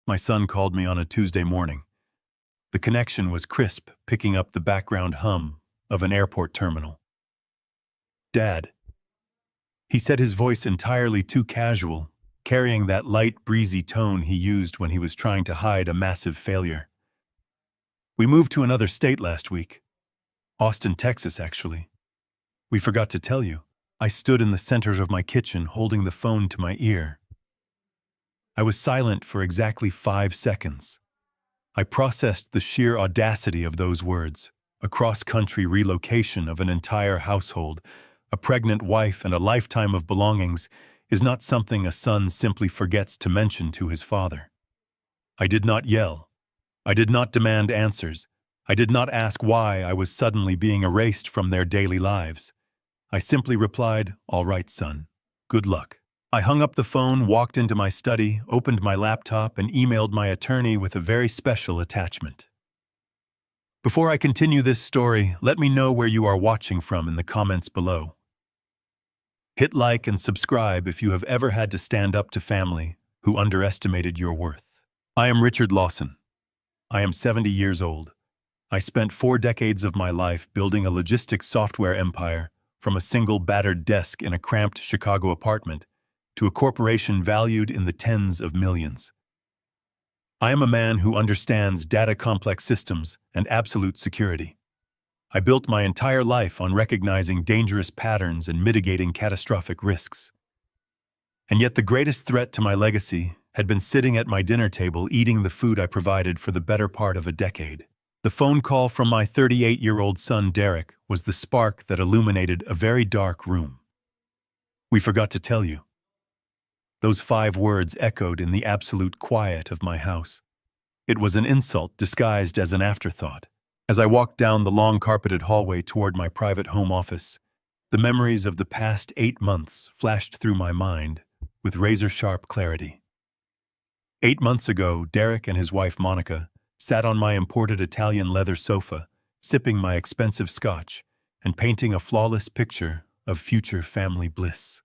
My son called me on a Tuesday morning. The connection was crisp, picking up the background hum of an airport terminal. "Dad." He said, his voice entirely too casual, carrying that light, breezy tone he used when he was trying to hide a massive failure. "We moved to another state last week. Austin, Texas, actually. We forgot to tell you." I stood in the center of my kitchen, holding the phone to my ear. I was silent for exactly 5 seconds. I processed the sheer audacity of those words: a cross-country relocation of an entire household, a pregnant wife, and a lifetime of belongings is not something a son simply forgets to mention to his father. I did not yell. I did not demand answers. I did not ask why I was suddenly being erased from their daily lives. I simply replied, "All right, son. Good luck." I hung up the phone, walked into my study, opened my laptop, and emailed my attorney with a very special attachment. Before I continue this story, let me know where you are watching from in the comments below. Hit like and subscribe if you have ever had to stand up to family who underestimated your worth. I am Richard Lawson. I am 70 years old. I spent 4 decades of my life building a logistics software empire, from a single battered desk in a cramped Chicago apartment to a corporation valued in the tens of millions. I am a man who understands data complex systems and absolute security. I built my entire life on recognizing dangerous patterns and mitigating catastrophic risks. And yet the greatest threat to my legacy had been sitting at my dinner table eating the food I provided for the better part of a decade. The phone call from my 38-year-old son, Derek, was the spark that illuminated a very dark room. "We forgot to tell you." Those 5 words echoed in the absolute quiet of my house. It was an insult disguised as an afterthought. As I walked down the long carpeted hallway toward my private home office, the memories of the past 8 months flashed through my mind with razor-sharp clarity. 8 months ago, Derek and his wife Monica sat on my imported Italian leather sofa, sipping my expensive scotch and painting a flawless picture of future family bliss.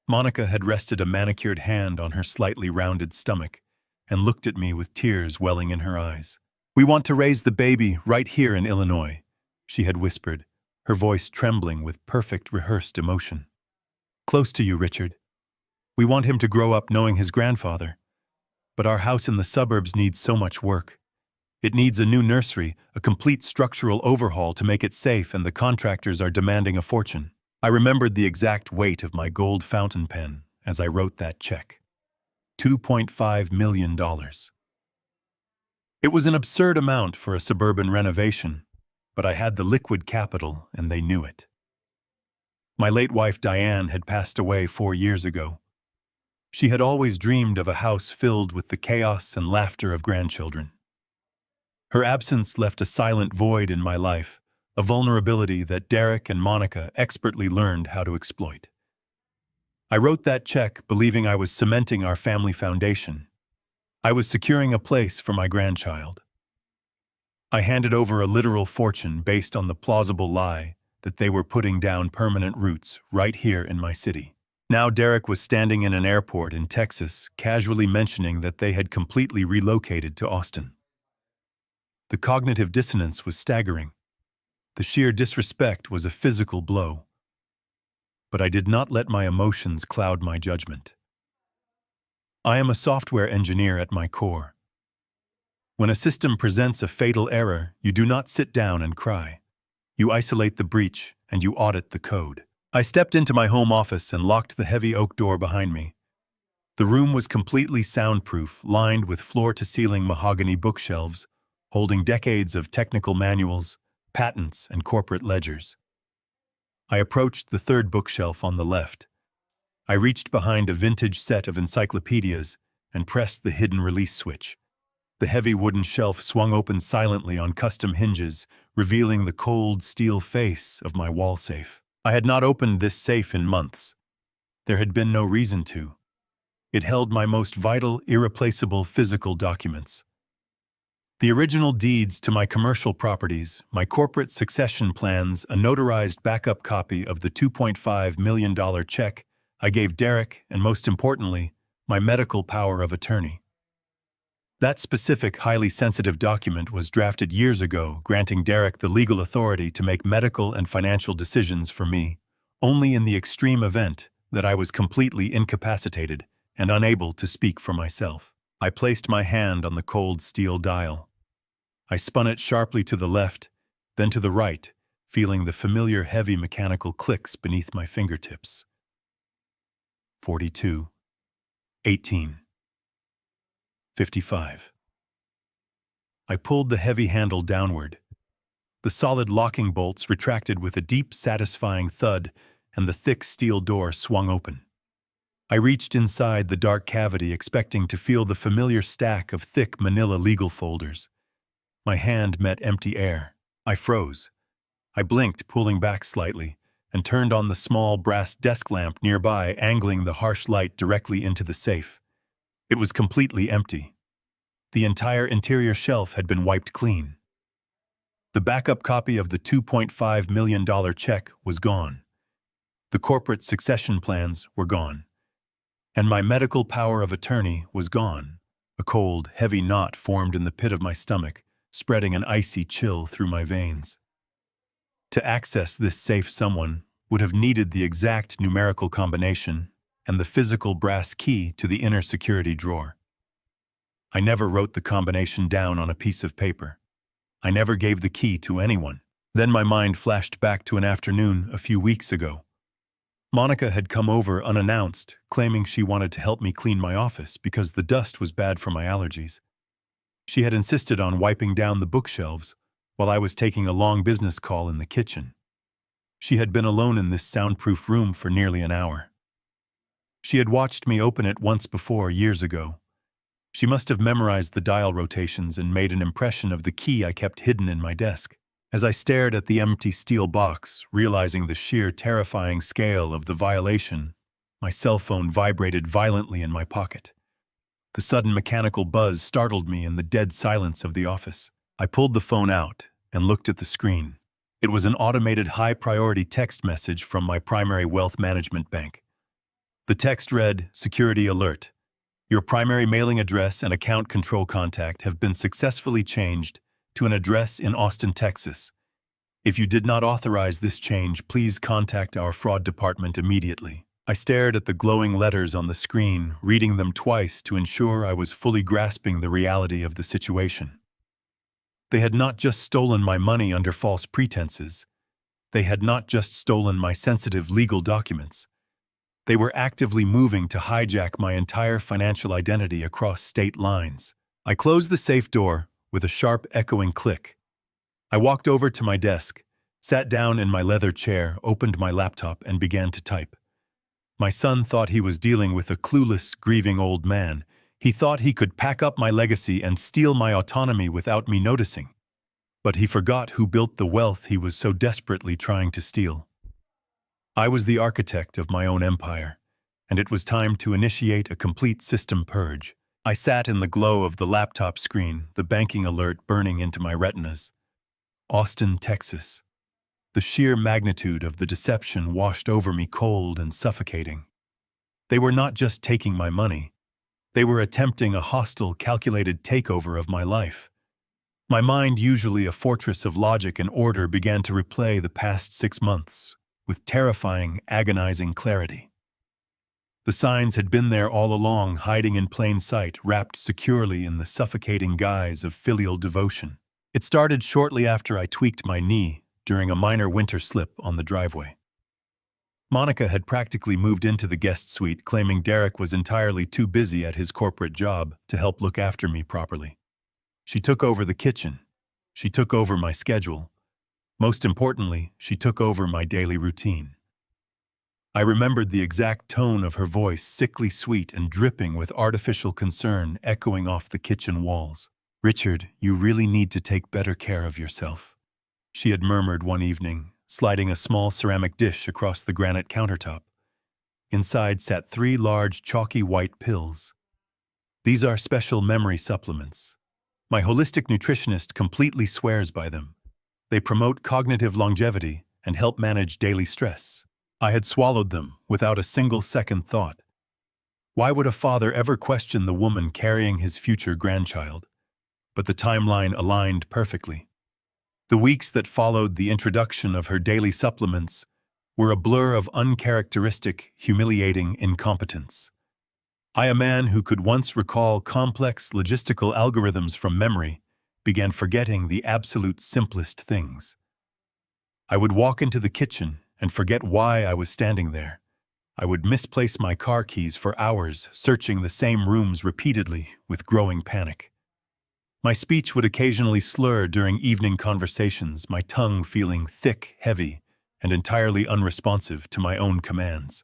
Monica had rested a manicured hand on her slightly rounded stomach and looked at me with tears welling in her eyes. "We want to raise the baby right here in Illinois," she had whispered, her voice trembling with perfect rehearsed emotion. "Close to you, Richard. We want him to grow up knowing his grandfather. But our house in the suburbs needs so much work. It needs a new nursery, a complete structural overhaul to make it safe, and the contractors are demanding a fortune." I remembered the exact weight of my gold fountain pen as I wrote that check. $2.5 million. It was an absurd amount for a suburban renovation, but I had the liquid capital and they knew it. My late wife Diane had passed away 4 years ago. She had always dreamed of a house filled with the chaos and laughter of grandchildren. Her absence left a silent void in my life, a vulnerability that Derek and Monica expertly learned how to exploit. I wrote that check believing I was cementing our family foundation. I was securing a place for my grandchild. I handed over a literal fortune based on the plausible lie that they were putting down permanent roots right here in my city. Now Derek was standing in an airport in Texas, casually mentioning that they had completely relocated to Austin. The cognitive dissonance was staggering. The sheer disrespect was a physical blow. But I did not let my emotions cloud my judgment. I am a software engineer at my core. When a system presents a fatal error, you do not sit down and cry. You isolate the breach and you audit the code. I stepped into my home office and locked the heavy oak door behind me. The room was completely soundproof, lined with floor-to-ceiling mahogany bookshelves, holding decades of technical manuals, patents, and corporate ledgers. I approached the third bookshelf on the left. I reached behind a vintage set of encyclopedias and pressed the hidden release switch. The heavy wooden shelf swung open silently on custom hinges, revealing the cold steel face of my wall safe. I had not opened this safe in months. There had been no reason to. It held my most vital, irreplaceable physical documents. The original deeds to my commercial properties, my corporate succession plans, a notarized backup copy of the $2.5 million check I gave Derek, and most importantly, my medical power of attorney. That specific, highly sensitive document was drafted years ago, granting Derek the legal authority to make medical and financial decisions for me, only in the extreme event that I was completely incapacitated and unable to speak for myself. I placed my hand on the cold steel dial. I spun it sharply to the left, then to the right, feeling the familiar heavy mechanical clicks beneath my fingertips. 42, 18, 55. I pulled the heavy handle downward. The solid locking bolts retracted with a deep, satisfying thud, and the thick steel door swung open. I reached inside the dark cavity, expecting to feel the familiar stack of thick manila legal folders. My hand met empty air. I froze. I blinked, pulling back slightly, and turned on the small brass desk lamp nearby, angling the harsh light directly into the safe. It was completely empty. The entire interior shelf had been wiped clean. The backup copy of the $2.5 million check was gone. The corporate succession plans were gone. And my medical power of attorney was gone. A cold, heavy knot formed in the pit of my stomach, spreading an icy chill through my veins. To access this safe, someone would have needed the exact numerical combination and the physical brass key to the inner security drawer. I never wrote the combination down on a piece of paper. I never gave the key to anyone. Then my mind flashed back to an afternoon a few weeks ago. Monica had come over unannounced, claiming she wanted to help me clean my office because the dust was bad for my allergies. She had insisted on wiping down the bookshelves while I was taking a long business call in the kitchen. She had been alone in this soundproof room for nearly an hour. She had watched me open it once before, years ago. She must have memorized the dial rotations and made an impression of the key I kept hidden in my desk. As I stared at the empty steel box, realizing the sheer terrifying scale of the violation, my cell phone vibrated violently in my pocket. The sudden mechanical buzz startled me in the dead silence of the office. I pulled the phone out and looked at the screen. It was an automated high-priority text message from my primary wealth management bank. The text read, "Security alert. Your primary mailing address and account control contact have been successfully changed to an address in Austin, Texas. If you did not authorize this change, please contact our fraud department immediately." I stared at the glowing letters on the screen, reading them twice to ensure I was fully grasping the reality of the situation. They had not just stolen my money under false pretenses. They had not just stolen my sensitive legal documents. They were actively moving to hijack my entire financial identity across state lines. I closed the safe door with a sharp, echoing click. I walked over to my desk, sat down in my leather chair, opened my laptop, and began to type. My son thought he was dealing with a clueless, grieving old man. He thought he could pack up my legacy and steal my autonomy without me noticing. But he forgot who built the wealth he was so desperately trying to steal. I was the architect of my own empire, and it was time to initiate a complete system purge. I sat in the glow of the laptop screen, the banking alert burning into my retinas. Austin, Texas. The sheer magnitude of the deception washed over me, cold and suffocating. They were not just taking my money. They were attempting a hostile, calculated takeover of my life. My mind, usually a fortress of logic and order, began to replay the past 6 months with terrifying, agonizing clarity. The signs had been there all along, hiding in plain sight, wrapped securely in the suffocating guise of filial devotion. It started shortly after I tweaked my knee during a minor winter slip on the driveway. Monica had practically moved into the guest suite, claiming Derek was entirely too busy at his corporate job to help look after me properly. She took over the kitchen. She took over my schedule. Most importantly, she took over my daily routine. I remembered the exact tone of her voice, sickly sweet and dripping with artificial concern, echoing off the kitchen walls. "Richard, you really need to take better care of yourself," she had murmured one evening, sliding a small ceramic dish across the granite countertop. Inside sat 3 large, chalky white pills. "These are special memory supplements. My holistic nutritionist completely swears by them. They promote cognitive longevity and help manage daily stress." I had swallowed them without a single second thought. Why would a father ever question the woman carrying his future grandchild? But the timeline aligned perfectly. The weeks that followed the introduction of her daily supplements were a blur of uncharacteristic, humiliating incompetence. I, a man who could once recall complex logistical algorithms from memory, began forgetting the absolute simplest things. I would walk into the kitchen and forget why I was standing there. I would misplace my car keys for hours, searching the same rooms repeatedly with growing panic. My speech would occasionally slur during evening conversations, my tongue feeling thick, heavy, and entirely unresponsive to my own commands.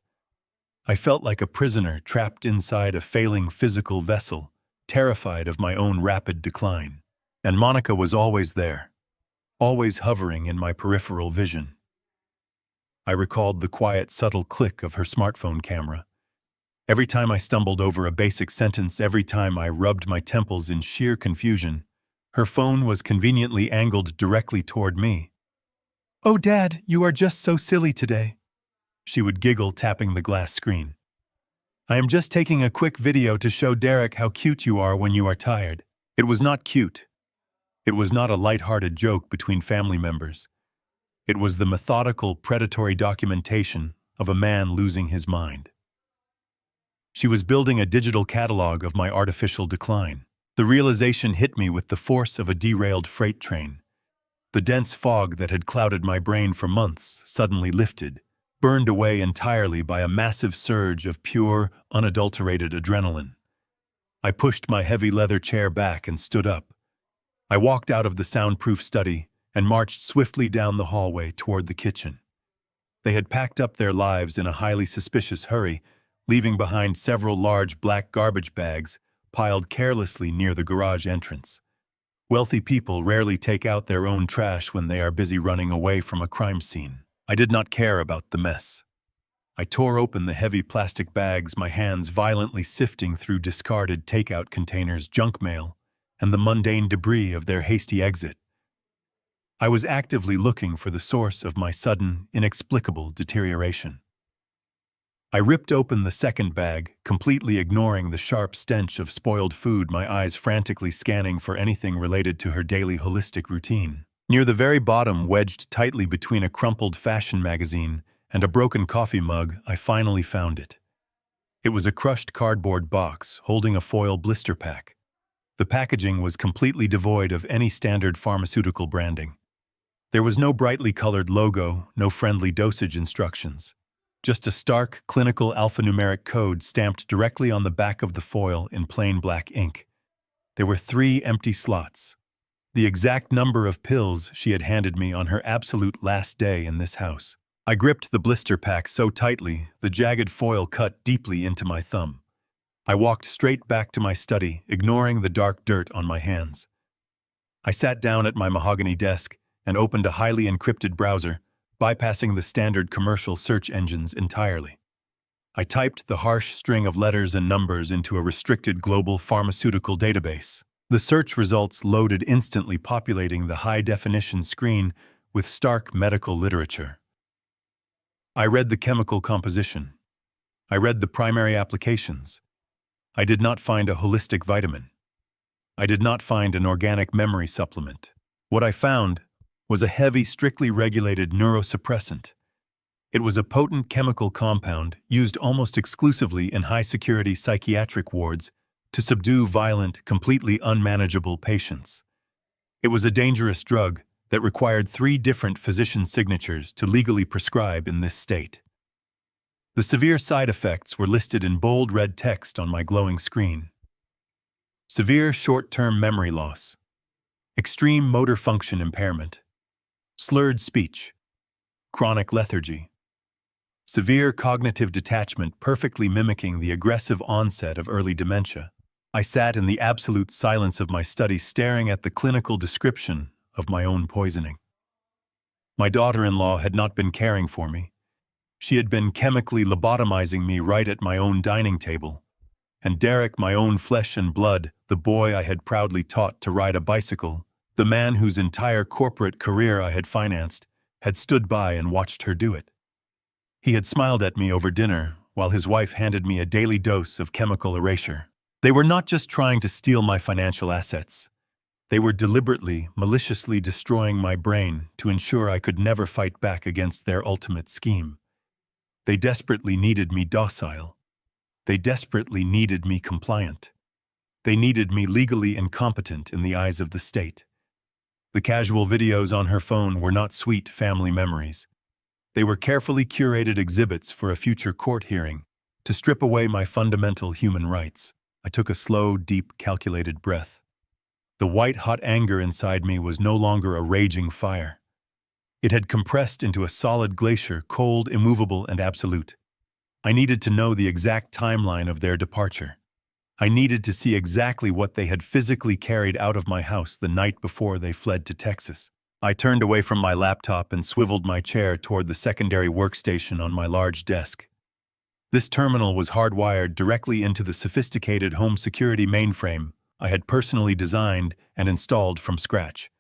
I felt like a prisoner trapped inside a failing physical vessel, terrified of my own rapid decline. And Monica was always there, always hovering in my peripheral vision. I recalled the quiet, subtle click of her smartphone camera. Every time I stumbled over a basic sentence, every time I rubbed my temples in sheer confusion, her phone was conveniently angled directly toward me. "Oh, Dad, you are just so silly today," she would giggle, tapping the glass screen. "I am just taking a quick video to show Derek how cute you are when you are tired." It was not cute. It was not a light-hearted joke between family members. It was the methodical, predatory documentation of a man losing his mind. She was building a digital catalog of my artificial decline. The realization hit me with the force of a derailed freight train. The dense fog that had clouded my brain for months suddenly lifted, burned away entirely by a massive surge of pure, unadulterated adrenaline. I pushed my heavy leather chair back and stood up. I walked out of the soundproof study and marched swiftly down the hallway toward the kitchen. They had packed up their lives in a highly suspicious hurry, leaving behind several large black garbage bags piled carelessly near the garage entrance. Wealthy people rarely take out their own trash when they are busy running away from a crime scene. I did not care about the mess. I tore open the heavy plastic bags, my hands violently sifting through discarded takeout containers, junk mail, and the mundane debris of their hasty exit. I was actively looking for the source of my sudden, inexplicable deterioration. I ripped open the second bag, completely ignoring the sharp stench of spoiled food, my eyes frantically scanning for anything related to her daily holistic routine. Near the very bottom, wedged tightly between a crumpled fashion magazine and a broken coffee mug, I finally found it. It was a crushed cardboard box holding a foil blister pack. The packaging was completely devoid of any standard pharmaceutical branding. There was no brightly colored logo, no friendly dosage instructions. Just a stark, clinical alphanumeric code stamped directly on the back of the foil in plain black ink. There were 3 empty slots, the exact number of pills she had handed me on her absolute last day in this house. I gripped the blister pack so tightly, the jagged foil cut deeply into my thumb. I walked straight back to my study, ignoring the dark dirt on my hands. I sat down at my mahogany desk and opened a highly encrypted browser, bypassing the standard commercial search engines entirely. I typed the harsh string of letters and numbers into a restricted global pharmaceutical database. The search results loaded instantly, populating the high-definition screen with stark medical literature. I read the chemical composition. I read the primary applications. I did not find a holistic vitamin. I did not find an organic memory supplement. What I found was a heavy, strictly regulated neurosuppressant. It was a potent chemical compound used almost exclusively in high-security psychiatric wards to subdue violent, completely unmanageable patients. It was a dangerous drug that required 3 different physician signatures to legally prescribe in this state. The severe side effects were listed in bold red text on my glowing screen. Severe short-term memory loss, extreme motor function impairment, slurred speech, chronic lethargy, severe cognitive detachment, perfectly mimicking the aggressive onset of early dementia. I sat in the absolute silence of my study, staring at the clinical description of my own poisoning. My daughter-in-law had not been caring for me. She had been chemically lobotomizing me right at my own dining table. And Derek, my own flesh and blood, the boy I had proudly taught to ride a bicycle, the man whose entire corporate career I had financed, had stood by and watched her do it. He had smiled at me over dinner, while his wife handed me a daily dose of chemical erasure. They were not just trying to steal my financial assets. They were deliberately, maliciously destroying my brain to ensure I could never fight back against their ultimate scheme. They desperately needed me docile. They desperately needed me compliant. They needed me legally incompetent in the eyes of the state. The casual videos on her phone were not sweet family memories. They were carefully curated exhibits for a future court hearing to strip away my fundamental human rights. I took a slow, deep, calculated breath. The white-hot anger inside me was no longer a raging fire. It had compressed into a solid glacier, cold, immovable, and absolute. I needed to know the exact timeline of their departure. I needed to see exactly what they had physically carried out of my house the night before they fled to Texas. I turned away from my laptop and swiveled my chair toward the secondary workstation on my large desk. This terminal was hardwired directly into the sophisticated home security mainframe I had personally designed and installed from scratch.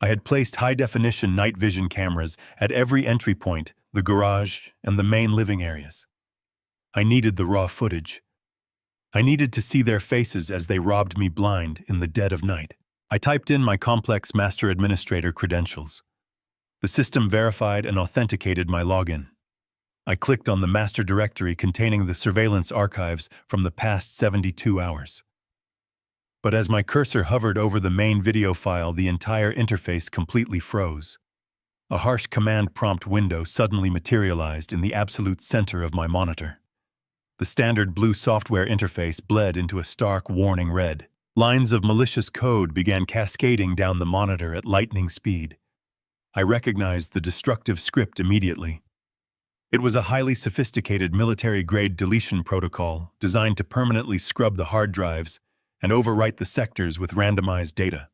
I had placed high-definition night vision cameras at every entry point, the garage, and the main living areas. I needed the raw footage. I needed to see their faces as they robbed me blind in the dead of night. I typed in my complex master administrator credentials. The system verified and authenticated my login. I clicked on the master directory containing the surveillance archives from the past 72 hours. But as my cursor hovered over the main video file, the entire interface completely froze. A harsh command prompt window suddenly materialized in the absolute center of my monitor. The standard blue software interface bled into a stark warning red. Lines of malicious code began cascading down the monitor at lightning speed. I recognized the destructive script immediately. It was a highly sophisticated military-grade deletion protocol designed to permanently scrub the hard drives and overwrite the sectors with randomized data.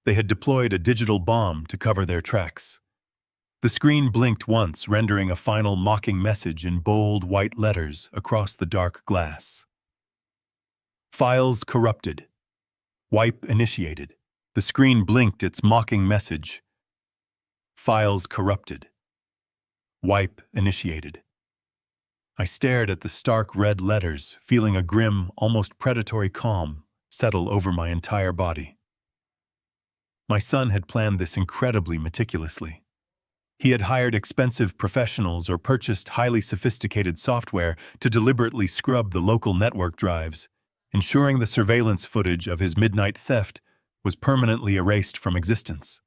They had deployed a digital bomb to cover their tracks. The screen blinked once, rendering a final mocking message in bold white letters across the dark glass. Files corrupted. Wipe initiated. The screen blinked its mocking message. Files corrupted. Wipe initiated. I stared at the stark red letters, feeling a grim, almost predatory calm settle over my entire body. My son had planned this incredibly meticulously. He had hired expensive professionals or purchased highly sophisticated software to deliberately scrub the local network drives, ensuring the surveillance footage of his midnight theft was permanently erased from existence.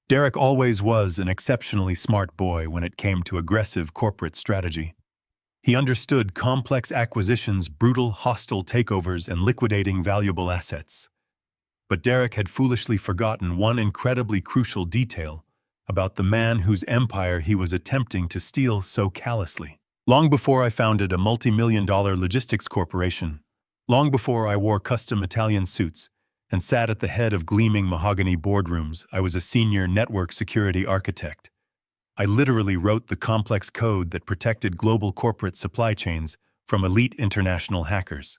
Derek always was an exceptionally smart boy when it came to aggressive corporate strategy. He understood complex acquisitions, brutal, hostile takeovers, and liquidating valuable assets. But Derek had foolishly forgotten one incredibly crucial detail about the man whose empire he was attempting to steal so callously. Long before I founded a multi-million-dollar logistics corporation, long before I wore custom Italian suits and sat at the head of gleaming mahogany boardrooms, I was a senior network security architect. I literally wrote the complex code that protected global corporate supply chains from elite international hackers.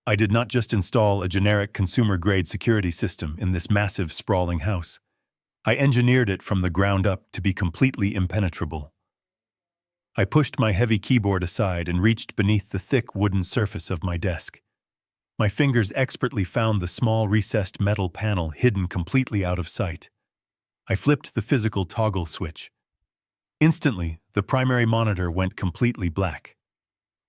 I did not just install a generic consumer-grade security system in this massive, sprawling house. I engineered it from the ground up to be completely impenetrable. I pushed my heavy keyboard aside and reached beneath the thick wooden surface of my desk. My fingers expertly found the small recessed metal panel hidden completely out of sight. I flipped the physical toggle switch. Instantly, the primary monitor went completely black.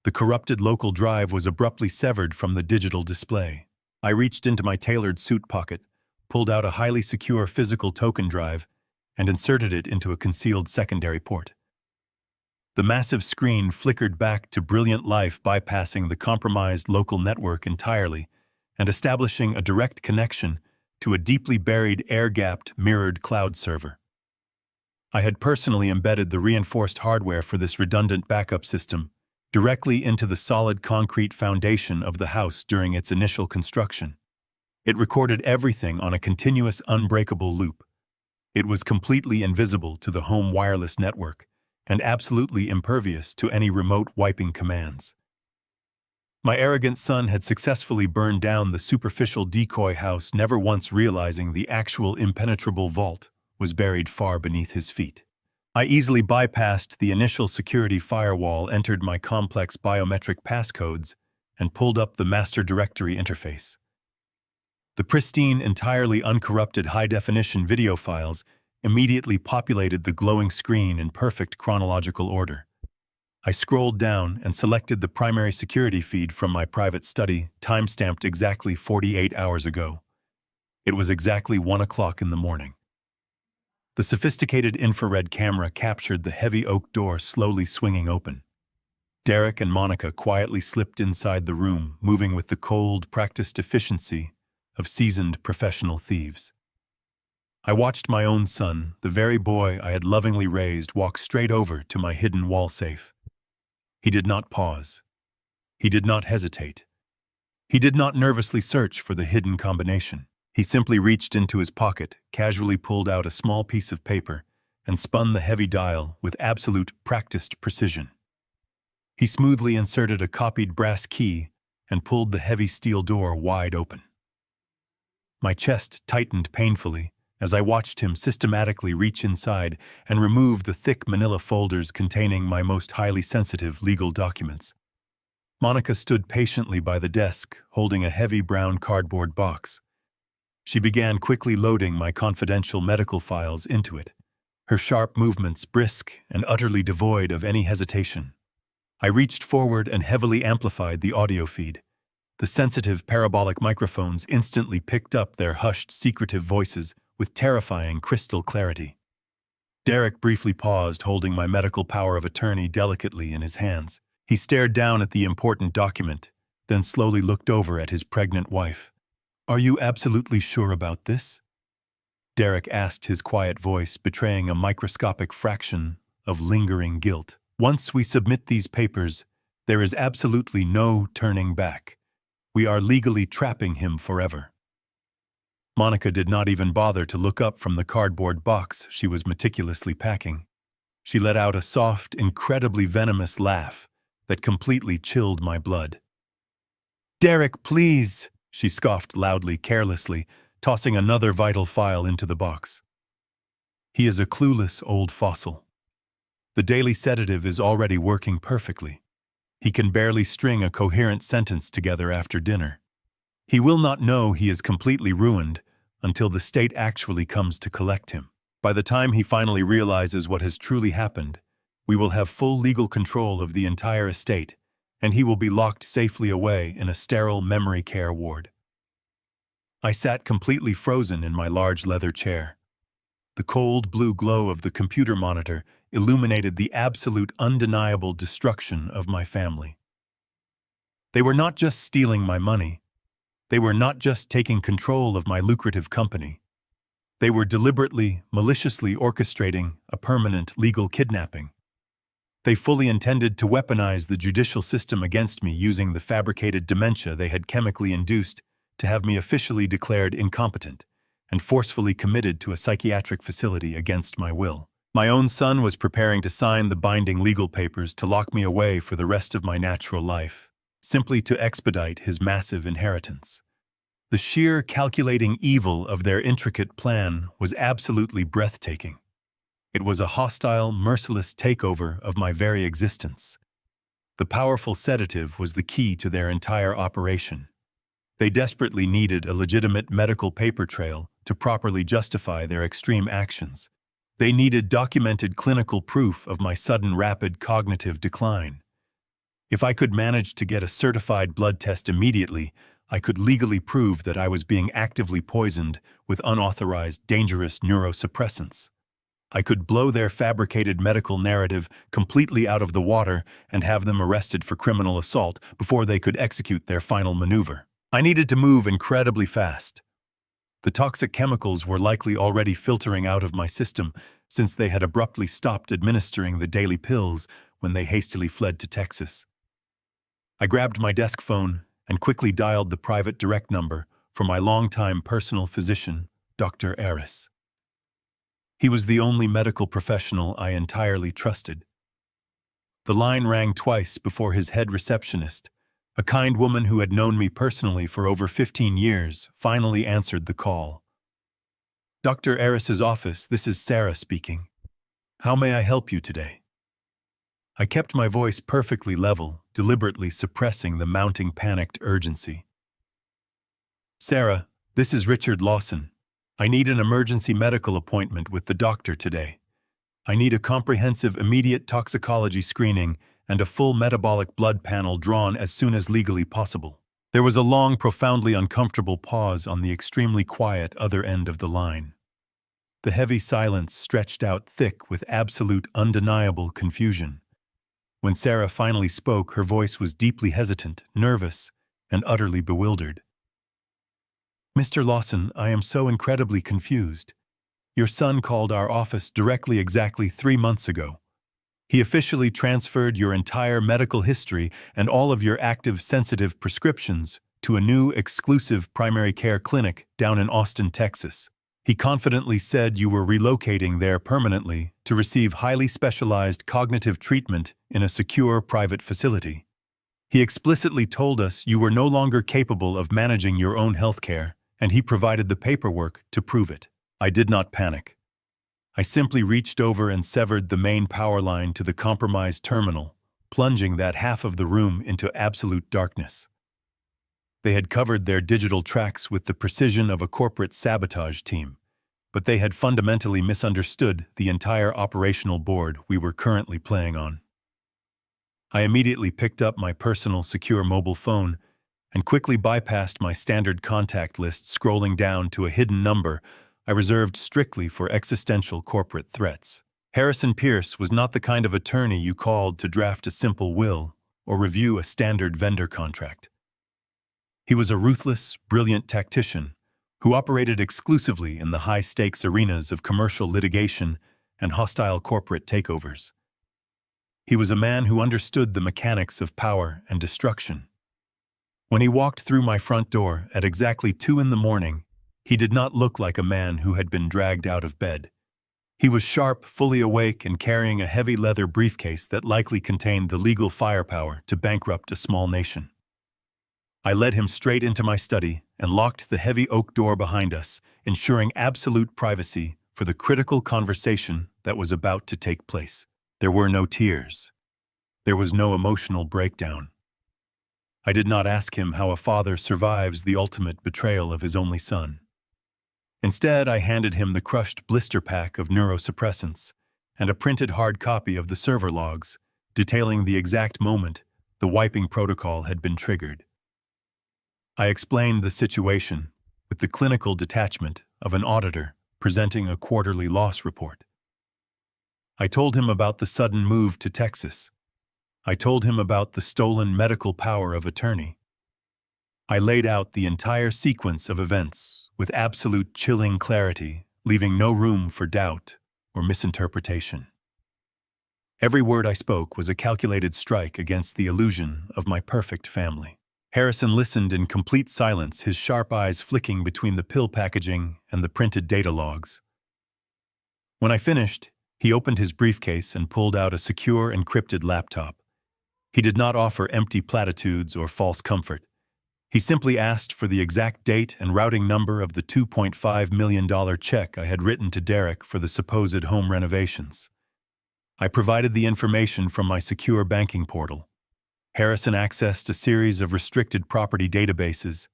The corrupted local drive was abruptly severed from the digital display. I reached into my tailored suit pocket, pulled out a highly secure physical token drive, and inserted it into a concealed secondary port. The massive screen flickered back to brilliant life, bypassing the compromised local network entirely and establishing a direct connection to a deeply buried, air-gapped, mirrored cloud server. I had personally embedded the reinforced hardware for this redundant backup system directly into the solid concrete foundation of the house during its initial construction. It recorded everything on a continuous, unbreakable loop. It was completely invisible to the home wireless network and absolutely impervious to any remote wiping commands. My arrogant son had successfully burned down the superficial decoy house, never once realizing the actual impenetrable vault was buried far beneath his feet. I easily bypassed the initial security firewall, entered my complex biometric passcodes, and pulled up the master directory interface. The pristine, entirely uncorrupted high-definition video files immediately populated the glowing screen in perfect chronological order. I scrolled down and selected the primary security feed from my private study, time-stamped exactly 48 hours ago. It was exactly 1 o'clock in the morning. The sophisticated infrared camera captured the heavy oak door slowly swinging open. Derek and Monica quietly slipped inside the room, moving with the cold, practiced efficiency of seasoned professional thieves. I watched my own son, the very boy I had lovingly raised, walk straight over to my hidden wall safe. He did not pause. He did not hesitate. He did not nervously search for the hidden combination. He simply reached into his pocket, casually pulled out a small piece of paper, and spun the heavy dial with absolute practiced precision. He smoothly inserted a copied brass key and pulled the heavy steel door wide open. My chest tightened painfully as I watched him systematically reach inside and remove the thick manila folders containing my most highly sensitive legal documents. Monica stood patiently by the desk, holding a heavy brown cardboard box. She began quickly loading my confidential medical files into it, her sharp movements brisk and utterly devoid of any hesitation. I reached forward and heavily amplified the audio feed. The sensitive parabolic microphones instantly picked up their hushed, secretive voices with terrifying crystal clarity. Derek briefly paused, holding my medical power of attorney delicately in his hands. He stared down at the important document, then slowly looked over at his pregnant wife. "Are you absolutely sure about this?" Derek asked, his quiet voice betraying a microscopic fraction of lingering guilt. "Once we submit these papers, there is absolutely no turning back. We are legally trapping him forever." Monica did not even bother to look up from the cardboard box she was meticulously packing. She let out a soft, incredibly venomous laugh that completely chilled my blood. "Derek, please!" she scoffed loudly, carelessly, tossing another vital file into the box. He is a clueless old fossil. The daily sedative is already working perfectly. He can barely string a coherent sentence together after dinner. He will not know he is completely ruined until the state actually comes to collect him. By the time he finally realizes what has truly happened, we will have full legal control of the entire estate, and he will be locked safely away in a sterile memory care ward. I sat completely frozen in my large leather chair. The cold blue glow of the computer monitor illuminated the absolute undeniable destruction of my family. They were not just stealing my money. They were not just taking control of my lucrative company. They were deliberately, maliciously orchestrating a permanent legal kidnapping. They fully intended to weaponize the judicial system against me, using the fabricated dementia they had chemically induced to have me officially declared incompetent and forcefully committed to a psychiatric facility against my will. My own son was preparing to sign the binding legal papers to lock me away for the rest of my natural life, simply to expedite his massive inheritance. The sheer calculating evil of their intricate plan was absolutely breathtaking. It was a hostile, merciless takeover of my very existence. The powerful sedative was the key to their entire operation. They desperately needed a legitimate medical paper trail to properly justify their extreme actions. They needed documented clinical proof of my sudden rapid cognitive decline. If I could manage to get a certified blood test immediately, I could legally prove that I was being actively poisoned with unauthorized, dangerous neurosuppressants. I could blow their fabricated medical narrative completely out of the water and have them arrested for criminal assault before they could execute their final maneuver. I needed to move incredibly fast. The toxic chemicals were likely already filtering out of my system, since they had abruptly stopped administering the daily pills when they hastily fled to Texas. I grabbed my desk phone and quickly dialed the private direct number for my longtime personal physician, Dr. Eris. He was the only medical professional I entirely trusted. The line rang twice before his head receptionist, a kind woman who had known me personally for over 15 years, finally answered the call. "Dr. Eris's office, this is Sarah speaking." How may I help you today? I kept my voice perfectly level, deliberately suppressing the mounting panicked urgency. Sarah, this is Richard Lawson. I need an emergency medical appointment with the doctor today. I need a comprehensive immediate toxicology screening and a full metabolic blood panel drawn as soon as legally possible. There was a long, profoundly uncomfortable pause on the extremely quiet other end of the line. The heavy silence stretched out thick with absolute, undeniable confusion. When Sarah finally spoke, her voice was deeply hesitant, nervous, and utterly bewildered. Mr. Lawson, I am so incredibly confused. Your son called our office directly exactly 3 months ago. He officially transferred your entire medical history and all of your active sensitive prescriptions to a new exclusive primary care clinic down in Austin, Texas. He confidently said you were relocating there permanently to receive highly specialized cognitive treatment in a secure private facility. He explicitly told us you were no longer capable of managing your own health care, and he provided the paperwork to prove it. I did not panic. I simply reached over and severed the main power line to the compromised terminal, plunging that half of the room into absolute darkness. They had covered their digital tracks with the precision of a corporate sabotage team, but they had fundamentally misunderstood the entire operational board we were currently playing on. I immediately picked up my personal secure mobile phone and quickly bypassed my standard contact list, scrolling down to a hidden number I reserved strictly for existential corporate threats. Harrison Pierce was not the kind of attorney you called to draft a simple will or review a standard vendor contract. He was a ruthless, brilliant tactician who operated exclusively in the high-stakes arenas of commercial litigation and hostile corporate takeovers. He was a man who understood the mechanics of power and destruction. When he walked through my front door at exactly 2 a.m, he did not look like a man who had been dragged out of bed. He was sharp, fully awake, and carrying a heavy leather briefcase that likely contained the legal firepower to bankrupt a small nation. I led him straight into my study and locked the heavy oak door behind us, ensuring absolute privacy for the critical conversation that was about to take place. There were no tears. There was no emotional breakdown. I did not ask him how a father survives the ultimate betrayal of his only son. Instead, I handed him the crushed blister pack of neurosuppressants and a printed hard copy of the server logs, detailing the exact moment the wiping protocol had been triggered. I explained the situation with the clinical detachment of an auditor presenting a quarterly loss report. I told him about the sudden move to Texas. I told him about the stolen medical power of attorney. I laid out the entire sequence of events with absolute chilling clarity, leaving no room for doubt or misinterpretation. Every word I spoke was a calculated strike against the illusion of my perfect family. Harrison listened in complete silence, his sharp eyes flicking between the pill packaging and the printed data logs. When I finished, he opened his briefcase and pulled out a secure, encrypted laptop. He did not offer empty platitudes or false comfort. He simply asked for the exact date and routing number of the $2.5 million check I had written to Derek for the supposed home renovations. I provided the information from my secure banking portal. Harrison accessed a series of restricted property databases,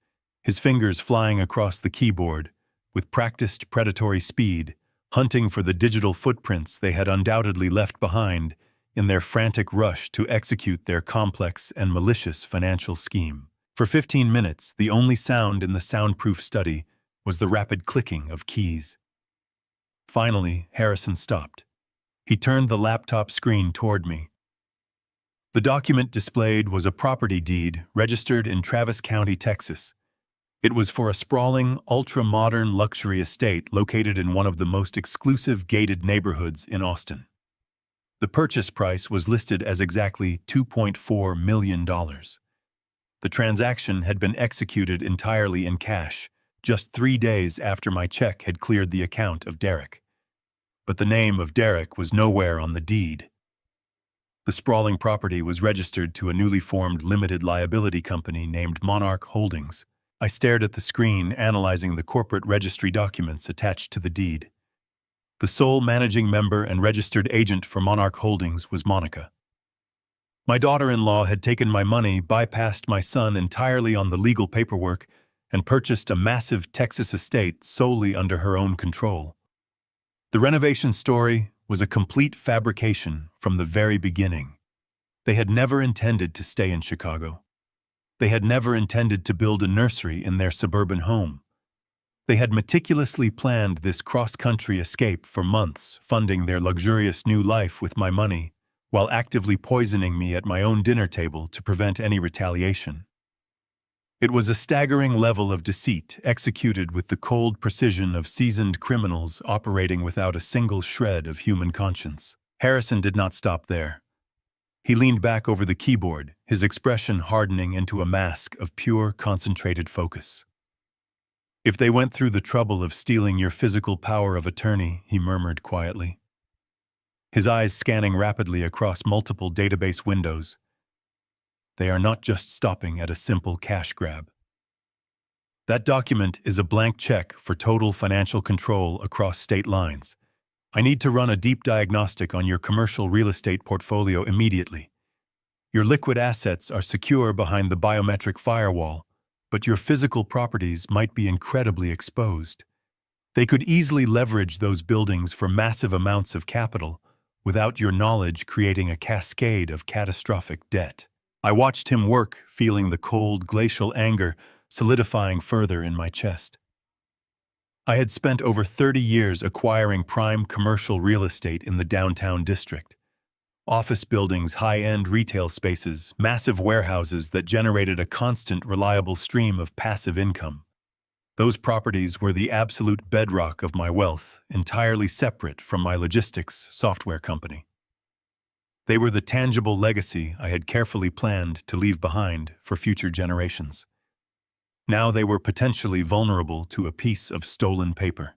his fingers flying across the keyboard, with practiced predatory speed, hunting for the digital footprints they had undoubtedly left behind in their frantic rush to execute their complex and malicious financial scheme. For 15 minutes, the only sound in the soundproof study was the rapid clicking of keys. Finally, Harrison stopped. He turned the laptop screen toward me. The document displayed was a property deed registered in Travis County, Texas. It was for a sprawling, ultra-modern luxury estate located in one of the most exclusive gated neighborhoods in Austin. The purchase price was listed as exactly $2.4 million. The transaction had been executed entirely in cash, just 3 days after my check had cleared the account of Derek. But the name of Derek was nowhere on the deed. The sprawling property was registered to a newly formed limited liability company named Monarch Holdings. I stared at the screen, analyzing the corporate registry documents attached to the deed. The sole managing member and registered agent for Monarch Holdings was Monica. My daughter-in-law had taken my money, bypassed my son entirely on the legal paperwork, and purchased a massive Texas estate solely under her own control. The renovation story was a complete fabrication from the very beginning. They had never intended to stay in Chicago. They had never intended to build a nursery in their suburban home. They had meticulously planned this cross-country escape for months, funding their luxurious new life with my money, while actively poisoning me at my own dinner table to prevent any retaliation. It was a staggering level of deceit executed with the cold precision of seasoned criminals operating without a single shred of human conscience. Harrison did not stop there. He leaned back over the keyboard, his expression hardening into a mask of pure, concentrated focus. "If they went through the trouble of stealing your physical power of attorney," he murmured quietly, his eyes scanning rapidly across multiple database windows, "they are not just stopping at a simple cash grab. That document is a blank check for total financial control across state lines. I need to run a deep diagnostic on your commercial real estate portfolio immediately. Your liquid assets are secure behind the biometric firewall, but your physical properties might be incredibly exposed. They could easily leverage those buildings for massive amounts of capital, without your knowledge creating a cascade of catastrophic debt." I watched him work, feeling the cold, glacial anger solidifying further in my chest. I had spent over 30 years acquiring prime commercial real estate in the downtown district. Office buildings, high-end retail spaces, massive warehouses that generated a constant, reliable stream of passive income. Those properties were the absolute bedrock of my wealth, entirely separate from my logistics software company. They were the tangible legacy I had carefully planned to leave behind for future generations. Now they were potentially vulnerable to a piece of stolen paper.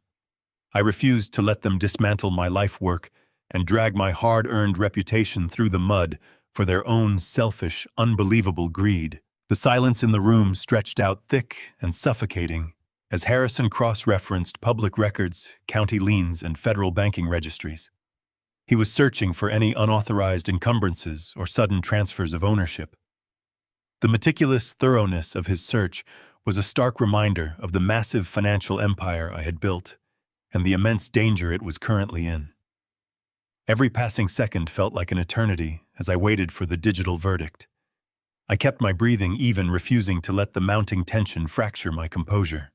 I refused to let them dismantle my life work and drag my hard-earned reputation through the mud for their own selfish, unbelievable greed. The silence in the room stretched out thick and suffocating as Harrison cross-referenced public records, county liens, and federal banking registries. He was searching for any unauthorized encumbrances or sudden transfers of ownership. The meticulous thoroughness of his search was a stark reminder of the massive financial empire I had built and the immense danger it was currently in. Every passing second felt like an eternity as I waited for the digital verdict. I kept my breathing even, refusing to let the mounting tension fracture my composure.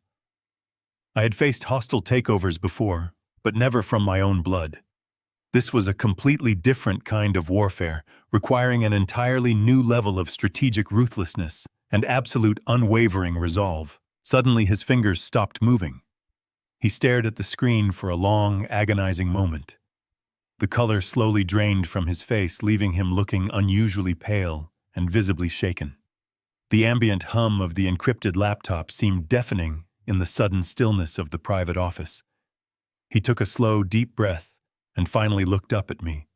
I had faced hostile takeovers before, but never from my own blood. This was a completely different kind of warfare, requiring an entirely new level of strategic ruthlessness and absolute unwavering resolve. Suddenly his fingers stopped moving. He stared at the screen for a long, agonizing moment. The color slowly drained from his face, leaving him looking unusually pale and visibly shaken. The ambient hum of the encrypted laptop seemed deafening in the sudden stillness of the private office. He took a slow, deep breath and finally looked up at me.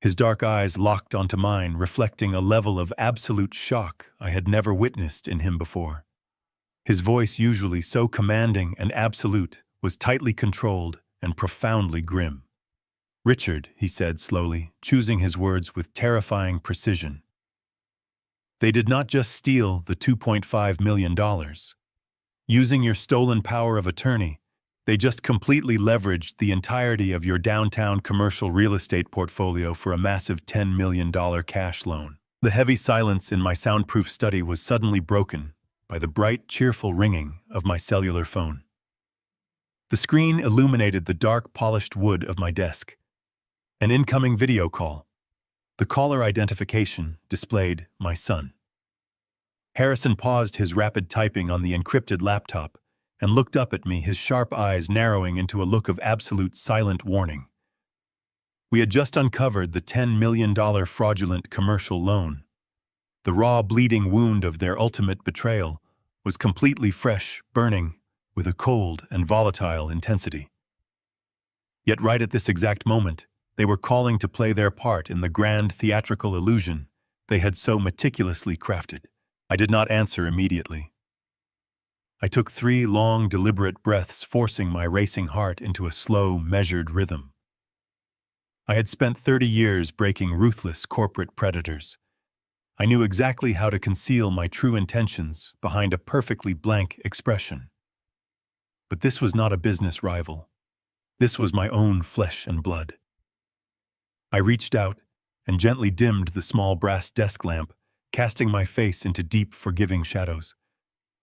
His dark eyes locked onto mine, reflecting a level of absolute shock I had never witnessed in him before. His voice, usually so commanding and absolute, was tightly controlled and profoundly grim. "Richard," he said slowly, choosing his words with terrifying precision. "They did not just steal the $2.5 million. Using your stolen power of attorney, they just completely leveraged the entirety of your downtown commercial real estate portfolio for a massive $10 million cash loan." The heavy silence in my soundproof study was suddenly broken by the bright, cheerful ringing of my cellular phone. The screen illuminated the dark, polished wood of my desk. An incoming video call. The caller identification displayed my son. Harrison paused his rapid typing on the encrypted laptop and looked up at me, his sharp eyes narrowing into a look of absolute silent warning. We had just uncovered the $10 million fraudulent commercial loan. The raw, bleeding wound of their ultimate betrayal was completely fresh, burning, with a cold and volatile intensity. Yet right at this exact moment, they were calling to play their part in the grand theatrical illusion they had so meticulously crafted. I did not answer immediately. I took 3 long, deliberate breaths, forcing my racing heart into a slow, measured rhythm. I had spent 30 years breaking ruthless corporate predators. I knew exactly how to conceal my true intentions behind a perfectly blank expression. But this was not a business rival. This was my own flesh and blood. I reached out and gently dimmed the small brass desk lamp, casting my face into deep, forgiving shadows.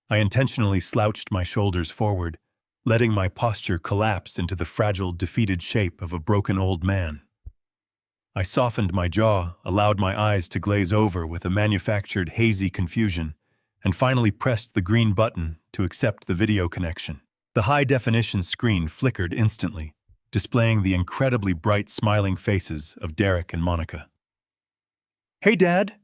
I intentionally slouched my shoulders forward, letting my posture collapse into the fragile, defeated shape of a broken old man. I softened my jaw, allowed my eyes to glaze over with a manufactured, hazy confusion, and finally pressed the green button to accept the video connection. The high-definition screen flickered instantly, displaying the incredibly bright, smiling faces of Derek and Monica. "Hey, Dad,"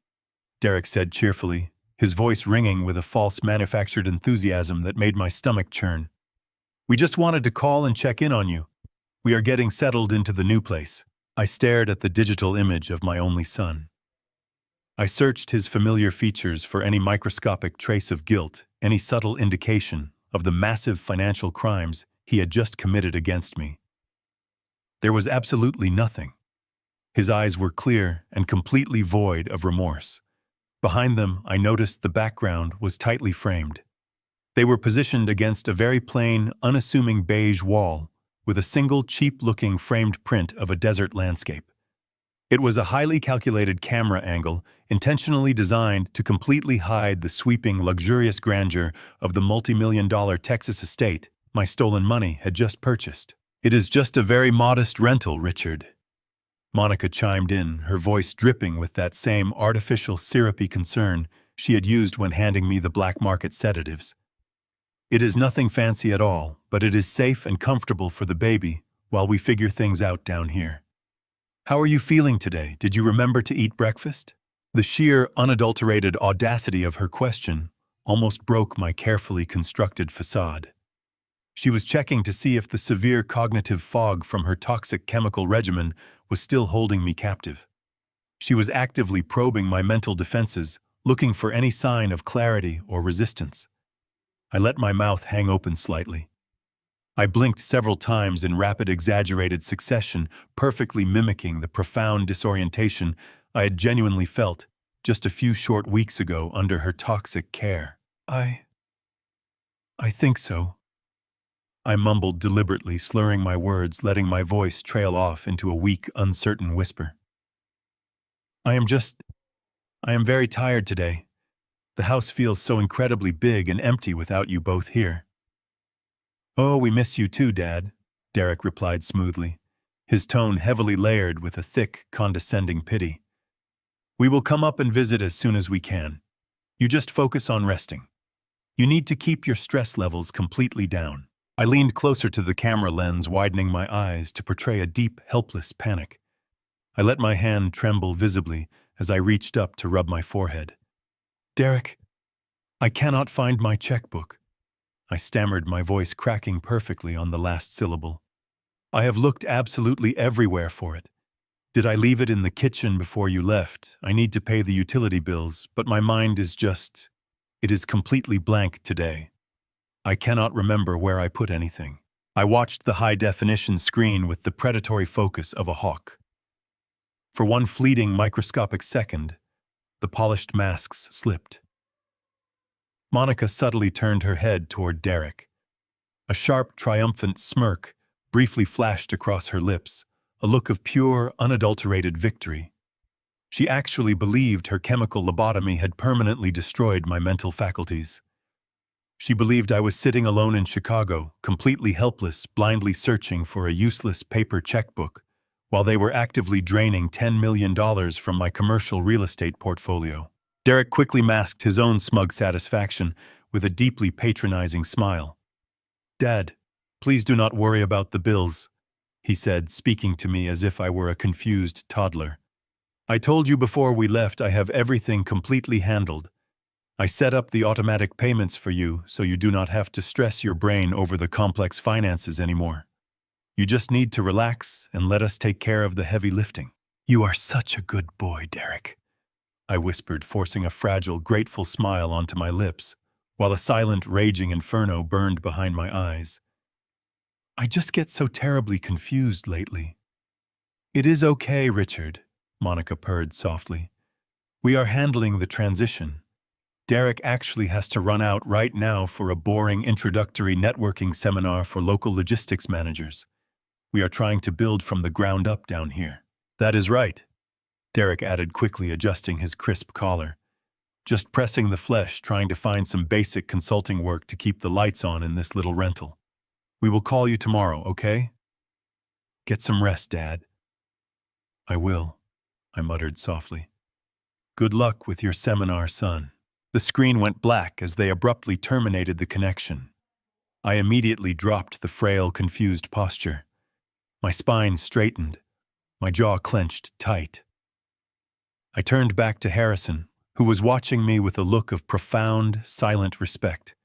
Derek said cheerfully, his voice ringing with a false manufactured enthusiasm that made my stomach churn. "We just wanted to call and check in on you. We are getting settled into the new place." I stared at the digital image of my only son. I searched his familiar features for any microscopic trace of guilt, any subtle indication of the massive financial crimes he had just committed against me. There was absolutely nothing. His eyes were clear and completely void of remorse. Behind them, I noticed the background was tightly framed. They were positioned against a very plain, unassuming beige wall, with a single cheap-looking framed print of a desert landscape. It was a highly calculated camera angle, intentionally designed to completely hide the sweeping, luxurious grandeur of the multi-million-dollar Texas estate my stolen money had just purchased. "It is just a very modest rental, Richard," Monica chimed in, her voice dripping with that same artificial, syrupy concern she had used when handing me the black market sedatives. "It is nothing fancy at all, but it is safe and comfortable for the baby while we figure things out down here. How are you feeling today? Did you remember to eat breakfast?" The sheer, unadulterated audacity of her question almost broke my carefully constructed facade. She was checking to see if the severe cognitive fog from her toxic chemical regimen was still holding me captive. She was actively probing my mental defenses, looking for any sign of clarity or resistance. I let my mouth hang open slightly. I blinked several times in rapid, exaggerated succession, perfectly mimicking the profound disorientation I had genuinely felt just a few short weeks ago under her toxic care. I think so," I mumbled deliberately, slurring my words, letting my voice trail off into a weak, uncertain whisper. I am very tired today. The house feels so incredibly big and empty without you both here." "Oh, we miss you too, Dad," Derek replied smoothly, his tone heavily layered with a thick, condescending pity. "We will come up and visit as soon as we can. You just focus on resting. You need to keep your stress levels completely down." I leaned closer to the camera lens, widening my eyes to portray a deep, helpless panic. I let my hand tremble visibly as I reached up to rub my forehead. "Derek, I cannot find my checkbook," I stammered, my voice cracking perfectly on the last syllable. "I have looked absolutely everywhere for it. Did I leave it in the kitchen before you left? I need to pay the utility bills, but my mind is it is completely blank today. I cannot remember where I put anything." I watched the high-definition screen with the predatory focus of a hawk. For one fleeting, microscopic second, the polished masks slipped. Monica subtly turned her head toward Derek. A sharp, triumphant smirk briefly flashed across her lips, a look of pure, unadulterated victory. She actually believed her chemical lobotomy had permanently destroyed my mental faculties. She believed I was sitting alone in Chicago, completely helpless, blindly searching for a useless paper checkbook, while they were actively draining $10 million from my commercial real estate portfolio. Derek quickly masked his own smug satisfaction with a deeply patronizing smile. "Dad, please do not worry about the bills," he said, speaking to me as if I were a confused toddler. "I told you before we left I have everything completely handled. I set up the automatic payments for you so you do not have to stress your brain over the complex finances anymore. You just need to relax and let us take care of the heavy lifting." "You are such a good boy, Derek," I whispered, forcing a fragile, grateful smile onto my lips, while a silent, raging inferno burned behind my eyes. I just get so terribly confused lately. It is okay, Richard, Monica purred softly. We are handling the transition. Derek actually has to run out right now for a boring introductory networking seminar for local logistics managers. We are trying to build from the ground up down here. That is right, Derek added quickly, adjusting his crisp collar. Just pressing the flesh, trying to find some basic consulting work to keep the lights on in this little rental. We will call you tomorrow, okay? Get some rest, Dad. I will, I muttered softly. Good luck with your seminar, son. The screen went black as they abruptly terminated the connection. I immediately dropped the frail, confused posture. My spine straightened, my jaw clenched tight. I turned back to Harrison, who was watching me with a look of profound, silent respect.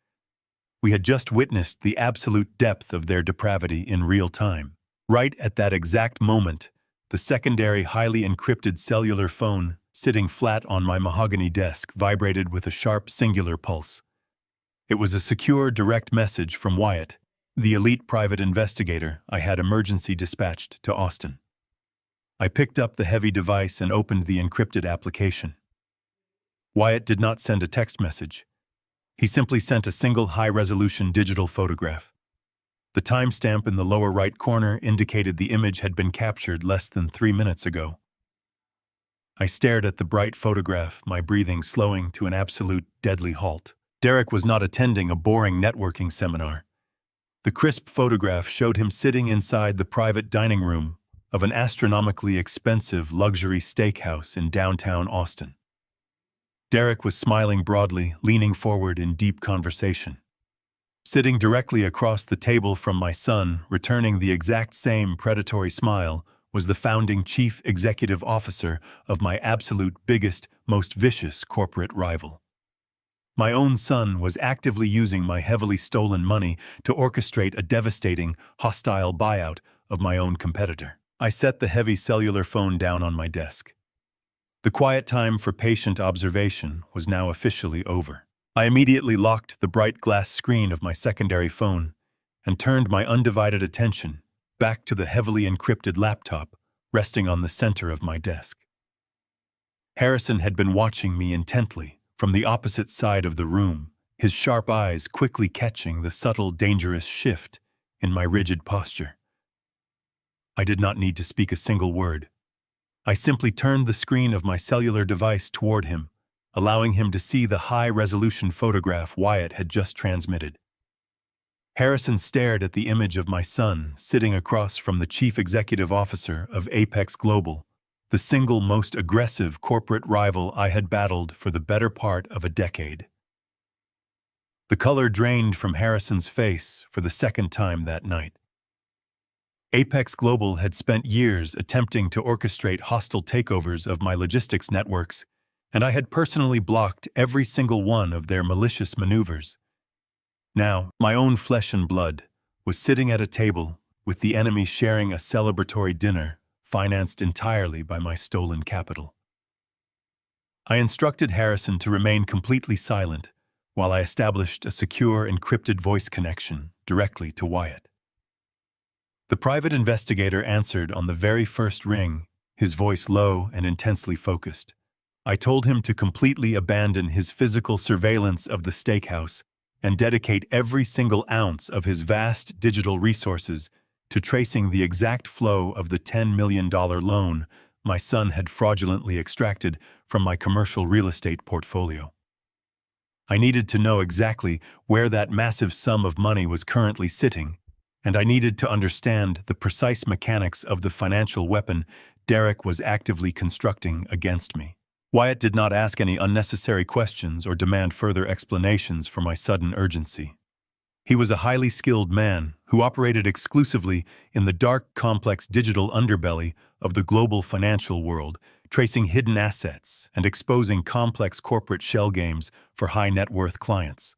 We had just witnessed the absolute depth of their depravity in real time. Right at that exact moment, the secondary highly encrypted cellular phone sitting flat on my mahogany desk vibrated with a sharp singular pulse. It was a secure direct message from Wyatt, the elite private investigator I had emergency dispatched to Austin. I picked up the heavy device and opened the encrypted application. Wyatt did not send a text message. He simply sent a single high-resolution digital photograph. The timestamp in the lower right corner indicated the image had been captured less than 3 minutes ago. I stared at the bright photograph, my breathing slowing to an absolute deadly halt. Derek was not attending a boring networking seminar. The crisp photograph showed him sitting inside the private dining room of an astronomically expensive luxury steakhouse in downtown Austin. Derek was smiling broadly, leaning forward in deep conversation. Sitting directly across the table from my son, returning the exact same predatory smile, was the founding chief executive officer of my absolute biggest, most vicious corporate rival. My own son was actively using my heavily stolen money to orchestrate a devastating, hostile buyout of my own competitor. I set the heavy cellular phone down on my desk. The quiet time for patient observation was now officially over. I immediately locked the bright glass screen of my secondary phone and turned my undivided attention back to the heavily encrypted laptop resting on the center of my desk. Harrison had been watching me intently from the opposite side of the room, his sharp eyes quickly catching the subtle, dangerous shift in my rigid posture. I did not need to speak a single word. I simply turned the screen of my cellular device toward him, allowing him to see the high-resolution photograph Wyatt had just transmitted. Harrison stared at the image of my son sitting across from the chief executive officer of Apex Global, the single most aggressive corporate rival I had battled for the better part of a decade. The color drained from Harrison's face for the second time that night. Apex Global had spent years attempting to orchestrate hostile takeovers of my logistics networks, and I had personally blocked every single one of their malicious maneuvers. Now, my own flesh and blood was sitting at a table with the enemy sharing a celebratory dinner financed entirely by my stolen capital. I instructed Harrison to remain completely silent while I established a secure encrypted voice connection directly to Wyatt. The private investigator answered on the very first ring, his voice low and intensely focused. I told him to completely abandon his physical surveillance of the steakhouse and dedicate every single ounce of his vast digital resources to tracing the exact flow of the $10 million loan my son had fraudulently extracted from my commercial real estate portfolio. I needed to know exactly where that massive sum of money was currently sitting, and I needed to understand the precise mechanics of the financial weapon Derek was actively constructing against me. Wyatt did not ask any unnecessary questions or demand further explanations for my sudden urgency. He was a highly skilled man who operated exclusively in the dark, complex digital underbelly of the global financial world, tracing hidden assets and exposing complex corporate shell games for high-net-worth clients.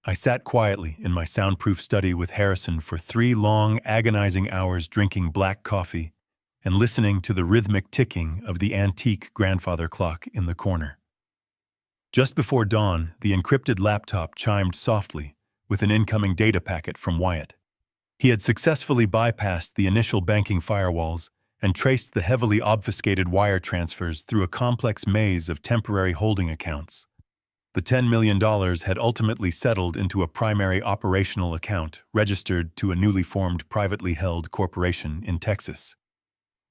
I sat quietly in my soundproof study with Harrison for 3 long, agonizing hours drinking black coffee and listening to the rhythmic ticking of the antique grandfather clock in the corner. Just before dawn, the encrypted laptop chimed softly with an incoming data packet from Wyatt. He had successfully bypassed the initial banking firewalls and traced the heavily obfuscated wire transfers through a complex maze of temporary holding accounts. The $10 million had ultimately settled into a primary operational account registered to a newly formed privately held corporation in Texas.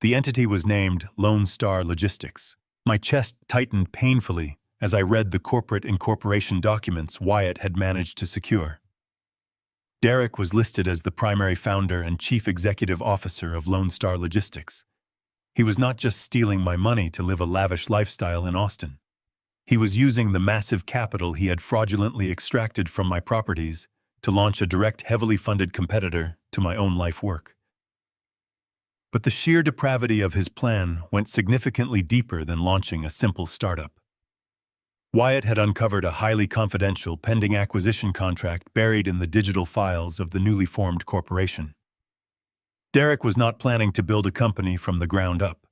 The entity was named Lone Star Logistics. My chest tightened painfully as I read the corporate incorporation documents Wyatt had managed to secure. Derek was listed as the primary founder and chief executive officer of Lone Star Logistics. He was not just stealing my money to live a lavish lifestyle in Austin. He was using the massive capital he had fraudulently extracted from my properties to launch a direct, heavily funded competitor to my own life work. But the sheer depravity of his plan went significantly deeper than launching a simple startup. Wyatt had uncovered a highly confidential pending acquisition contract buried in the digital files of the newly formed corporation. Derek was not planning to build a company from the ground up.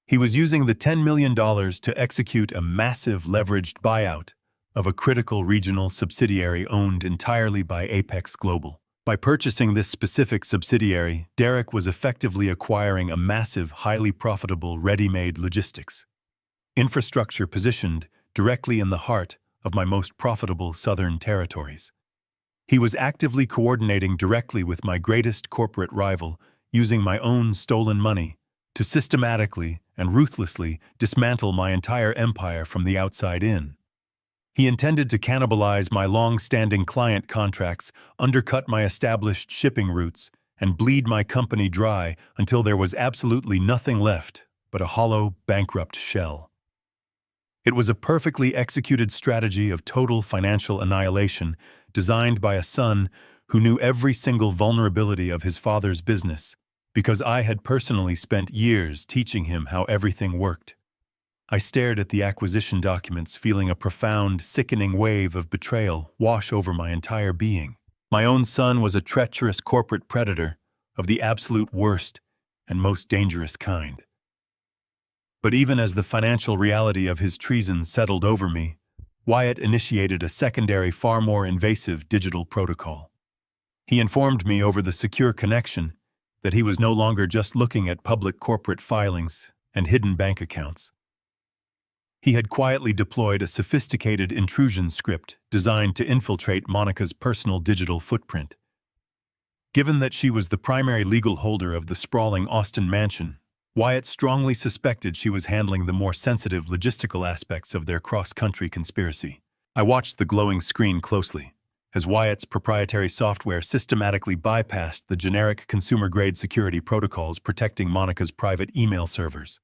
He was using the $10 million to execute a massive leveraged buyout of a critical regional subsidiary owned entirely by Apex Global. By purchasing this specific subsidiary, Derek was effectively acquiring a massive, highly profitable ready-made logistics infrastructure positioned directly in the heart of my most profitable southern territories. He was actively coordinating directly with my greatest corporate rival, using my own stolen money to systematically and ruthlessly dismantle my entire empire from the outside in. He intended to cannibalize my long-standing client contracts, undercut my established shipping routes, and bleed my company dry until there was absolutely nothing left but a hollow, bankrupt shell. It was a perfectly executed strategy of total financial annihilation designed by a son who knew every single vulnerability of his father's business, because I had personally spent years teaching him how everything worked. I stared at the acquisition documents, feeling a profound, sickening wave of betrayal wash over my entire being. My own son was a treacherous corporate predator of the absolute worst and most dangerous kind. But even as the financial reality of his treason settled over me, Wyatt initiated a secondary, far more invasive digital protocol. He informed me over the secure connection that he was no longer just looking at public corporate filings and hidden bank accounts. He had quietly deployed a sophisticated intrusion script designed to infiltrate Monica's personal digital footprint. Given that she was the primary legal holder of the sprawling Austin mansion, Wyatt strongly suspected she was handling the more sensitive logistical aspects of their cross-country conspiracy. I watched the glowing screen closely, as Wyatt's proprietary software systematically bypassed the generic consumer-grade security protocols protecting Monica's private email servers.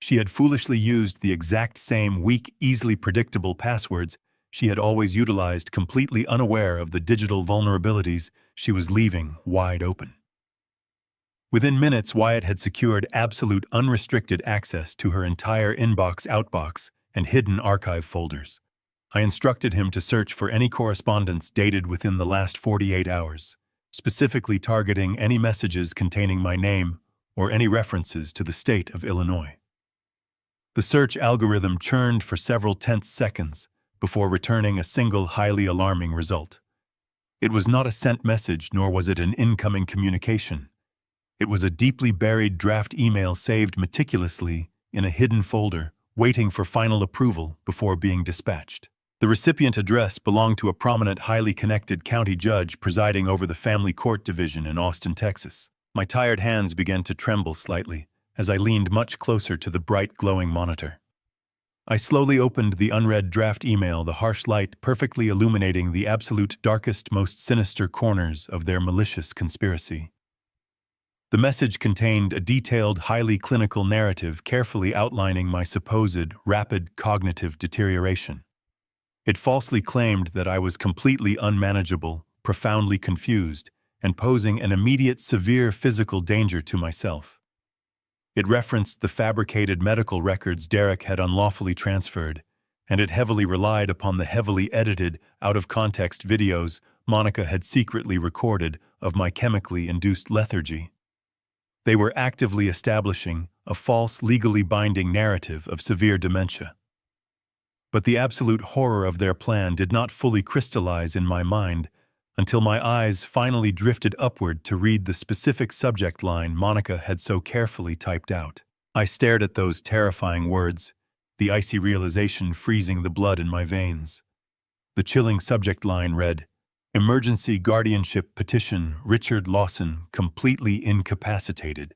She had foolishly used the exact same weak, easily predictable passwords she had always utilized, completely unaware of the digital vulnerabilities she was leaving wide open. Within minutes, Wyatt had secured absolute unrestricted access to her entire inbox, outbox, and hidden archive folders. I instructed him to search for any correspondence dated within the last 48 hours, specifically targeting any messages containing my name or any references to the state of Illinois. The search algorithm churned for several tense seconds before returning a single highly alarming result. It was not a sent message, nor was it an incoming communication. It was a deeply buried draft email saved meticulously in a hidden folder, waiting for final approval before being dispatched. The recipient address belonged to a prominent, highly connected county judge presiding over the family court division in Austin, Texas. My tired hands began to tremble slightly as I leaned much closer to the bright, glowing monitor. I slowly opened the unread draft email, the harsh light perfectly illuminating the absolute darkest, most sinister corners of their malicious conspiracy. The message contained a detailed, highly clinical narrative carefully outlining my supposed rapid cognitive deterioration. It falsely claimed that I was completely unmanageable, profoundly confused, and posing an immediate severe physical danger to myself. It referenced the fabricated medical records Derek had unlawfully transferred, and it heavily relied upon the heavily edited, out-of-context videos Monica had secretly recorded of my chemically induced lethargy. They were actively establishing a false, legally binding narrative of severe dementia. But the absolute horror of their plan did not fully crystallize in my mind until my eyes finally drifted upward to read the specific subject line Monica had so carefully typed out. I stared at those terrifying words, the icy realization freezing the blood in my veins. The chilling subject line read, "Emergency Guardianship Petition, Richard Lawson, completely incapacitated."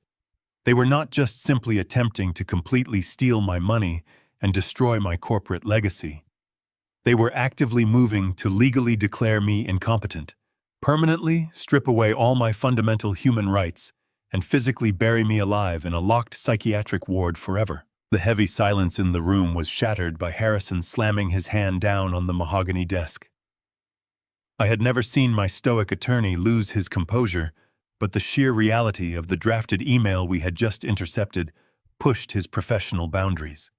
They were not just simply attempting to completely steal my money and destroy my corporate legacy. They were actively moving to legally declare me incompetent, permanently strip away all my fundamental human rights, and physically bury me alive in a locked psychiatric ward forever. The heavy silence in the room was shattered by Harrison slamming his hand down on the mahogany desk. I had never seen my stoic attorney lose his composure, but the sheer reality of the drafted email we had just intercepted pushed his professional boundaries.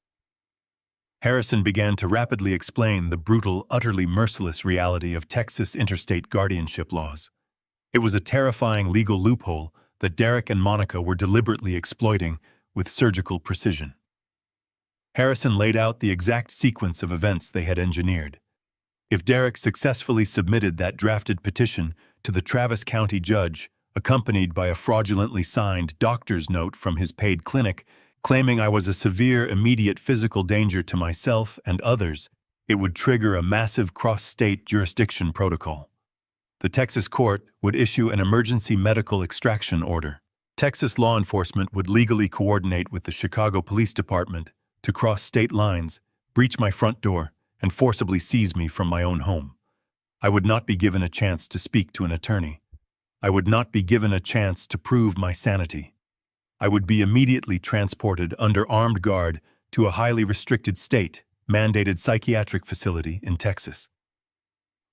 Harrison began to rapidly explain the brutal, utterly merciless reality of Texas interstate guardianship laws. It was a terrifying legal loophole that Derek and Monica were deliberately exploiting with surgical precision. Harrison laid out the exact sequence of events they had engineered. If Derek successfully submitted that drafted petition to the Travis County judge, accompanied by a fraudulently signed doctor's note from his paid clinic, claiming I was a severe, immediate physical danger to myself and others, it would trigger a massive cross-state jurisdiction protocol. The Texas court would issue an emergency medical extraction order. Texas law enforcement would legally coordinate with the Chicago Police Department to cross state lines, breach my front door, and forcibly seize me from my own home. I would not be given a chance to speak to an attorney. I would not be given a chance to prove my sanity. I would be immediately transported under armed guard to a highly restricted state-mandated psychiatric facility in Texas.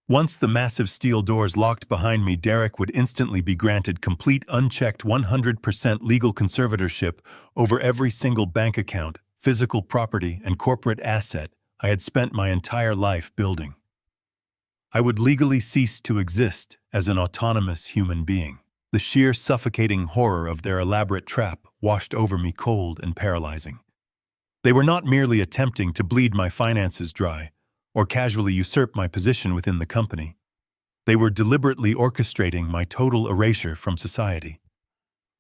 Once the massive steel doors locked behind me, Derek would instantly be granted complete unchecked 100% legal conservatorship over every single bank account, physical property, and corporate asset I had spent my entire life building. I would legally cease to exist as an autonomous human being. The sheer suffocating horror of their elaborate trap washed over me cold and paralyzing. They were not merely attempting to bleed my finances dry or casually usurp my position within the company. They were deliberately orchestrating my total erasure from society.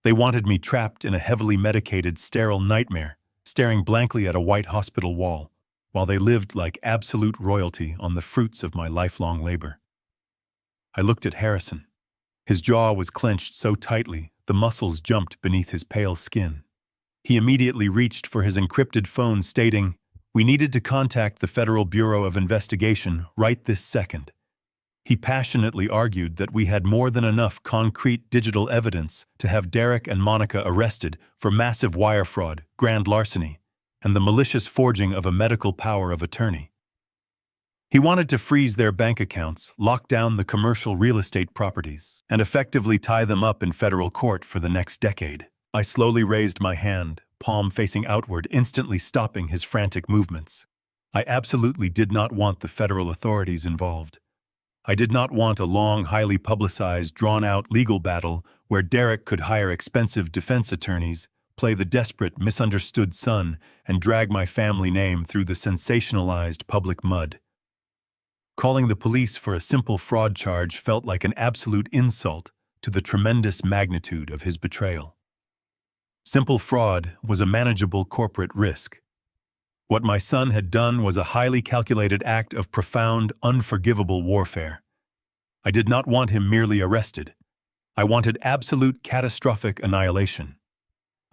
They wanted me trapped in a heavily medicated, sterile nightmare, staring blankly at a white hospital wall, while they lived like absolute royalty on the fruits of my lifelong labor. I looked at Harrison. His jaw was clenched so tightly, the muscles jumped beneath his pale skin. He immediately reached for his encrypted phone, stating, "We needed to contact the Federal Bureau of Investigation right this second." He passionately argued that we had more than enough concrete digital evidence to have Derek and Monica arrested for massive wire fraud, grand larceny, and the malicious forging of a medical power of attorney. He wanted to freeze their bank accounts, lock down the commercial real estate properties, and effectively tie them up in federal court for the next decade. I slowly raised my hand, palm facing outward, instantly stopping his frantic movements. I absolutely did not want the federal authorities involved. I did not want a long, highly publicized, drawn-out legal battle where Derek could hire expensive defense attorneys, play the desperate, misunderstood son, and drag my family name through the sensationalized public mud. Calling the police for a simple fraud charge felt like an absolute insult to the tremendous magnitude of his betrayal. Simple fraud was a manageable corporate risk. What my son had done was a highly calculated act of profound, unforgivable warfare. I did not want him merely arrested. I wanted absolute catastrophic annihilation.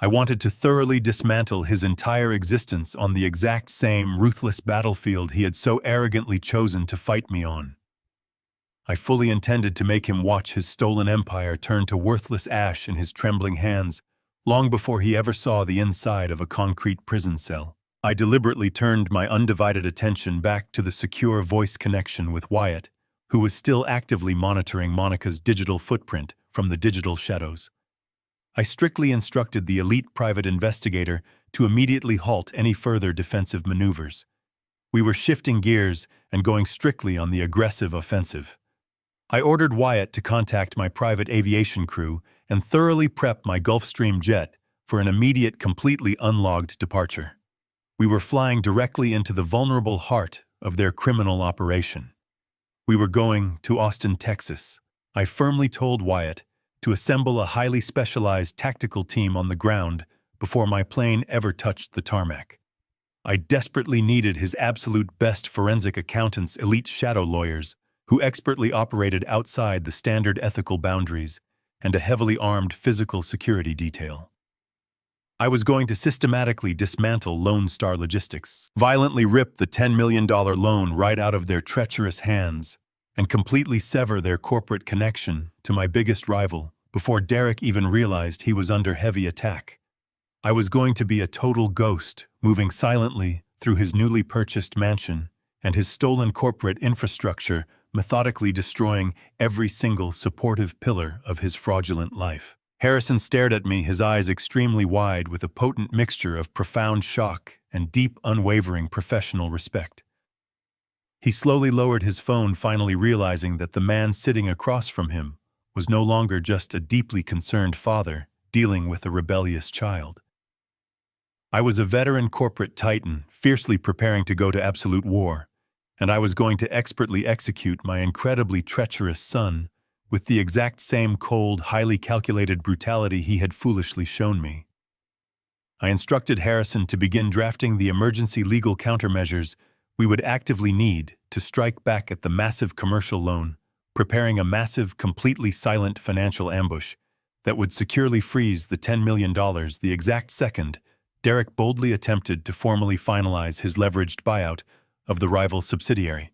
I wanted to thoroughly dismantle his entire existence on the exact same ruthless battlefield he had so arrogantly chosen to fight me on. I fully intended to make him watch his stolen empire turn to worthless ash in his trembling hands, long before he ever saw the inside of a concrete prison cell. I deliberately turned my undivided attention back to the secure voice connection with Wyatt, who was still actively monitoring Monica's digital footprint from the digital shadows. I strictly instructed the elite private investigator to immediately halt any further defensive maneuvers. We were shifting gears and going strictly on the aggressive offensive. I ordered Wyatt to contact my private aviation crew and thoroughly prep my Gulfstream jet for an immediate, completely unlogged departure. We were flying directly into the vulnerable heart of their criminal operation. We were going to Austin, Texas. I firmly told Wyatt to assemble a highly specialized tactical team on the ground before my plane ever touched the tarmac. I desperately needed his absolute best forensic accountants, elite shadow lawyers, who expertly operated outside the standard ethical boundaries, and a heavily armed physical security detail. I was going to systematically dismantle Lone Star Logistics, violently rip the $10 million loan right out of their treacherous hands, and completely sever their corporate connection to my biggest rival before Derek even realized he was under heavy attack. I was going to be a total ghost, moving silently through his newly purchased mansion and his stolen corporate infrastructure, methodically destroying every single supportive pillar of his fraudulent life. Harrison stared at me, his eyes extremely wide with a potent mixture of profound shock and deep, unwavering professional respect. He slowly lowered his phone, finally realizing that the man sitting across from him was no longer just a deeply concerned father dealing with a rebellious child. I was a veteran corporate titan, fiercely preparing to go to absolute war, and I was going to expertly execute my incredibly treacherous son with the exact same cold, highly calculated brutality he had foolishly shown me. I instructed Harrison to begin drafting the emergency legal countermeasures we would actively need to strike back at the massive commercial loan, preparing a massive, completely silent financial ambush that would securely freeze the $10 million the exact second Derek boldly attempted to formally finalize his leveraged buyout of the rival subsidiary.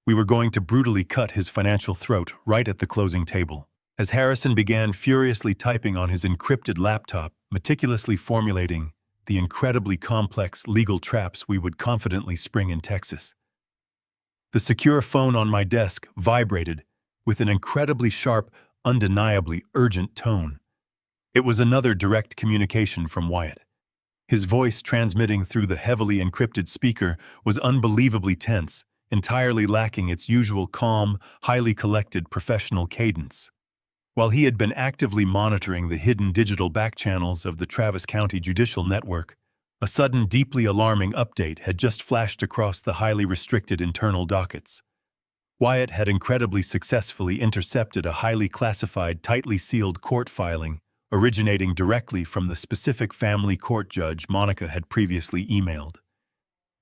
We were going to brutally cut his financial throat right at the closing table. As Harrison began furiously typing on his encrypted laptop, meticulously formulating the incredibly complex legal traps we would confidently spring in Texas. The secure phone on my desk vibrated with an incredibly sharp, undeniably urgent tone. It was another direct communication from Wyatt. His voice, transmitting through the heavily encrypted speaker, was unbelievably tense, entirely lacking its usual calm, highly collected professional cadence. While he had been actively monitoring the hidden digital backchannels of the Travis County Judicial Network, a sudden, deeply alarming update had just flashed across the highly restricted internal dockets. Wyatt had incredibly successfully intercepted a highly classified, tightly sealed court filing originating directly from the specific family court judge Monica had previously emailed.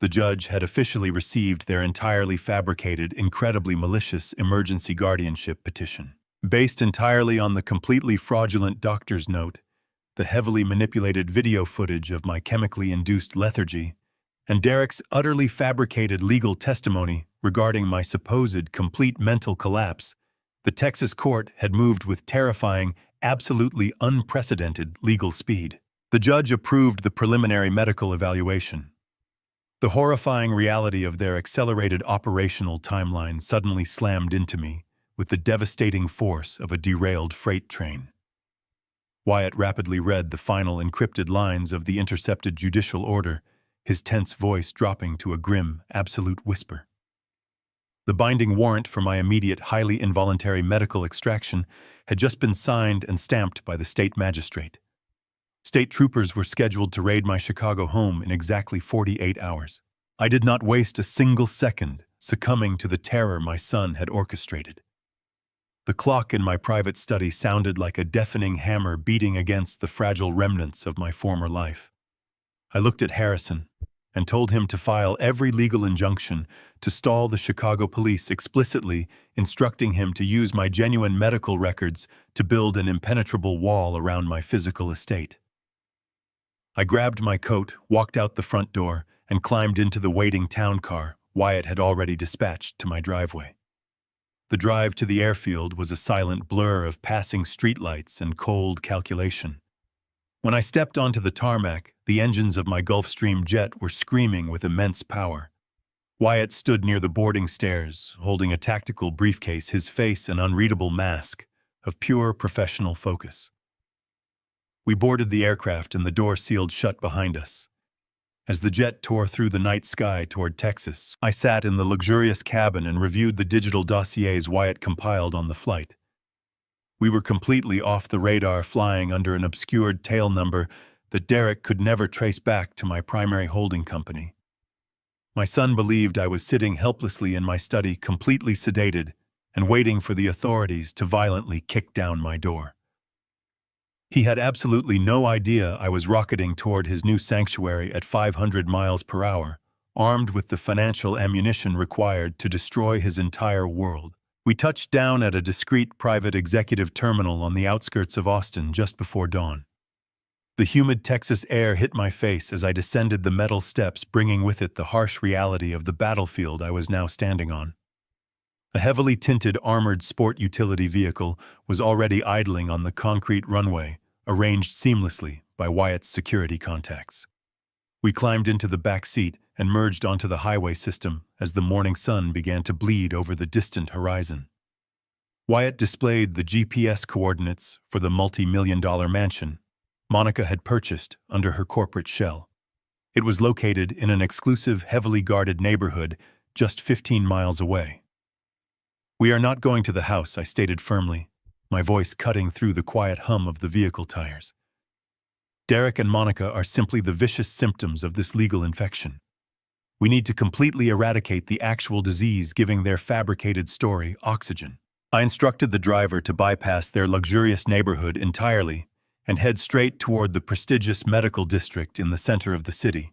The judge had officially received their entirely fabricated, incredibly malicious emergency guardianship petition. Based entirely on the completely fraudulent doctor's note, the heavily manipulated video footage of my chemically induced lethargy, and Derek's utterly fabricated legal testimony regarding my supposed complete mental collapse, the Texas court had moved with terrifying, absolutely unprecedented legal speed. The judge approved the preliminary medical evaluation. The horrifying reality of their accelerated operational timeline suddenly slammed into me with the devastating force of a derailed freight train. Wyatt rapidly read the final encrypted lines of the intercepted judicial order, his tense voice dropping to a grim, absolute whisper. The binding warrant for my immediate, highly involuntary medical extraction had just been signed and stamped by the state magistrate. State troopers were scheduled to raid my Chicago home in exactly 48 hours. I did not waste a single second succumbing to the terror my son had orchestrated. The clock in my private study sounded like a deafening hammer beating against the fragile remnants of my former life. I looked at Harrison and told him to file every legal injunction to stall the Chicago police, explicitly instructing him to use my genuine medical records to build an impenetrable wall around my physical estate. I grabbed my coat, walked out the front door, and climbed into the waiting town car Wyatt had already dispatched to my driveway. The drive to the airfield was a silent blur of passing streetlights and cold calculation. When I stepped onto the tarmac, the engines of my Gulfstream jet were screaming with immense power. Wyatt stood near the boarding stairs, holding a tactical briefcase, his face an unreadable mask of pure professional focus. We boarded the aircraft and the door sealed shut behind us. As the jet tore through the night sky toward Texas, I sat in the luxurious cabin and reviewed the digital dossiers Wyatt compiled on the flight. We were completely off the radar, flying under an obscured tail number that Derek could never trace back to my primary holding company. My son believed I was sitting helplessly in my study, completely sedated, and waiting for the authorities to violently kick down my door. He had absolutely no idea I was rocketing toward his new sanctuary at 500 miles per hour, armed with the financial ammunition required to destroy his entire world. We touched down at a discreet private executive terminal on the outskirts of Austin just before dawn. The humid Texas air hit my face as I descended the metal steps, bringing with it the harsh reality of the battlefield I was now standing on. A heavily tinted armored sport utility vehicle was already idling on the concrete runway, arranged seamlessly by Wyatt's security contacts. We climbed into the back seat and merged onto the highway system as the morning sun began to bleed over the distant horizon. Wyatt displayed the GPS coordinates for the multi-million-dollar mansion Monica had purchased under her corporate shell. It was located in an exclusive, heavily guarded neighborhood just 15 miles away. "We are not going to the house," I stated firmly, my voice cutting through the quiet hum of the vehicle tires. "Derek and Monica are simply the vicious symptoms of this legal infection. We need to completely eradicate the actual disease, giving their fabricated story oxygen." I instructed the driver to bypass their luxurious neighborhood entirely and head straight toward the prestigious medical district in the center of the city.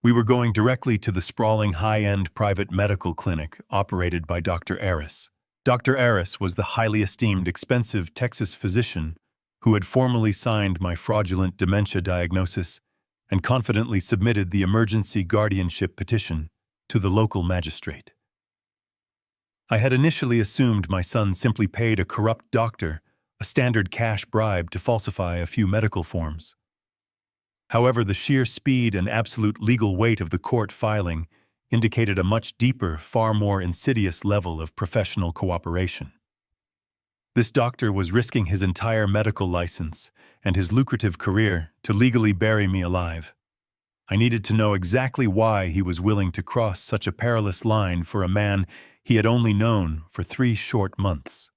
We were going directly to the sprawling high-end private medical clinic operated by Dr. Aris. Dr. Aris was the highly esteemed, expensive Texas physician who had formally signed my fraudulent dementia diagnosis and confidently submitted the emergency guardianship petition to the local magistrate. I had initially assumed my son simply paid a corrupt doctor a standard cash bribe to falsify a few medical forms. However, the sheer speed and absolute legal weight of the court filing indicated a much deeper, far more insidious level of professional cooperation. This doctor was risking his entire medical license and his lucrative career to legally bury me alive. I needed to know exactly why he was willing to cross such a perilous line for a man he had only known for 3 short months.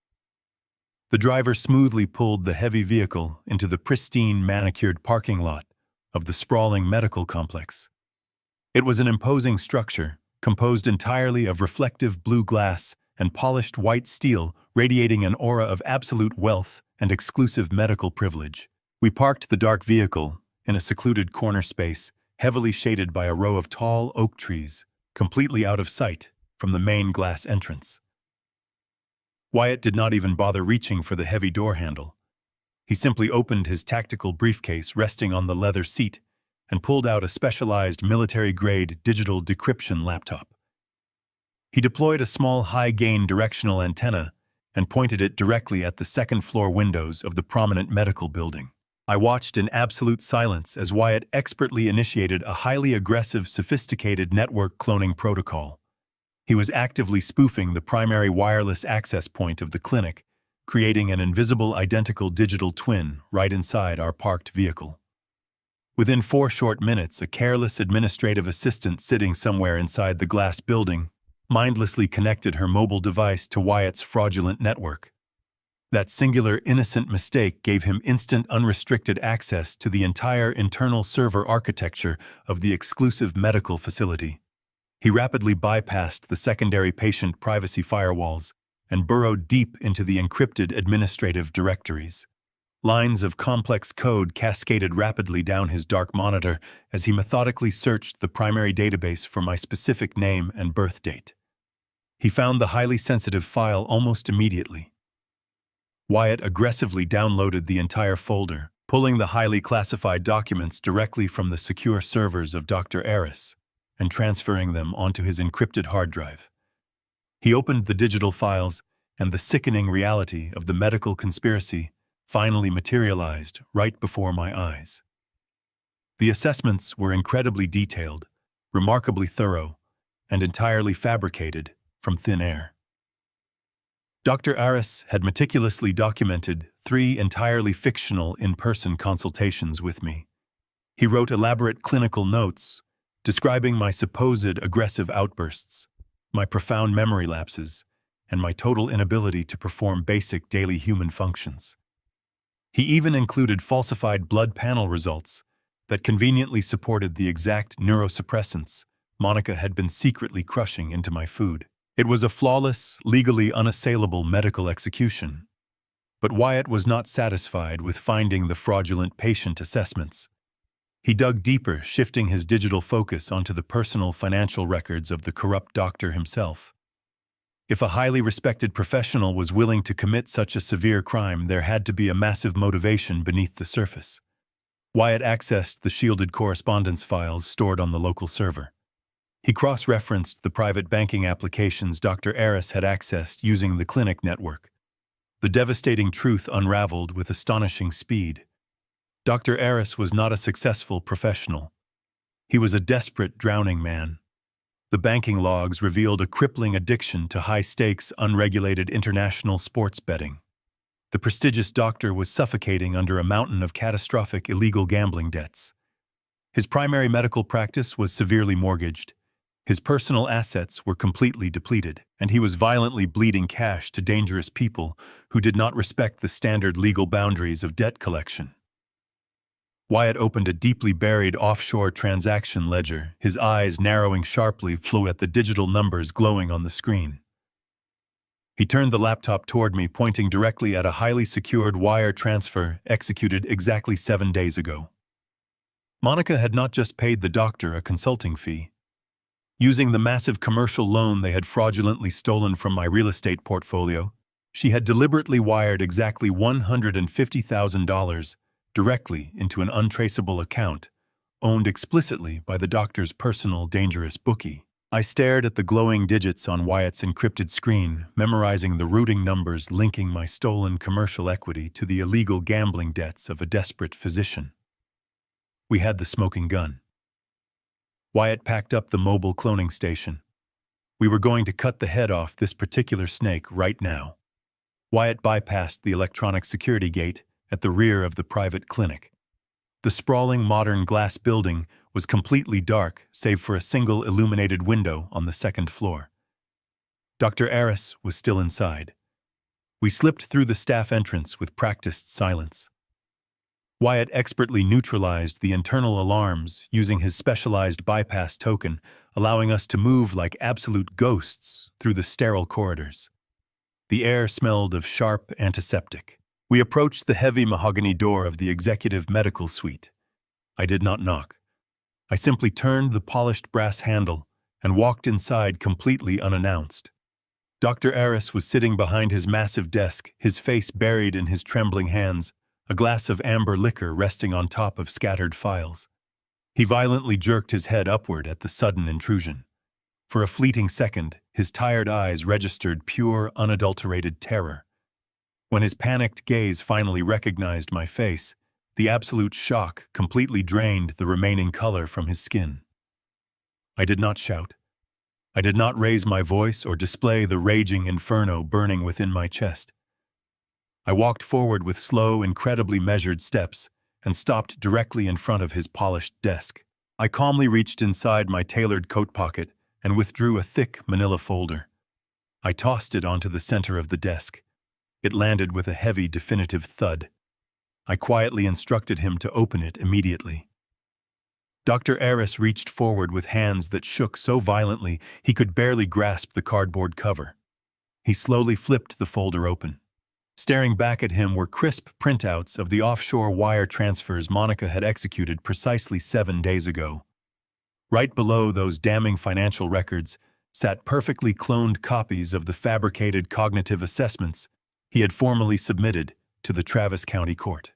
The driver smoothly pulled the heavy vehicle into the pristine, manicured parking lot of the sprawling medical complex. It was an imposing structure, composed entirely of reflective blue glass and polished white steel, radiating an aura of absolute wealth and exclusive medical privilege. We parked the dark vehicle in a secluded corner space, heavily shaded by a row of tall oak trees, completely out of sight from the main glass entrance. Wyatt did not even bother reaching for the heavy door handle. He simply opened his tactical briefcase resting on the leather seat and pulled out a specialized military-grade digital decryption laptop. He deployed a small high-gain directional antenna and pointed it directly at the second-floor windows of the prominent medical building. I watched in absolute silence as Wyatt expertly initiated a highly aggressive, sophisticated network cloning protocol. He was actively spoofing the primary wireless access point of the clinic, creating an invisible, identical digital twin right inside our parked vehicle. Within 4 short minutes, a careless administrative assistant sitting somewhere inside the glass building mindlessly connected her mobile device to Wyatt's fraudulent network. That singular, innocent mistake gave him instant, unrestricted access to the entire internal server architecture of the exclusive medical facility. He rapidly bypassed the secondary patient privacy firewalls and burrowed deep into the encrypted administrative directories. Lines of complex code cascaded rapidly down his dark monitor as he methodically searched the primary database for my specific name and birth date. He found the highly sensitive file almost immediately. Wyatt aggressively downloaded the entire folder, pulling the highly classified documents directly from the secure servers of Dr. Aris and transferring them onto his encrypted hard drive. He opened the digital files, and the sickening reality of the medical conspiracy finally materialized right before my eyes. The assessments were incredibly detailed, remarkably thorough, and entirely fabricated from thin air. Dr. Aris had meticulously documented 3 entirely fictional in-person consultations with me. He wrote elaborate clinical notes describing my supposed aggressive outbursts, my profound memory lapses, and my total inability to perform basic daily human functions. He even included falsified blood panel results that conveniently supported the exact neurosuppressants Monica had been secretly crushing into my food. It was a flawless, legally unassailable medical execution. But Wyatt was not satisfied with finding the fraudulent patient assessments. He dug deeper, shifting his digital focus onto the personal financial records of the corrupt doctor himself. If a highly respected professional was willing to commit such a severe crime, there had to be a massive motivation beneath the surface. Wyatt accessed the shielded correspondence files stored on the local server. He cross-referenced the private banking applications Dr. Aris had accessed using the clinic network. The devastating truth unraveled with astonishing speed. Dr. Aris was not a successful professional. He was a desperate, drowning man. The banking logs revealed a crippling addiction to high-stakes, unregulated international sports betting. The prestigious doctor was suffocating under a mountain of catastrophic illegal gambling debts. His primary medical practice was severely mortgaged. His personal assets were completely depleted, and he was violently bleeding cash to dangerous people who did not respect the standard legal boundaries of debt collection. Wyatt opened a deeply buried offshore transaction ledger, his eyes narrowing sharply flew at the digital numbers glowing on the screen. He turned the laptop toward me, pointing directly at a highly secured wire transfer executed exactly 7 days ago. Monica had not just paid the doctor a consulting fee. Using the massive commercial loan they had fraudulently stolen from my real estate portfolio, she had deliberately wired exactly $150,000 directly into an untraceable account, owned explicitly by the doctor's personal dangerous bookie. I stared at the glowing digits on Wyatt's encrypted screen, memorizing the routing numbers linking my stolen commercial equity to the illegal gambling debts of a desperate physician. We had the smoking gun. Wyatt packed up the mobile cloning station. We were going to cut the head off this particular snake right now. Wyatt bypassed the electronic security gate at the rear of the private clinic. The sprawling modern glass building was completely dark save for a single illuminated window on the second floor. Dr. Aris was still inside. We slipped through the staff entrance with practiced silence. Wyatt expertly neutralized the internal alarms using his specialized bypass token, allowing us to move like absolute ghosts through the sterile corridors. The air smelled of sharp antiseptic. We approached the heavy mahogany door of the executive medical suite. I did not knock. I simply turned the polished brass handle and walked inside completely unannounced. Dr. Aris was sitting behind his massive desk, his face buried in his trembling hands, a glass of amber liquor resting on top of scattered files. He violently jerked his head upward at the sudden intrusion. For a fleeting second, his tired eyes registered pure, unadulterated terror. When his panicked gaze finally recognized my face, the absolute shock completely drained the remaining color from his skin. I did not shout. I did not raise my voice or display the raging inferno burning within my chest. I walked forward with slow, incredibly measured steps and stopped directly in front of his polished desk. I calmly reached inside my tailored coat pocket and withdrew a thick manila folder. I tossed it onto the center of the desk. It landed with a heavy, definitive thud. I quietly instructed him to open it immediately. Dr. Aris reached forward with hands that shook so violently he could barely grasp the cardboard cover. He slowly flipped the folder open. Staring back at him were crisp printouts of the offshore wire transfers Monica had executed precisely 7 days ago. Right below those damning financial records sat perfectly cloned copies of the fabricated cognitive assessments he had formally submitted to the Travis County Court.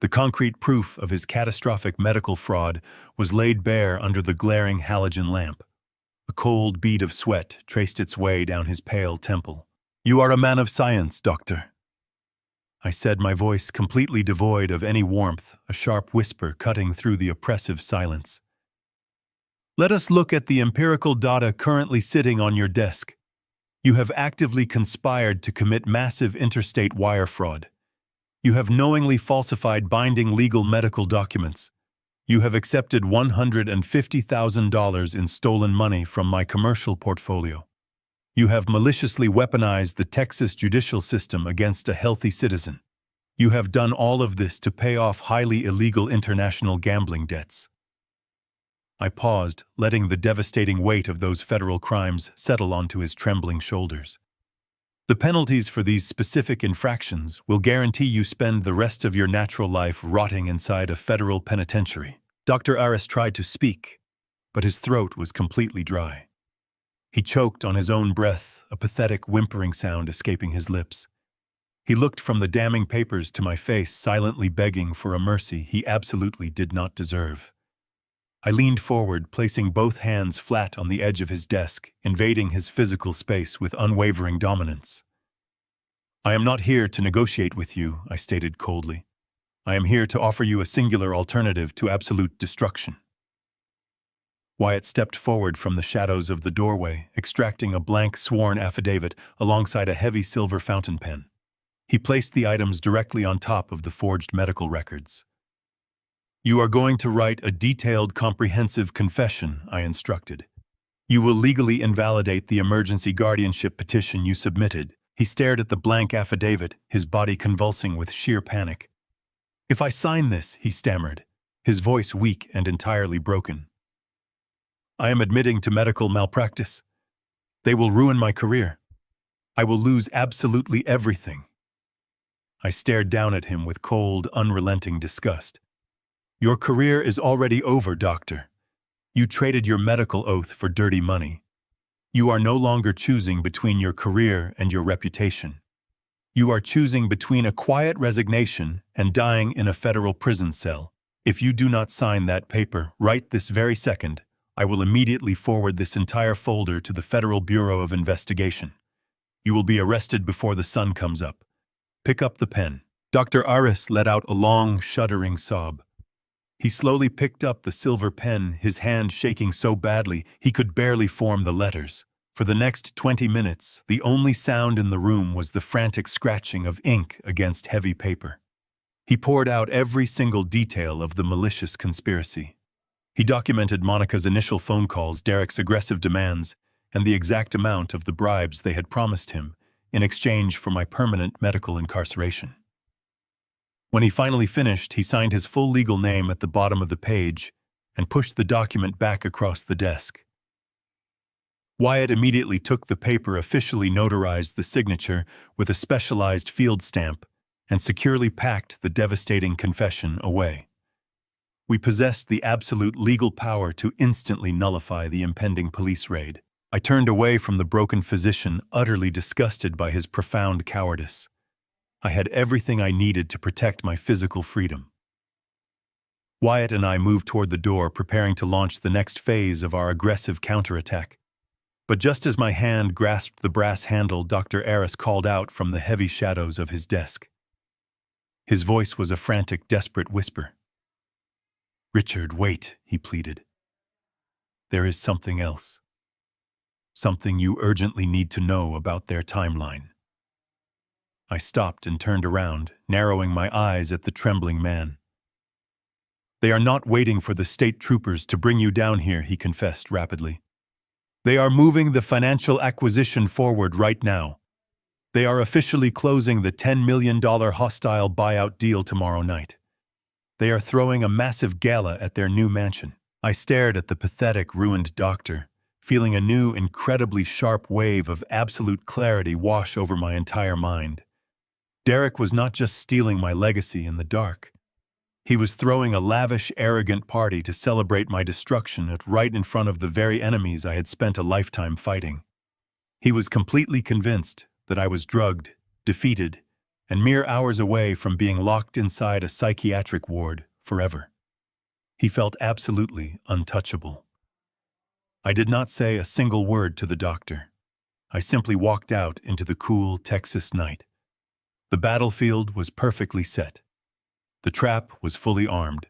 The concrete proof of his catastrophic medical fraud was laid bare under the glaring halogen lamp. A cold bead of sweat traced its way down his pale temple. "You are a man of science, doctor," I said, my voice completely devoid of any warmth, a sharp whisper cutting through the oppressive silence. "Let us look at the empirical data currently sitting on your desk. You have actively conspired to commit massive interstate wire fraud. You have knowingly falsified binding legal medical documents. You have accepted $150,000 in stolen money from my commercial portfolio. You have maliciously weaponized the Texas judicial system against a healthy citizen. You have done all of this to pay off highly illegal international gambling debts. I paused, letting the devastating weight of those federal crimes settle onto his trembling shoulders. The penalties for these specific infractions will guarantee you spend the rest of your natural life rotting inside a federal penitentiary. Dr. Aris tried to speak, but his throat was completely dry. He choked on his own breath, a pathetic whimpering sound escaping his lips. He looked from the damning papers to my face, silently begging for a mercy he absolutely did not deserve. I leaned forward, placing both hands flat on the edge of his desk, invading his physical space with unwavering dominance. I am not here to negotiate with you, I stated coldly. I am here to offer you a singular alternative to absolute destruction. Wyatt stepped forward from the shadows of the doorway, extracting a blank sworn affidavit alongside a heavy silver fountain pen. He placed the items directly on top of the forged medical records. You are going to write a detailed, comprehensive confession, I instructed. You will legally invalidate the emergency guardianship petition you submitted. He stared at the blank affidavit, his body convulsing with sheer panic. If I sign this, he stammered, his voice weak and entirely broken. I am admitting to medical malpractice. They will ruin my career. I will lose absolutely everything. I stared down at him with cold, unrelenting disgust. Your career is already over, doctor. You traded your medical oath for dirty money. You are no longer choosing between your career and your reputation. You are choosing between a quiet resignation and dying in a federal prison cell. If you do not sign that paper right this very second, I will immediately forward this entire folder to the Federal Bureau of Investigation. You will be arrested before the sun comes up. Pick up the pen. Dr. Aris let out a long, shuddering sob. He slowly picked up the silver pen, his hand shaking so badly he could barely form the letters. For the next 20 minutes, the only sound in the room was the frantic scratching of ink against heavy paper. He poured out every single detail of the malicious conspiracy. He documented Monica's initial phone calls, Derek's aggressive demands, and the exact amount of the bribes they had promised him in exchange for my permanent medical incarceration. When he finally finished, he signed his full legal name at the bottom of the page and pushed the document back across the desk. Wyatt immediately took the paper, officially notarized the signature with a specialized field stamp, and securely packed the devastating confession away. We possessed the absolute legal power to instantly nullify the impending police raid. I turned away from the broken physician, utterly disgusted by his profound cowardice. I had everything I needed to protect my physical freedom. Wyatt and I moved toward the door, preparing to launch the next phase of our aggressive counterattack. But just as my hand grasped the brass handle, Dr. Aris called out from the heavy shadows of his desk. His voice was a frantic, desperate whisper. "Richard, wait," he pleaded. "There is something else. Something you urgently need to know about their timeline." I stopped and turned around, narrowing my eyes at the trembling man. "They are not waiting for the state troopers to bring you down here," he confessed rapidly. "They are moving the financial acquisition forward right now. They are officially closing the $10 million hostile buyout deal tomorrow night. They are throwing a massive gala at their new mansion." I stared at the pathetic, ruined doctor, feeling a new, incredibly sharp wave of absolute clarity wash over my entire mind. Derek was not just stealing my legacy in the dark. He was throwing a lavish, arrogant party to celebrate my destruction right in front of the very enemies I had spent a lifetime fighting. He was completely convinced that I was drugged, defeated, and mere hours away from being locked inside a psychiatric ward forever. He felt absolutely untouchable. I did not say a single word to the doctor. I simply walked out into the cool Texas night. The battlefield was perfectly set. The trap was fully armed.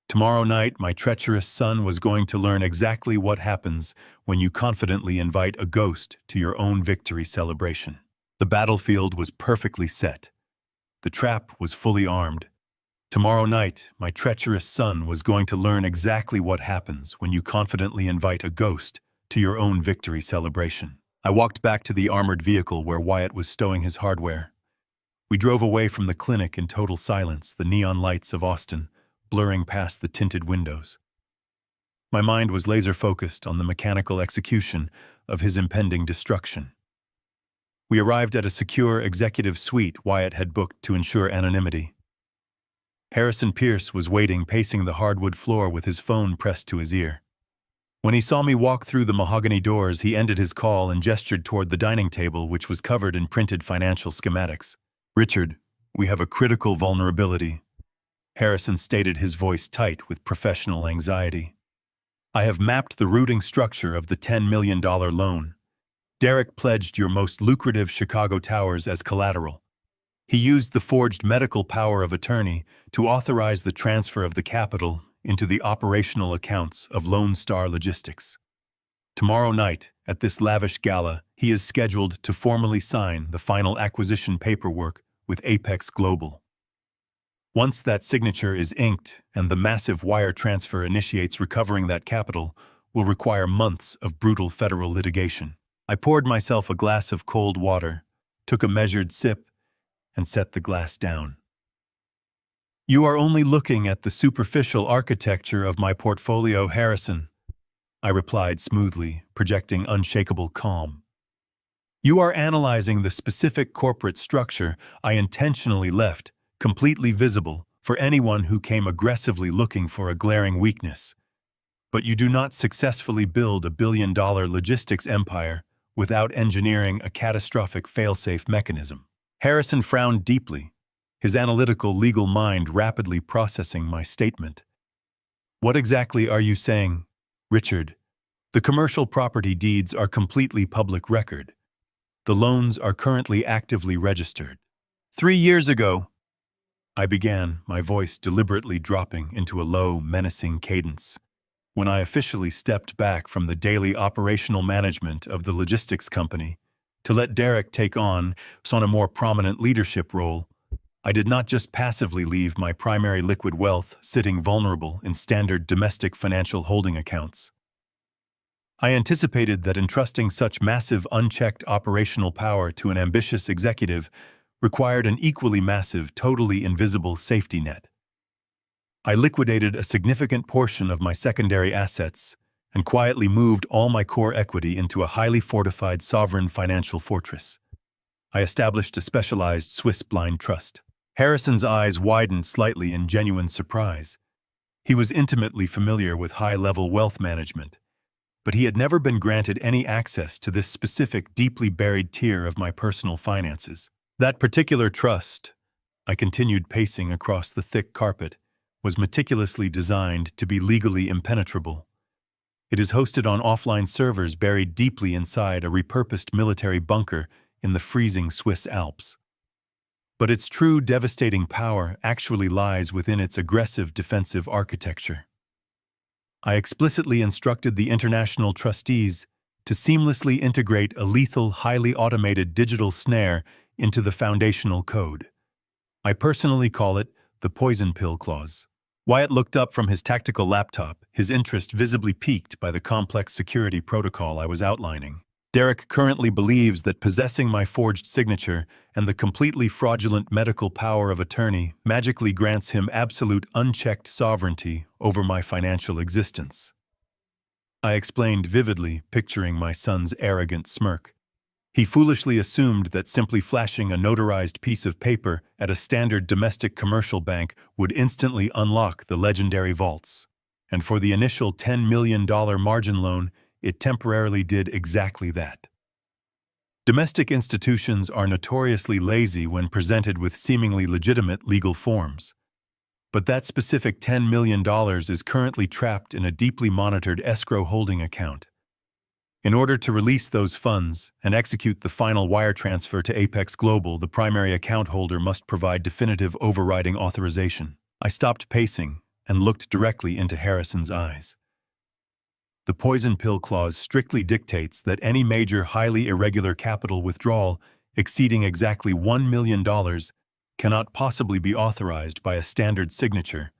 Tomorrow night, my treacherous son was going to learn exactly what happens when you confidently invite a ghost to your own victory celebration. The battlefield was perfectly set. The trap was fully armed. Tomorrow night, my treacherous son was going to learn exactly what happens when you confidently invite a ghost to your own victory celebration. I walked back to the armored vehicle where Wyatt was stowing his hardware. We drove away from the clinic in total silence, the neon lights of Austin blurring past the tinted windows. My mind was laser-focused on the mechanical execution of his impending destruction. We arrived at a secure executive suite Wyatt had booked to ensure anonymity. Harrison Pierce was waiting, pacing the hardwood floor with his phone pressed to his ear. When he saw me walk through the mahogany doors, he ended his call and gestured toward the dining table, which was covered in printed financial schematics. "Richard, we have a critical vulnerability," Harrison stated, his voice tight with professional anxiety. "I have mapped the routing structure of the $10 million loan. Derek pledged your most lucrative Chicago towers as collateral. He used the forged medical power of attorney to authorize the transfer of the capital into the operational accounts of Lone Star Logistics. Tomorrow night, at this lavish gala, he is scheduled to formally sign the final acquisition paperwork with Apex Global. Once that signature is inked and the massive wire transfer initiates, recovering that capital will require months of brutal federal litigation." I poured myself a glass of cold water, took a measured sip, and set the glass down. "You are only looking at the superficial architecture of my portfolio, Harrison," I replied smoothly, projecting unshakable calm. "You are analyzing the specific corporate structure I intentionally left completely visible for anyone who came aggressively looking for a glaring weakness. But you do not successfully build a billion-dollar logistics empire without engineering a catastrophic fail-safe mechanism." Harrison frowned deeply, his analytical legal mind rapidly processing my statement. "What exactly are you saying, Richard? The commercial property deeds are completely public record. The loans are currently actively registered. 3 years ago," I began, my voice deliberately dropping into a low, menacing cadence, "when I officially stepped back from the daily operational management of the logistics company to let Derek take on a more prominent leadership role, I did not just passively leave my primary liquid wealth sitting vulnerable in standard domestic financial holding accounts. I anticipated that entrusting such massive unchecked operational power to an ambitious executive required an equally massive, totally invisible safety net. I liquidated a significant portion of my secondary assets and quietly moved all my core equity into a highly fortified sovereign financial fortress. I established a specialized Swiss blind trust." Harrison's eyes widened slightly in genuine surprise. He was intimately familiar with high-level wealth management, but he had never been granted any access to this specific, deeply buried tier of my personal finances. "That particular trust," I continued, pacing across the thick carpet, "was meticulously designed to be legally impenetrable. It is hosted on offline servers buried deeply inside a repurposed military bunker in the freezing Swiss Alps. But its true devastating power actually lies within its aggressive defensive architecture. I explicitly instructed the international trustees to seamlessly integrate a lethal, highly automated digital snare into the foundational code. I personally call it the poison pill clause." Wyatt looked up from his tactical laptop, his interest visibly piqued by the complex security protocol I was outlining. "Derek currently believes that possessing my forged signature and the completely fraudulent medical power of attorney magically grants him absolute unchecked sovereignty over my financial existence," I explained vividly, picturing my son's arrogant smirk. "He foolishly assumed that simply flashing a notarized piece of paper at a standard domestic commercial bank would instantly unlock the legendary vaults. And for the initial $10 million margin loan, it temporarily did exactly that. Domestic institutions are notoriously lazy when presented with seemingly legitimate legal forms. But that specific $10 million is currently trapped in a deeply monitored escrow holding account. In order to release those funds and execute the final wire transfer to Apex Global, the primary account holder must provide definitive overriding authorization." I stopped pacing and looked directly into Harrison's eyes. "The poison pill clause strictly dictates that any major highly irregular capital withdrawal exceeding exactly $1 million cannot possibly be authorized by a standard signature,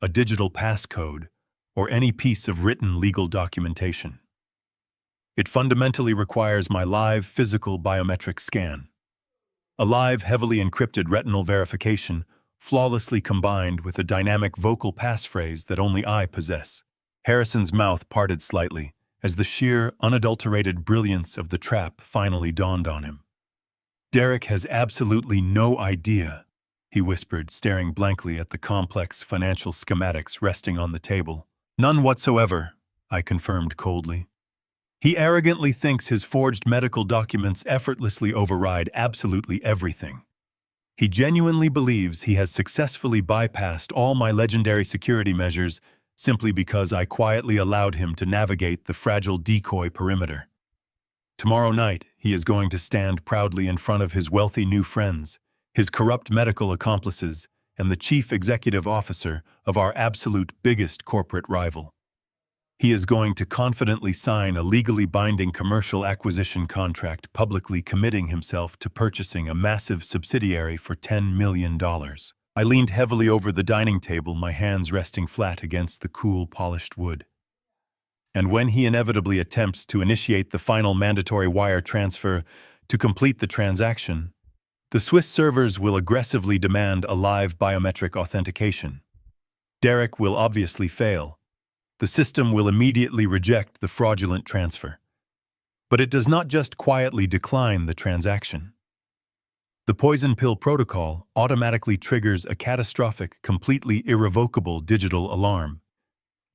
a digital passcode, or any piece of written legal documentation. It fundamentally requires my live physical biometric scan. A live, heavily encrypted retinal verification, flawlessly combined with a dynamic vocal passphrase that only I possess. Harrison's mouth parted slightly, as the sheer, unadulterated brilliance of the trap finally dawned on him. "Derek has absolutely no idea," he whispered, staring blankly at the complex financial schematics resting on the table. "None whatsoever," I confirmed coldly. "He arrogantly thinks his forged medical documents effortlessly override absolutely everything. He genuinely believes he has successfully bypassed all my legendary security measures simply because I quietly allowed him to navigate the fragile decoy perimeter. Tomorrow night, he is going to stand proudly in front of his wealthy new friends, his corrupt medical accomplices, and the chief executive officer of our absolute biggest corporate rival. He is going to confidently sign a legally binding commercial acquisition contract publicly committing himself to purchasing a massive subsidiary for $10 million. I leaned heavily over the dining table, my hands resting flat against the cool, polished wood. And when he inevitably attempts to initiate the final mandatory wire transfer to complete the transaction, the Swiss servers will aggressively demand a live biometric authentication. Derek will obviously fail. The system will immediately reject the fraudulent transfer. But it does not just quietly decline the transaction. The poison pill protocol automatically triggers a catastrophic, completely irrevocable digital alarm.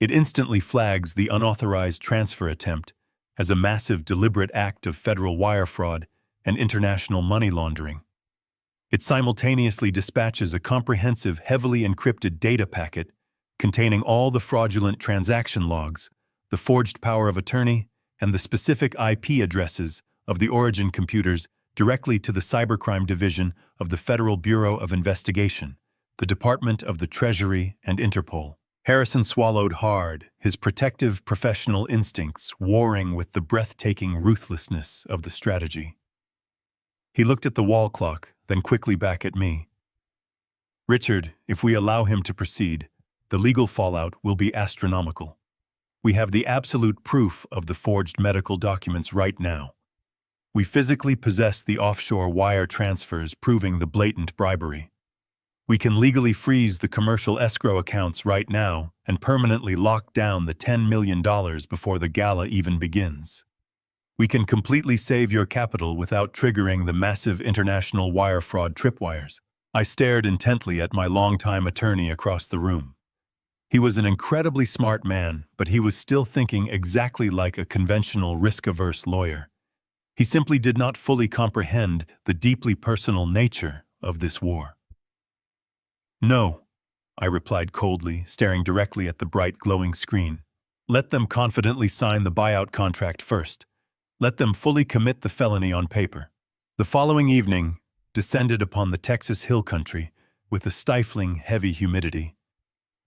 It instantly flags the unauthorized transfer attempt as a massive, deliberate act of federal wire fraud and international money laundering. It simultaneously dispatches a comprehensive, heavily encrypted data packet containing all the fraudulent transaction logs, the forged power of attorney, and the specific IP addresses of the origin computers directly to the Cybercrime Division of the Federal Bureau of Investigation, the Department of the Treasury, and Interpol. Harrison swallowed hard, his protective professional instincts warring with the breathtaking ruthlessness of the strategy. He looked at the wall clock, then quickly back at me. "Richard, if we allow him to proceed, the legal fallout will be astronomical. We have the absolute proof of the forged medical documents right now. We physically possess the offshore wire transfers proving the blatant bribery. We can legally freeze the commercial escrow accounts right now and permanently lock down the $10 million before the gala even begins. We can completely save your capital without triggering the massive international wire fraud tripwires." I stared intently at my longtime attorney across the room. He was an incredibly smart man, but he was still thinking exactly like a conventional risk-averse lawyer. He simply did not fully comprehend the deeply personal nature of this war. "No," I replied coldly, staring directly at the bright, glowing screen. "Let them confidently sign the buyout contract first. Let them fully commit the felony on paper." The following evening descended upon the Texas Hill Country with a stifling, heavy humidity.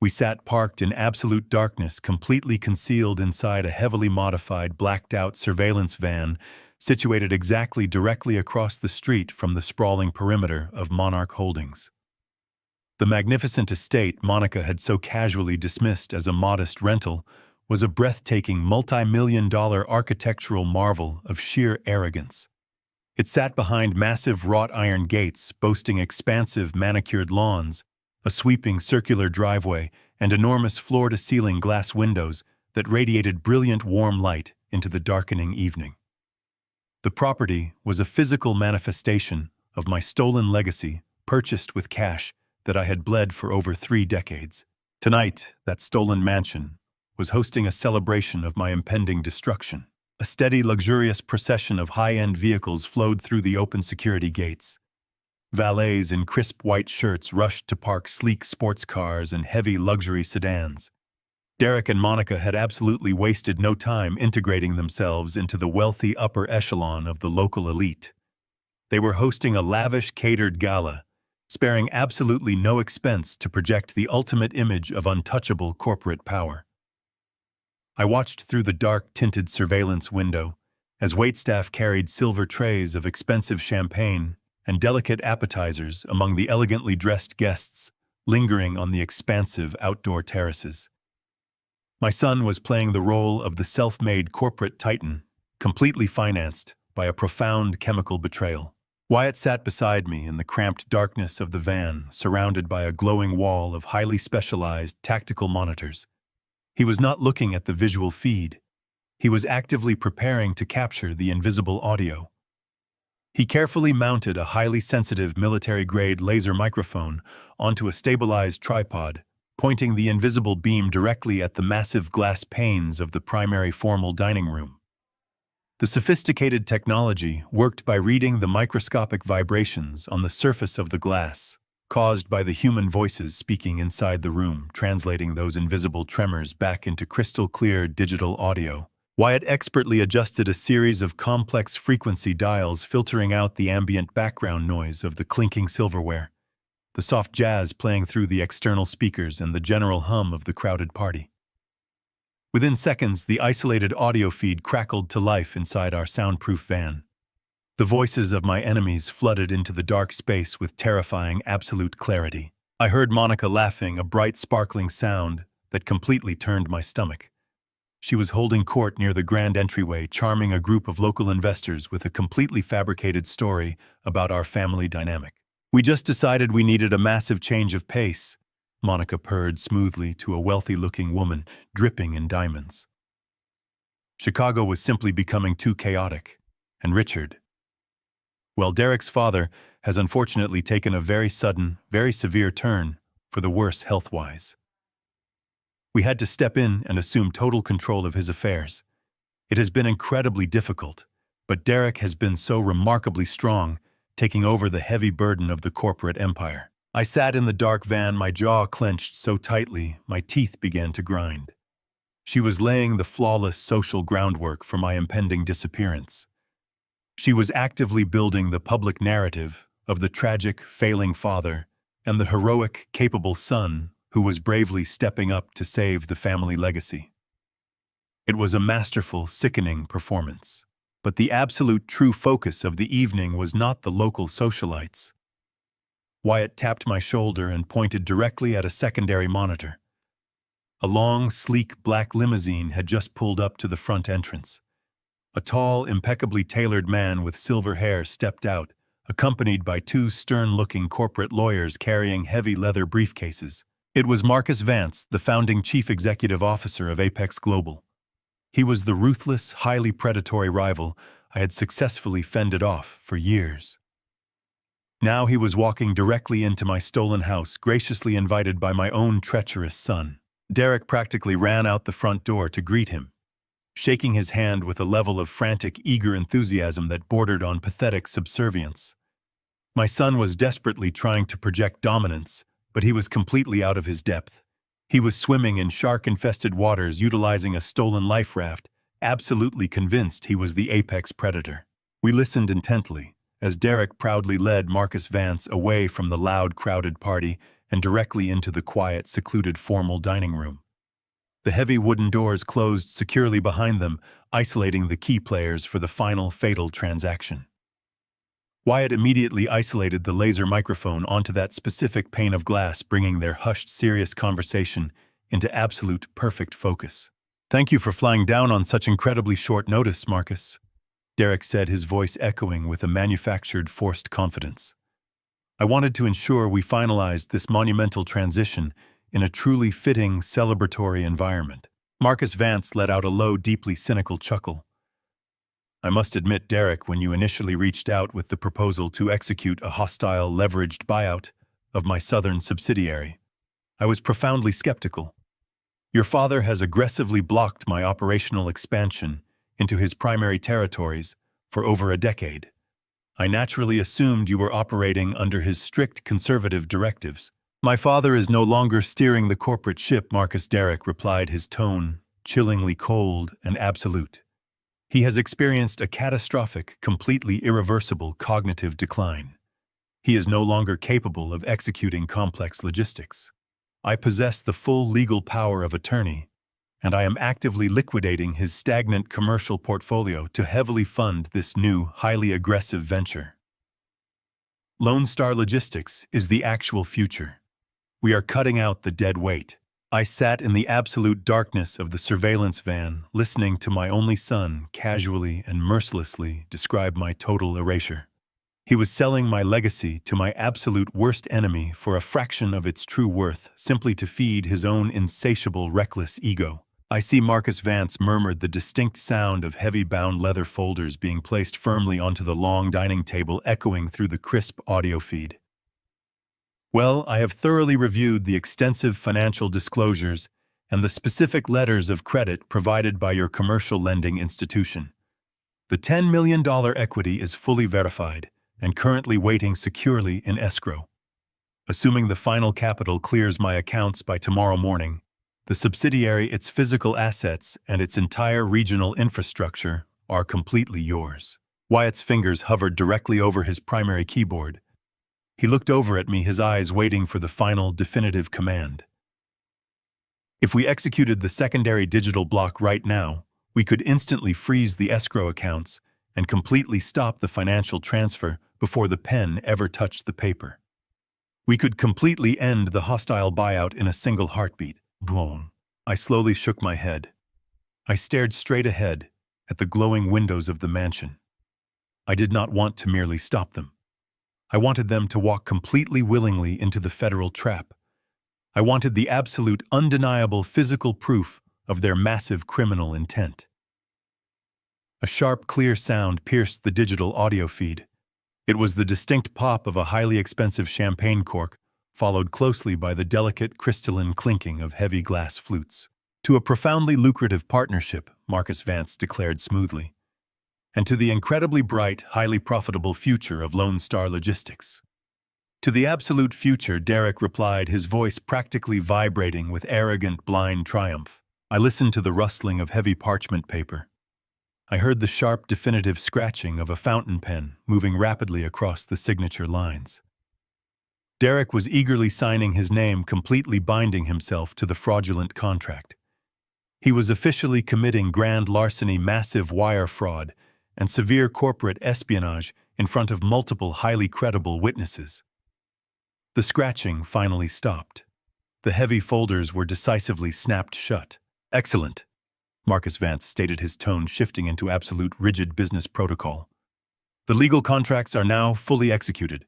We sat parked in absolute darkness, completely concealed inside a heavily modified, blacked-out surveillance van situated exactly directly across the street from the sprawling perimeter of Monarch Holdings. The magnificent estate Monica had so casually dismissed as a modest rental was a breathtaking multi-million-dollar architectural marvel of sheer arrogance. It sat behind massive wrought iron gates boasting expansive manicured lawns, a sweeping circular driveway, and enormous floor-to-ceiling glass windows that radiated brilliant warm light into the darkening evening. The property was a physical manifestation of my stolen legacy, purchased with cash that I had bled for over 3 decades. Tonight, that stolen mansion was hosting a celebration of my impending destruction. A steady, luxurious procession of high-end vehicles flowed through the open security gates. Valets in crisp white shirts rushed to park sleek sports cars and heavy luxury sedans. Derek and Monica had absolutely wasted no time integrating themselves into the wealthy upper echelon of the local elite. They were hosting a lavish, catered gala, sparing absolutely no expense to project the ultimate image of untouchable corporate power. I watched through the dark-tinted surveillance window as waitstaff carried silver trays of expensive champagne and delicate appetizers among the elegantly dressed guests lingering on the expansive outdoor terraces. My son was playing the role of the self-made corporate titan, completely financed by a profound chemical betrayal. Wyatt sat beside me in the cramped darkness of the van, surrounded by a glowing wall of highly specialized tactical monitors. He was not looking at the visual feed. He was actively preparing to capture the invisible audio. He carefully mounted a highly sensitive military-grade laser microphone onto a stabilized tripod, pointing the invisible beam directly at the massive glass panes of the primary formal dining room. The sophisticated technology worked by reading the microscopic vibrations on the surface of the glass, caused by the human voices speaking inside the room, translating those invisible tremors back into crystal-clear digital audio. Wyatt expertly adjusted a series of complex frequency dials, filtering out the ambient background noise of the clinking silverware, the soft jazz playing through the external speakers, and the general hum of the crowded party. Within seconds, the isolated audio feed crackled to life inside our soundproof van. The voices of my enemies flooded into the dark space with terrifying absolute clarity. I heard Monica laughing, a bright, sparkling sound that completely turned my stomach. She was holding court near the grand entryway, charming a group of local investors with a completely fabricated story about our family dynamic. "We just decided we needed a massive change of pace," Monica purred smoothly to a wealthy-looking woman dripping in diamonds. "Chicago was simply becoming too chaotic. And Richard, well, Derek's father has unfortunately taken a very sudden, very severe turn for the worse health-wise. We had to step in and assume total control of his affairs. It has been incredibly difficult, but Derek has been so remarkably strong, taking over the heavy burden of the corporate empire." I sat in the dark van, my jaw clenched so tightly my teeth began to grind. She was laying the flawless social groundwork for my impending disappearance. She was actively building the public narrative of the tragic, failing father and the heroic, capable son who was bravely stepping up to save the family legacy. It was a masterful, sickening performance. But the absolute true focus of the evening was not the local socialites. Wyatt tapped my shoulder and pointed directly at a secondary monitor. A long, sleek black limousine had just pulled up to the front entrance. A tall, impeccably tailored man with silver hair stepped out, accompanied by two stern-looking corporate lawyers carrying heavy leather briefcases. It was Marcus Vance, the founding chief executive officer of Apex Global. He was the ruthless, highly predatory rival I had successfully fended off for years. Now he was walking directly into my stolen house, graciously invited by my own treacherous son. Derek practically ran out the front door to greet him, shaking his hand with a level of frantic, eager enthusiasm that bordered on pathetic subservience. My son was desperately trying to project dominance, but he was completely out of his depth. He was swimming in shark-infested waters, utilizing a stolen life raft, absolutely convinced he was the apex predator. We listened intently as Derek proudly led Marcus Vance away from the loud, crowded party and directly into the quiet, secluded formal dining room. The heavy wooden doors closed securely behind them, isolating the key players for the final, fatal transaction. Wyatt immediately isolated the laser microphone onto that specific pane of glass, bringing their hushed, serious conversation into absolute, perfect focus. "Thank you for flying down on such incredibly short notice, Marcus," Derek said, his voice echoing with a manufactured, forced confidence. "I wanted to ensure we finalized this monumental transition in a truly fitting, celebratory environment." Marcus Vance let out a low, deeply cynical chuckle. "I must admit, Derek, when you initially reached out with the proposal to execute a hostile, leveraged buyout of my southern subsidiary, I was profoundly skeptical. Your father has aggressively blocked my operational expansion into his primary territories for over a decade. I naturally assumed you were operating under his strict conservative directives." "My father is no longer steering the corporate ship," Marcus Derek replied, his tone chillingly cold and absolute. "He has experienced a catastrophic, completely irreversible cognitive decline. He is no longer capable of executing complex logistics. I possess the full legal power of attorney, and I am actively liquidating his stagnant commercial portfolio to heavily fund this new, highly aggressive venture. Lone Star Logistics is the actual future. We are cutting out the dead weight." I sat in the absolute darkness of the surveillance van, listening to my only son casually and mercilessly describe my total erasure. He was selling my legacy to my absolute worst enemy for a fraction of its true worth, simply to feed his own insatiable, reckless ego. I see Marcus Vance murmured the distinct sound of heavy-bound leather folders being placed firmly onto the long dining table, echoing through the crisp audio feed. Well, I have thoroughly reviewed the extensive financial disclosures and the specific letters of credit provided by your commercial lending institution. The $10 million equity is fully verified and currently waiting securely in escrow. Assuming the final capital clears my accounts by tomorrow morning, the subsidiary, its physical assets, and its entire regional infrastructure are completely yours. Wyatt's fingers hovered directly over his primary keyboard. He looked over at me, his eyes waiting for the final, definitive command. If we executed the secondary digital block right now, we could instantly freeze the escrow accounts and completely stop the financial transfer before the pen ever touched the paper. We could completely end the hostile buyout in a single heartbeat. Boom. I slowly shook my head. I stared straight ahead at the glowing windows of the mansion. I did not want to merely stop them. I wanted them to walk completely willingly into the federal trap. I wanted the absolute, undeniable physical proof of their massive criminal intent. A sharp, clear sound pierced the digital audio feed. It was the distinct pop of a highly expensive champagne cork, followed closely by the delicate, crystalline clinking of heavy glass flutes. To a profoundly lucrative partnership, Marcus Vance declared smoothly, and to the incredibly bright, highly profitable future of Lone Star Logistics. To the absolute future, Derek replied, his voice practically vibrating with arrogant, blind triumph. I listened to the rustling of heavy parchment paper. I heard the sharp, definitive scratching of a fountain pen moving rapidly across the signature lines. Derek was eagerly signing his name, completely binding himself to the fraudulent contract. He was officially committing grand larceny, massive wire fraud, and severe corporate espionage in front of multiple highly credible witnesses. The scratching finally stopped. The heavy folders were decisively snapped shut. Excellent, Marcus Vance stated, his tone shifting into absolute rigid business protocol. The legal contracts are now fully executed.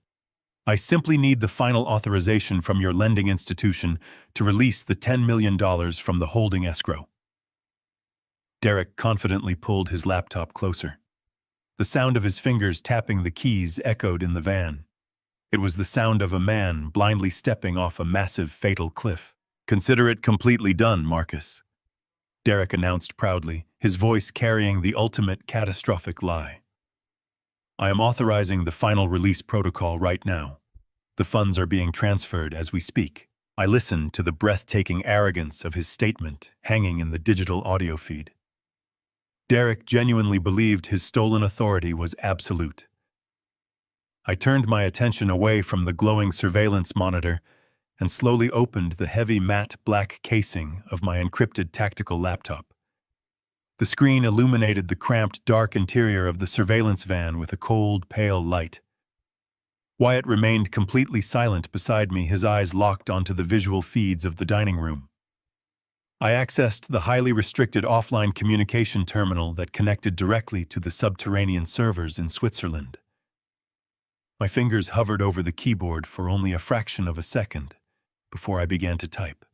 I simply need the final authorization from your lending institution to release the $10 million from the holding escrow. Derek confidently pulled his laptop closer. The sound of his fingers tapping the keys echoed in the van. It was the sound of a man blindly stepping off a massive, fatal cliff. Consider it completely done, Marcus, Derek announced proudly, his voice carrying the ultimate catastrophic lie. I am authorizing the final release protocol right now. The funds are being transferred as we speak. I listened to the breathtaking arrogance of his statement hanging in the digital audio feed. Derek genuinely believed his stolen authority was absolute. I turned my attention away from the glowing surveillance monitor and slowly opened the heavy matte black casing of my encrypted tactical laptop. The screen illuminated the cramped, dark interior of the surveillance van with a cold, pale light. Wyatt remained completely silent beside me, his eyes locked onto the visual feeds of the dining room. I accessed the highly restricted offline communication terminal that connected directly to the subterranean servers in Switzerland. My fingers hovered over the keyboard for only a fraction of a second before I began to type.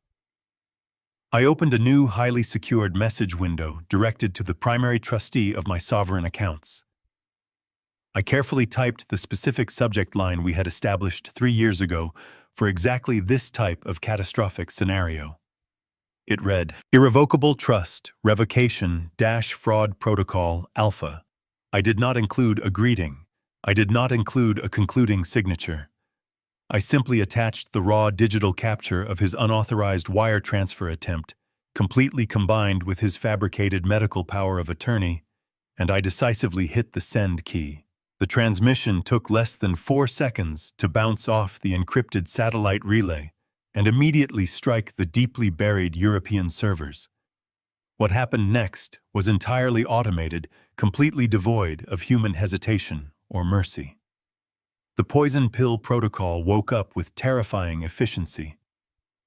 I opened a new, highly secured message window directed to the primary trustee of my sovereign accounts. I carefully typed the specific subject line we had established 3 years ago for exactly this type of catastrophic scenario. It read, Irrevocable Trust, Revocation, Fraud Protocol, Alpha. I did not include a greeting. I did not include a concluding signature. I simply attached the raw digital capture of his unauthorized wire transfer attempt, completely combined with his fabricated medical power of attorney, and I decisively hit the send key. The transmission took less than 4 seconds to bounce off the encrypted satellite relay and immediately strike the deeply buried European servers. What happened next was entirely automated, completely devoid of human hesitation or mercy. The poison pill protocol woke up with terrifying efficiency.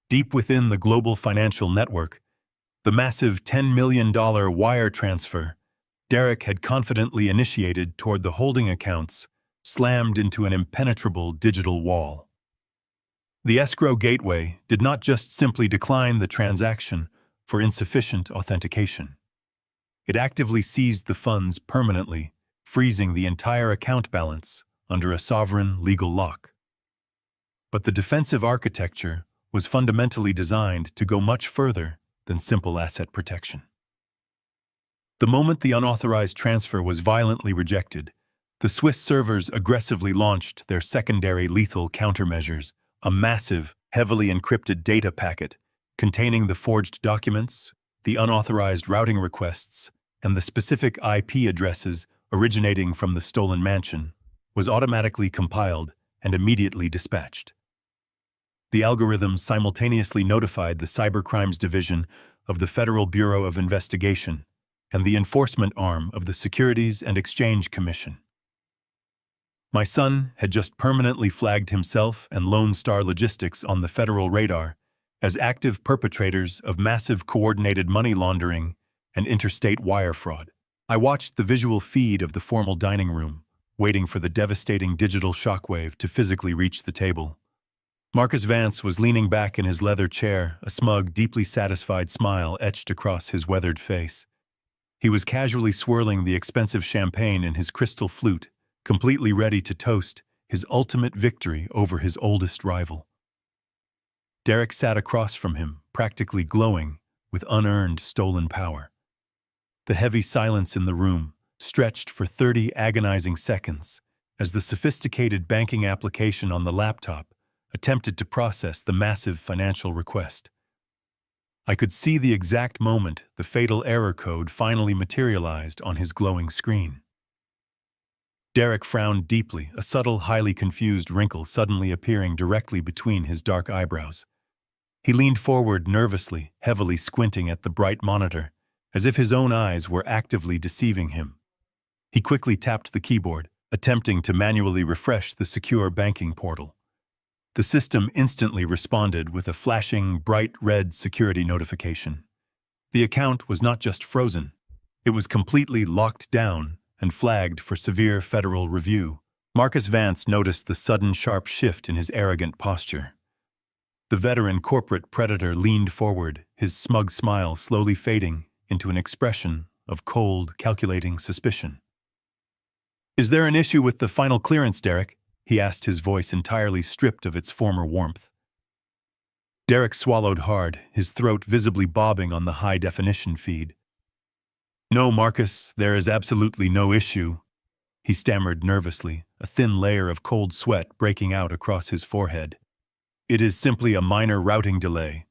Deep within the global financial network, the massive $10 million wire transfer Derek had confidently initiated toward the holding accounts slammed into an impenetrable digital wall. The escrow gateway did not just simply decline the transaction for insufficient authentication. It actively seized the funds permanently, freezing the entire account balance under a sovereign legal lock. But the defensive architecture was fundamentally designed to go much further than simple asset protection. The moment the unauthorized transfer was violently rejected, the Swiss servers aggressively launched their secondary lethal countermeasures, a massive, heavily encrypted data packet containing the forged documents, the unauthorized routing requests, and the specific IP addresses originating from the stolen mansion, was automatically compiled and immediately dispatched. The algorithms simultaneously notified the Cybercrimes Division of the Federal Bureau of Investigation and the enforcement arm of the Securities and Exchange Commission. My son had just permanently flagged himself and Lone Star Logistics on the federal radar as active perpetrators of massive coordinated money laundering and interstate wire fraud. I watched the visual feed of the formal dining room, waiting for the devastating digital shockwave to physically reach the table. Marcus Vance was leaning back in his leather chair, a smug, deeply satisfied smile etched across his weathered face. He was casually swirling the expensive champagne in his crystal flute, completely ready to toast his ultimate victory over his oldest rival. Derek sat across from him, practically glowing with unearned stolen power. The heavy silence in the room stretched for 30 agonizing seconds as the sophisticated banking application on the laptop attempted to process the massive financial request. I could see the exact moment the fatal error code finally materialized on his glowing screen. Derek frowned deeply, a subtle, highly confused wrinkle suddenly appearing directly between his dark eyebrows. He leaned forward nervously, heavily squinting at the bright monitor, as if his own eyes were actively deceiving him. He quickly tapped the keyboard, attempting to manually refresh the secure banking portal. The system instantly responded with a flashing, bright red security notification. The account was not just frozen, it was completely locked down and flagged for severe federal review. Marcus Vance noticed the sudden sharp shift in his arrogant posture. The veteran corporate predator leaned forward, his smug smile slowly fading into an expression of cold, calculating suspicion. "Is there an issue with the final clearance, Derek?" he asked, his voice entirely stripped of its former warmth. Derek swallowed hard, his throat visibly bobbing on the high-definition feed. "No, Marcus, there is absolutely no issue," he stammered nervously, a thin layer of cold sweat breaking out across his forehead. "It is simply a minor routing delay,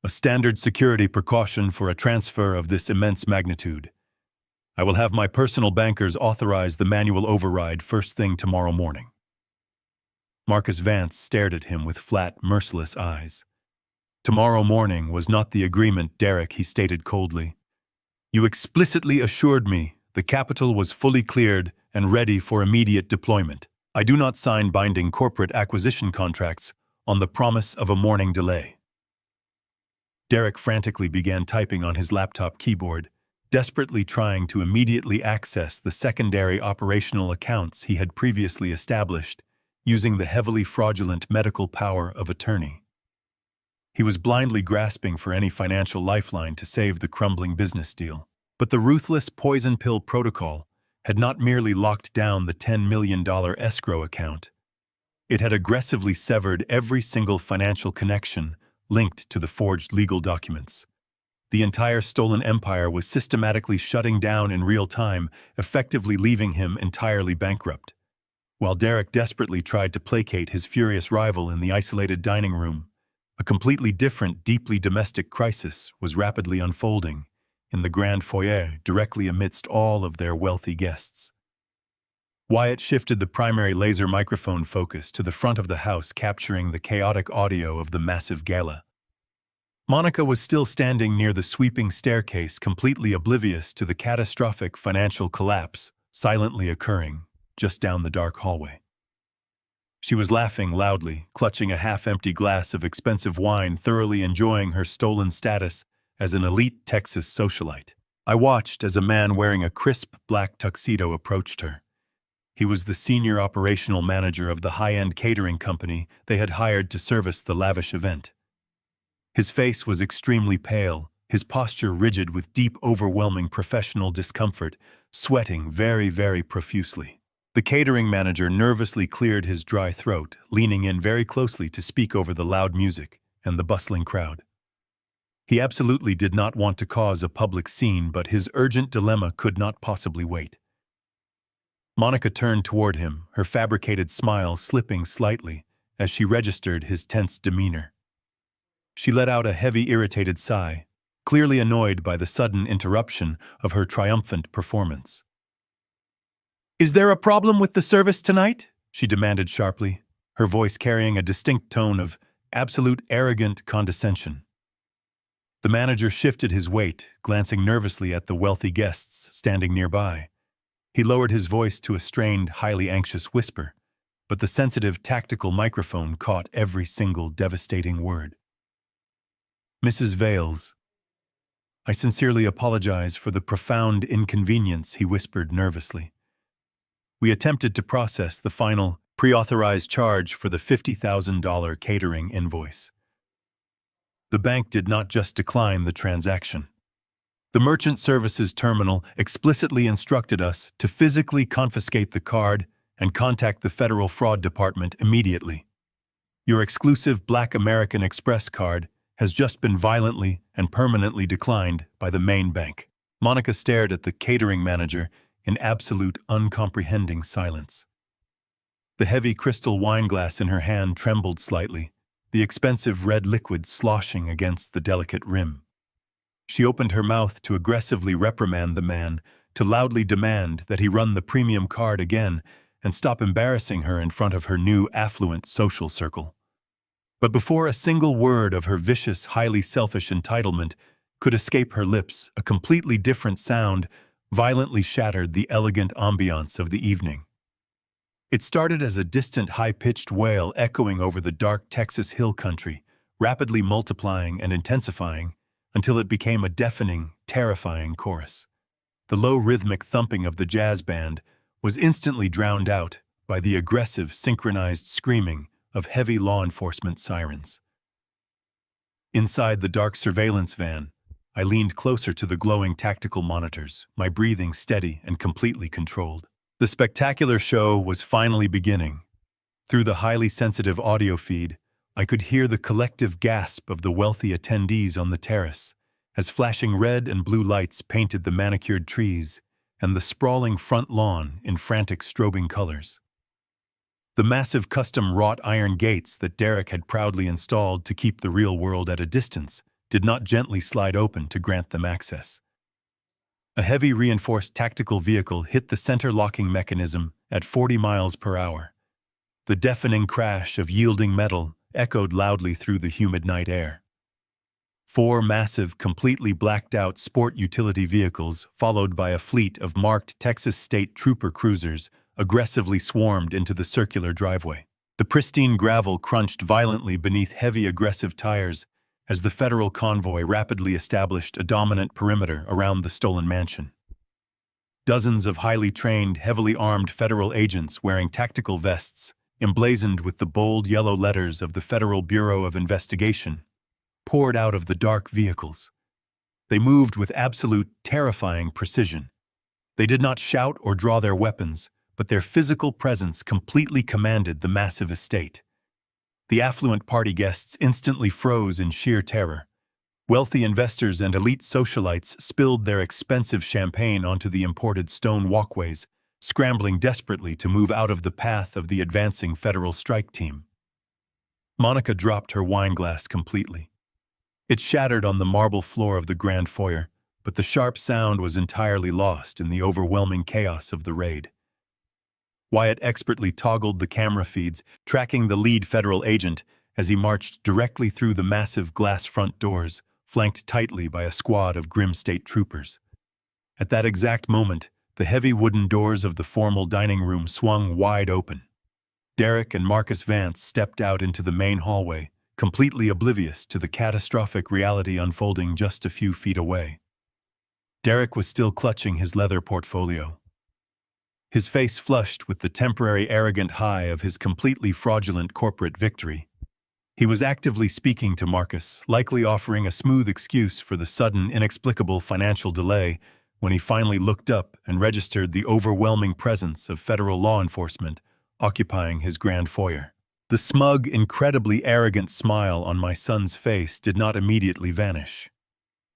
a standard security precaution for a transfer of this immense magnitude. I will have my personal bankers authorize the manual override first thing tomorrow morning." Marcus Vance stared at him with flat, merciless eyes. "Tomorrow morning was not the agreement, Derek," he stated coldly. "You explicitly assured me the capital was fully cleared and ready for immediate deployment. I do not sign binding corporate acquisition contracts on the promise of a morning delay." Derek frantically began typing on his laptop keyboard, desperately trying to immediately access the secondary operational accounts he had previously established using the heavily fraudulent medical power of attorney. He was blindly grasping for any financial lifeline to save the crumbling business deal. But the ruthless poison pill protocol had not merely locked down the $10 million escrow account. It had aggressively severed every single financial connection linked to the forged legal documents. The entire stolen empire was systematically shutting down in real time, effectively leaving him entirely bankrupt. While Derek desperately tried to placate his furious rival in the isolated dining room, a completely different, deeply domestic crisis was rapidly unfolding in the grand foyer directly amidst all of their wealthy guests. Wyatt shifted the primary laser microphone focus to the front of the house, capturing the chaotic audio of the massive gala. Monica was still standing near the sweeping staircase, completely oblivious to the catastrophic financial collapse silently occurring just down the dark hallway. She was laughing loudly, clutching a half-empty glass of expensive wine, thoroughly enjoying her stolen status as an elite Texas socialite. I watched as a man wearing a crisp black tuxedo approached her. He was the senior operational manager of the high-end catering company they had hired to service the lavish event. His face was extremely pale, his posture rigid with deep, overwhelming professional discomfort, sweating very, very profusely. The catering manager nervously cleared his dry throat, leaning in very closely to speak over the loud music and the bustling crowd. He absolutely did not want to cause a public scene, but his urgent dilemma could not possibly wait. Monica turned toward him, her fabricated smile slipping slightly as she registered his tense demeanor. She let out a heavy, irritated sigh, clearly annoyed by the sudden interruption of her triumphant performance. "Is there a problem with the service tonight?" she demanded sharply, her voice carrying a distinct tone of absolute arrogant condescension. The manager shifted his weight, glancing nervously at the wealthy guests standing nearby. He lowered his voice to a strained, highly anxious whisper, but the sensitive, tactical microphone caught every single devastating word. "Mrs. Vales, I sincerely apologize for the profound inconvenience," he whispered nervously. "We attempted to process the final, pre-authorized charge for the $50,000 catering invoice. The bank did not just decline the transaction. The merchant services terminal explicitly instructed us to physically confiscate the card and contact the Federal Fraud Department immediately. Your exclusive Black American Express card has just been violently and permanently declined by the main bank." Monica stared at the catering manager in absolute uncomprehending silence. The heavy crystal wine glass in her hand trembled slightly, the expensive red liquid sloshing against the delicate rim. She opened her mouth to aggressively reprimand the man, to loudly demand that he run the premium card again and stop embarrassing her in front of her new affluent social circle. But before a single word of her vicious, highly selfish entitlement could escape her lips, a completely different sound violently shattered the elegant ambiance of the evening. It started as a distant, high-pitched wail echoing over the dark Texas hill country, rapidly multiplying and intensifying until it became a deafening, terrifying chorus. The low rhythmic thumping of the jazz band was instantly drowned out by the aggressive, synchronized screaming of heavy law enforcement sirens. Inside the dark surveillance van, I leaned closer to the glowing tactical monitors, my breathing steady and completely controlled. The spectacular show was finally beginning. Through the highly sensitive audio feed, I could hear the collective gasp of the wealthy attendees on the terrace, as flashing red and blue lights painted the manicured trees and the sprawling front lawn in frantic strobing colors. The massive custom-wrought iron gates that Derek had proudly installed to keep the real world at a distance did not gently slide open to grant them access. A heavy reinforced tactical vehicle hit the center locking mechanism at 40 miles per hour. The deafening crash of yielding metal echoed loudly through the humid night air. 4 massive, completely blacked-out sport utility vehicles, followed by a fleet of marked Texas State Trooper cruisers, aggressively swarmed into the circular driveway. The pristine gravel crunched violently beneath heavy, aggressive tires as the federal convoy rapidly established a dominant perimeter around the stolen mansion. Dozens of highly trained, heavily armed federal agents wearing tactical vests, emblazoned with the bold yellow letters of the Federal Bureau of Investigation, poured out of the dark vehicles. They moved with absolute, terrifying precision. They did not shout or draw their weapons, but their physical presence completely commanded the massive estate. The affluent party guests instantly froze in sheer terror. Wealthy investors and elite socialites spilled their expensive champagne onto the imported stone walkways, scrambling desperately to move out of the path of the advancing federal strike team. Monica dropped her wine glass completely. It shattered on the marble floor of the grand foyer, but the sharp sound was entirely lost in the overwhelming chaos of the raid. Wyatt expertly toggled the camera feeds, tracking the lead federal agent as he marched directly through the massive glass front doors, flanked tightly by a squad of grim state troopers. At that exact moment, the heavy wooden doors of the formal dining room swung wide open. Derek and Marcus Vance stepped out into the main hallway, completely oblivious to the catastrophic reality unfolding just a few feet away. Derek was still clutching his leather portfolio. his face flushed with the temporary arrogant high of his completely fraudulent corporate victory. He was actively speaking to Marcus, likely offering a smooth excuse for the sudden, inexplicable financial delay when he finally looked up and registered the overwhelming presence of federal law enforcement occupying his grand foyer. The smug, incredibly arrogant smile on my son's face did not immediately vanish.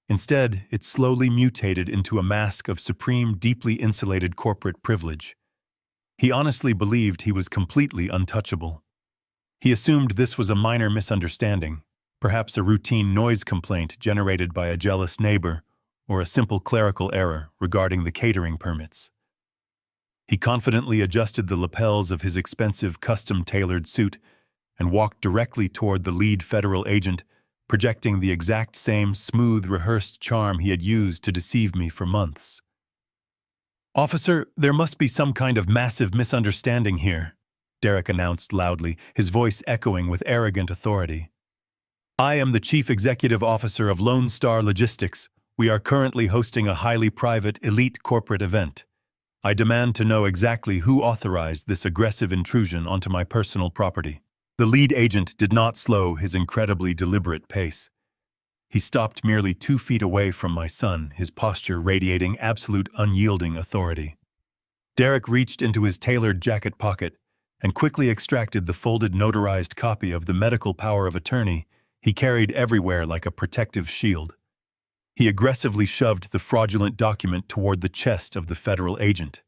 Instead, it slowly mutated into a mask of supreme, deeply insulated corporate privilege. He honestly believed he was completely untouchable. He assumed this was a minor misunderstanding, perhaps a routine noise complaint generated by a jealous neighbor, or a simple clerical error regarding the catering permits. He confidently adjusted the lapels of his expensive, custom-tailored suit and walked directly toward the lead federal agent, projecting the exact same smooth, rehearsed charm he had used to deceive me for months. "Officer, there must be some kind of massive misunderstanding here," Derek announced loudly, his voice echoing with arrogant authority. "I am the Chief Executive Officer of Lone Star Logistics. We are currently hosting a highly private, elite corporate event. I demand to know exactly who authorized this aggressive intrusion onto my personal property." The lead agent did not slow his incredibly deliberate pace. He stopped merely 2 feet away from my son, his posture radiating absolute unyielding authority. Derek reached into his tailored jacket pocket and quickly extracted the folded notarized copy of the medical power of attorney he carried everywhere like a protective shield. He aggressively shoved the fraudulent document toward the chest of the federal agent.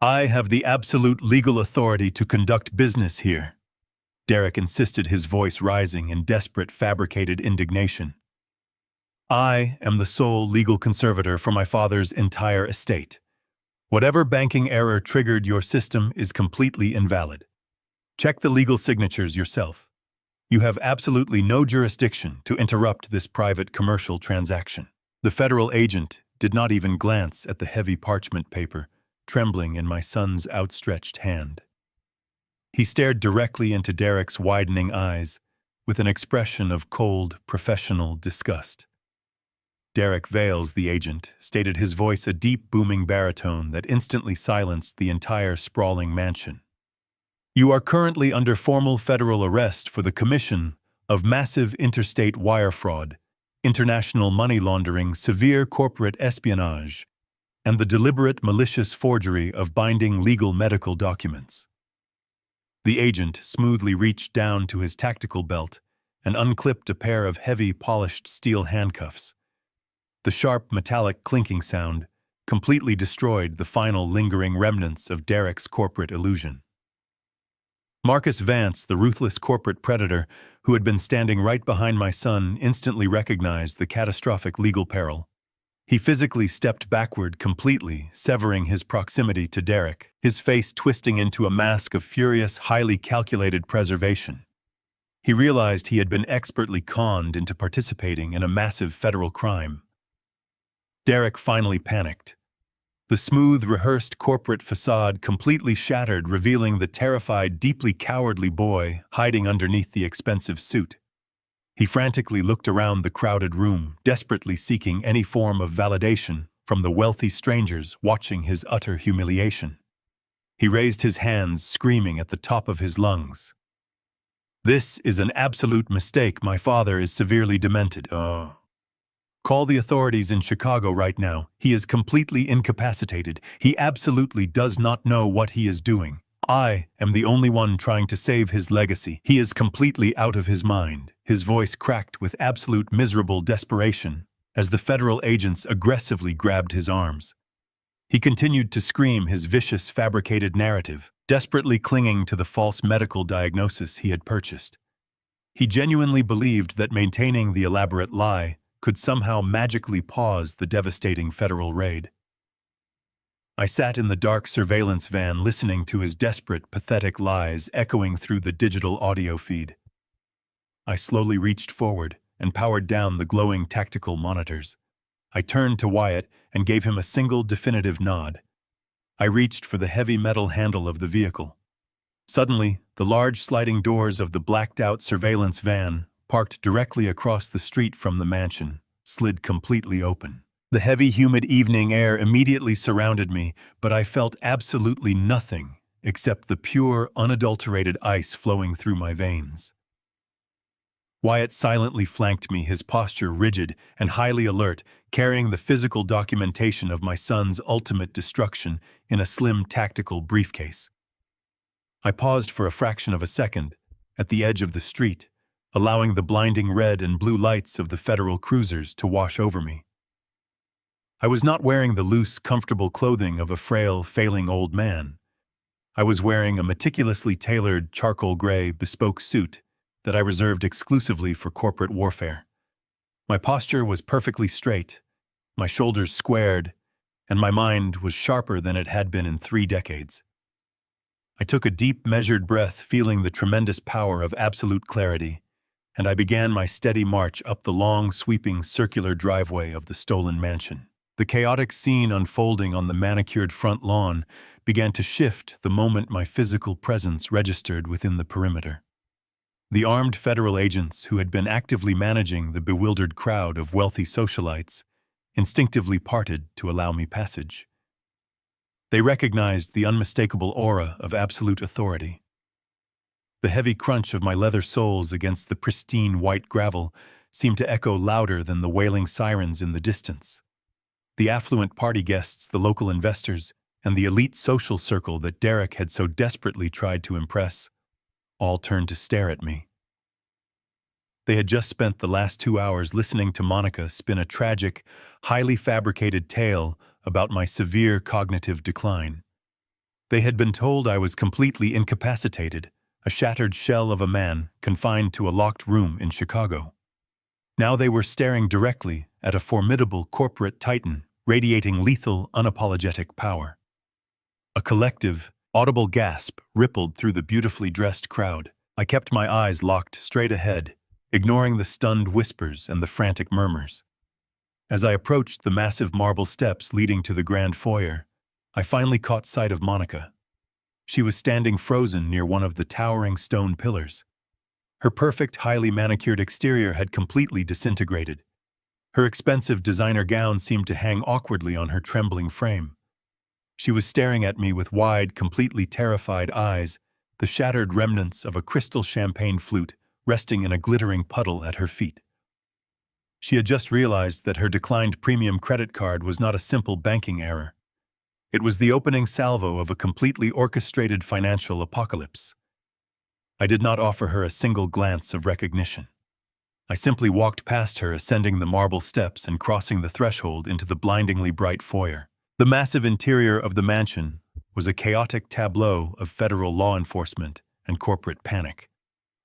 "I have the absolute legal authority to conduct business here," Derek insisted, his voice rising in desperate, fabricated indignation. "I am the sole legal conservator for my father's entire estate. Whatever banking error triggered your system is completely invalid. Check the legal signatures yourself. You have absolutely no jurisdiction to interrupt this private commercial transaction." The federal agent did not even glance at the heavy parchment paper, trembling in my son's outstretched hand. He stared directly into Derek's widening eyes with an expression of cold, professional disgust. "Derek Vales, the agent," stated, his voice a deep, booming baritone that instantly silenced the entire sprawling mansion. "You are currently under formal federal arrest for the commission of massive interstate wire fraud, international money laundering, severe corporate espionage, and the deliberate malicious forgery of binding legal medical documents." The agent smoothly reached down to his tactical belt and unclipped a pair of heavy, polished steel handcuffs. The sharp, metallic clinking sound completely destroyed the final lingering remnants of Derek's corporate illusion. Marcus Vance, the ruthless corporate predator who had been standing right behind my son, instantly recognized the catastrophic legal peril. He physically stepped backward completely, severing his proximity to Derek, his face twisting into a mask of furious, highly calculated preservation. He realized he had been expertly conned into participating in a massive federal crime. Derek finally panicked. The smooth, rehearsed corporate facade completely shattered, revealing the terrified, deeply cowardly boy hiding underneath the expensive suit. He frantically looked around the crowded room, desperately seeking any form of validation from the wealthy strangers watching his utter humiliation. He raised his hands, screaming at the top of his lungs. "This is an absolute mistake. My father is severely demented. Call the authorities in Chicago right now. He is completely incapacitated. He absolutely does not know what he is doing. I am the only one trying to save his legacy. He is completely out of his mind." His voice cracked with absolute miserable desperation as the federal agents aggressively grabbed his arms. He continued to scream his vicious, fabricated narrative, desperately clinging to the false medical diagnosis he had purchased. He genuinely believed that maintaining the elaborate lie could somehow magically pause the devastating federal raid. I sat in the dark surveillance van listening to his desperate, pathetic lies echoing through the digital audio feed. I slowly reached forward and powered down the glowing tactical monitors. I turned to Wyatt and gave him a single definitive nod. I reached for the heavy metal handle of the vehicle. Suddenly, the large sliding doors of the blacked-out surveillance van, parked directly across the street from the mansion, slid completely open. The heavy, humid evening air immediately surrounded me, but I felt absolutely nothing except the pure, unadulterated ice flowing through my veins. Wyatt silently flanked me, his posture rigid and highly alert, carrying the physical documentation of my son's ultimate destruction in a slim tactical briefcase. I paused for a fraction of a second, at the edge of the street, allowing the blinding red and blue lights of the federal cruisers to wash over me. I was not wearing the loose, comfortable clothing of a frail, failing old man. I was wearing a meticulously tailored charcoal gray bespoke suit that I reserved exclusively for corporate warfare. My posture was perfectly straight, my shoulders squared, and my mind was sharper than it had been in 3 decades. I took a deep, measured breath, feeling the tremendous power of absolute clarity, and I began my steady march up the long, sweeping, circular driveway of the stolen mansion. The chaotic scene unfolding on the manicured front lawn began to shift the moment my physical presence registered within the perimeter. The armed federal agents who had been actively managing the bewildered crowd of wealthy socialites instinctively parted to allow me passage. They recognized the unmistakable aura of absolute authority. The heavy crunch of my leather soles against the pristine white gravel seemed to echo louder than the wailing sirens in the distance. The affluent party guests, the local investors, and the elite social circle that Derek had so desperately tried to impress all turned to stare at me. They had just spent the last 2 hours listening to Monica spin a tragic, highly fabricated tale about my severe cognitive decline. They had been told I was completely incapacitated, a shattered shell of a man confined to a locked room in Chicago. Now they were staring directly at a formidable corporate titan radiating lethal, unapologetic power. A collective, audible gasp rippled through the beautifully dressed crowd. I kept my eyes locked straight ahead, ignoring the stunned whispers and the frantic murmurs. As I approached the massive marble steps leading to the grand foyer, I finally caught sight of Monica. She was standing frozen near one of the towering stone pillars. Her perfect, highly manicured exterior had completely disintegrated. Her expensive designer gown seemed to hang awkwardly on her trembling frame. She was staring at me with wide, completely terrified eyes, the shattered remnants of a crystal champagne flute resting in a glittering puddle at her feet. She had just realized that her declined premium credit card was not a simple banking error. It was the opening salvo of a completely orchestrated financial apocalypse. I did not offer her a single glance of recognition. I simply walked past her, ascending the marble steps and crossing the threshold into the blindingly bright foyer. The massive interior of the mansion was a chaotic tableau of federal law enforcement and corporate panic.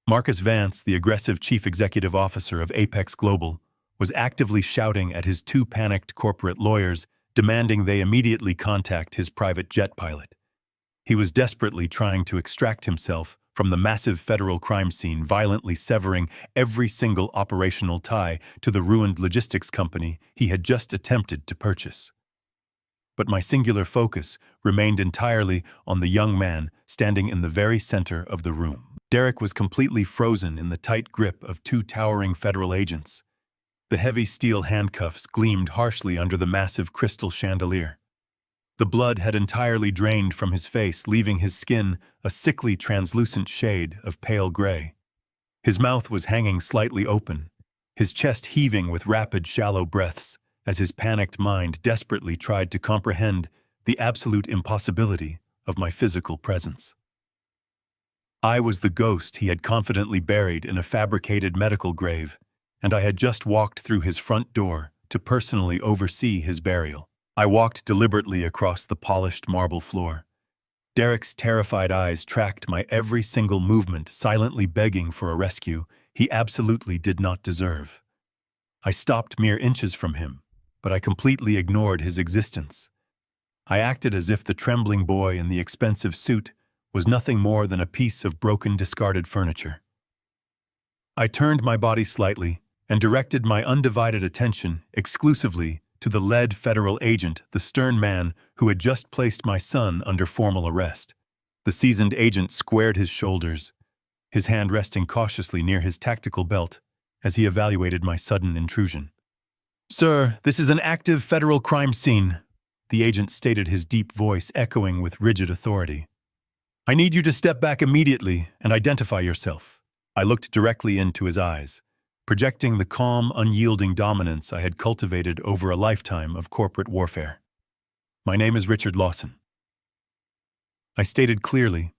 Marcus Vance, the aggressive chief executive officer of Apex Global, was actively shouting at his 2 panicked corporate lawyers, demanding they immediately contact his private jet pilot. He was desperately trying to extract himself from the massive federal crime scene, violently severing every single operational tie to the ruined logistics company he had just attempted to purchase. But my singular focus remained entirely on the young man standing in the very center of the room. Derek was completely frozen in the tight grip of 2 towering federal agents. The heavy steel handcuffs gleamed harshly under the massive crystal chandelier. The blood had entirely drained from his face, leaving his skin a sickly, translucent shade of pale gray. His mouth was hanging slightly open, his chest heaving with rapid, shallow breaths, as his panicked mind desperately tried to comprehend the absolute impossibility of my physical presence. I was the ghost he had confidently buried in a fabricated medical grave, and I had just walked through his front door to personally oversee his burial. I walked deliberately across the polished marble floor. Derek's terrified eyes tracked my every single movement, silently begging for a rescue he absolutely did not deserve. I stopped mere inches from him, but I completely ignored his existence. I acted as if the trembling boy in the expensive suit was nothing more than a piece of broken, discarded furniture. I turned my body slightly and directed my undivided attention exclusively to the lead federal agent, the stern man who had just placed my son under formal arrest. The seasoned agent squared his shoulders, his hand resting cautiously near his tactical belt as he evaluated my sudden intrusion. Sir, this is an active federal crime scene, the agent stated, his deep voice echoing with rigid authority. I need you to step back immediately and identify yourself. I looked directly into his eyes, projecting the calm, unyielding dominance I had cultivated over a lifetime of corporate warfare. My name is Richard Lawson. I stated clearly,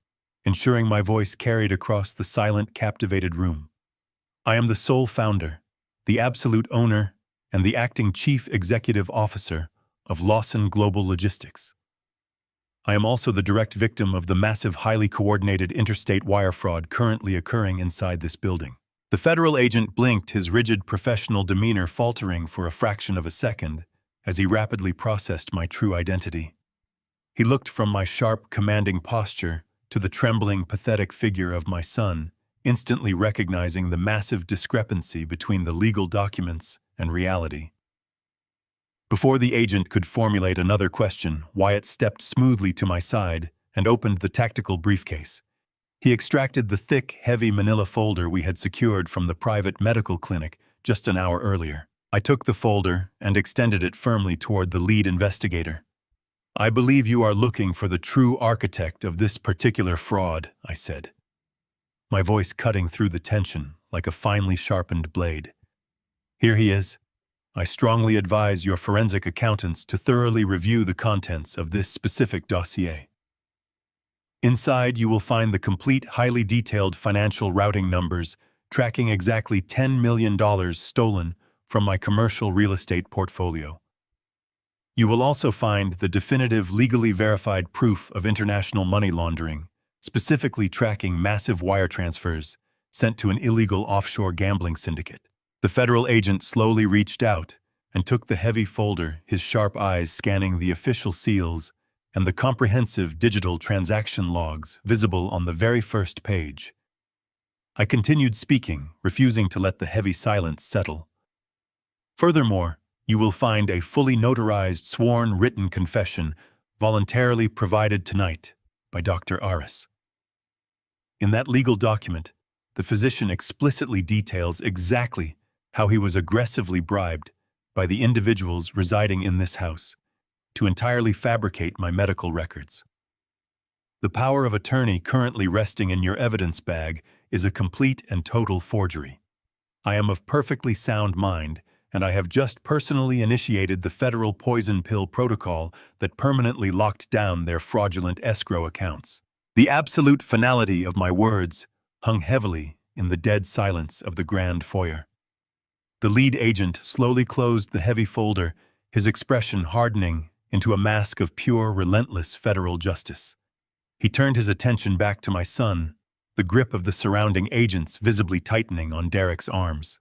ensuring my voice carried across the silent, captivated room. I am the sole founder, the absolute owner, and the acting chief executive officer of Lawson Global Logistics. I am also the direct victim of the massive, highly coordinated interstate wire fraud currently occurring inside this building. The federal agent blinked, his rigid professional demeanor faltering for a fraction of a second as he rapidly processed my true identity. He looked from my sharp, commanding posture to the trembling, pathetic figure of my son, instantly recognizing the massive discrepancy between the legal documents and reality. Before the agent could formulate another question, Wyatt stepped smoothly to my side and opened the tactical briefcase. He extracted the thick, heavy manila folder we had secured from the private medical clinic just an hour earlier. I took the folder and extended it firmly toward the lead investigator. I believe you are looking for the true architect of this particular fraud, I said, my voice cutting through the tension like a finely sharpened blade. Here he is. I strongly advise your forensic accountants to thoroughly review the contents of this specific dossier. Inside, you will find the complete, highly detailed financial routing numbers tracking exactly $10 million stolen from my commercial real estate portfolio. You will also find the definitive, legally verified proof of international money laundering, specifically tracking massive wire transfers sent to an illegal offshore gambling syndicate. The federal agent slowly reached out and took the heavy folder, his sharp eyes scanning the official seals and the comprehensive digital transaction logs visible on the very first page. I continued speaking, refusing to let the heavy silence settle. Furthermore, you will find a fully notarized, sworn written confession voluntarily provided tonight by Dr. Aris. In that legal document, the physician explicitly details exactly how he was aggressively bribed by the individuals residing in this house to entirely fabricate my medical records. The power of attorney currently resting in your evidence bag is a complete and total forgery. I am of perfectly sound mind, and I have just personally initiated the federal poison pill protocol that permanently locked down their fraudulent escrow accounts. The absolute finality of my words hung heavily in the dead silence of the grand foyer. The lead agent slowly closed the heavy folder, his expression hardening into a mask of pure, relentless federal justice. He turned his attention back to my son, the grip of the surrounding agents visibly tightening on Derek's arms.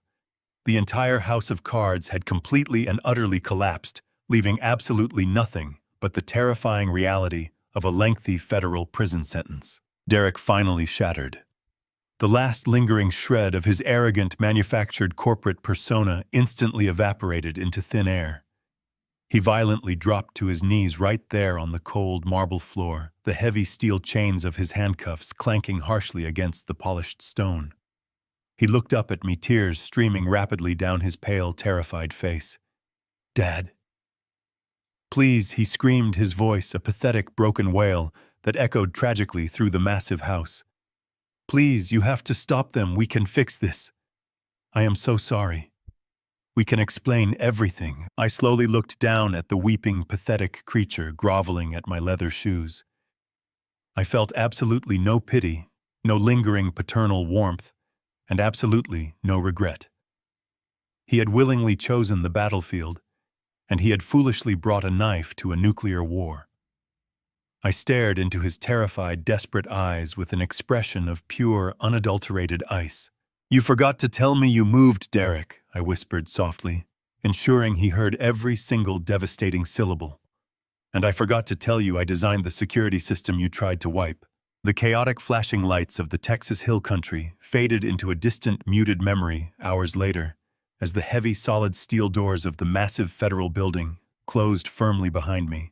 The entire house of cards had completely and utterly collapsed, leaving absolutely nothing but the terrifying reality of a lengthy federal prison sentence. Derek finally shattered. The last lingering shred of his arrogant, manufactured corporate persona instantly evaporated into thin air. He violently dropped to his knees right there on the cold marble floor, the heavy steel chains of his handcuffs clanking harshly against the polished stone. He looked up at me, tears streaming rapidly down his pale, terrified face. "Dad." "Please," he screamed, his voice a pathetic, broken wail that echoed tragically through the massive house. "Please, you have to stop them. We can fix this. I am so sorry. We can explain everything." I slowly looked down at the weeping, pathetic creature groveling at my leather shoes. I felt absolutely no pity, no lingering paternal warmth, and absolutely no regret. He had willingly chosen the battlefield, and he had foolishly brought a knife to a nuclear war. I stared into his terrified, desperate eyes with an expression of pure, unadulterated ice. "You forgot to tell me you moved, Derek," I whispered softly, ensuring he heard every single devastating syllable. "And I forgot to tell you I designed the security system you tried to wipe." The chaotic flashing lights of the Texas Hill Country faded into a distant, muted memory hours later, as the heavy, solid steel doors of the massive federal building closed firmly behind me.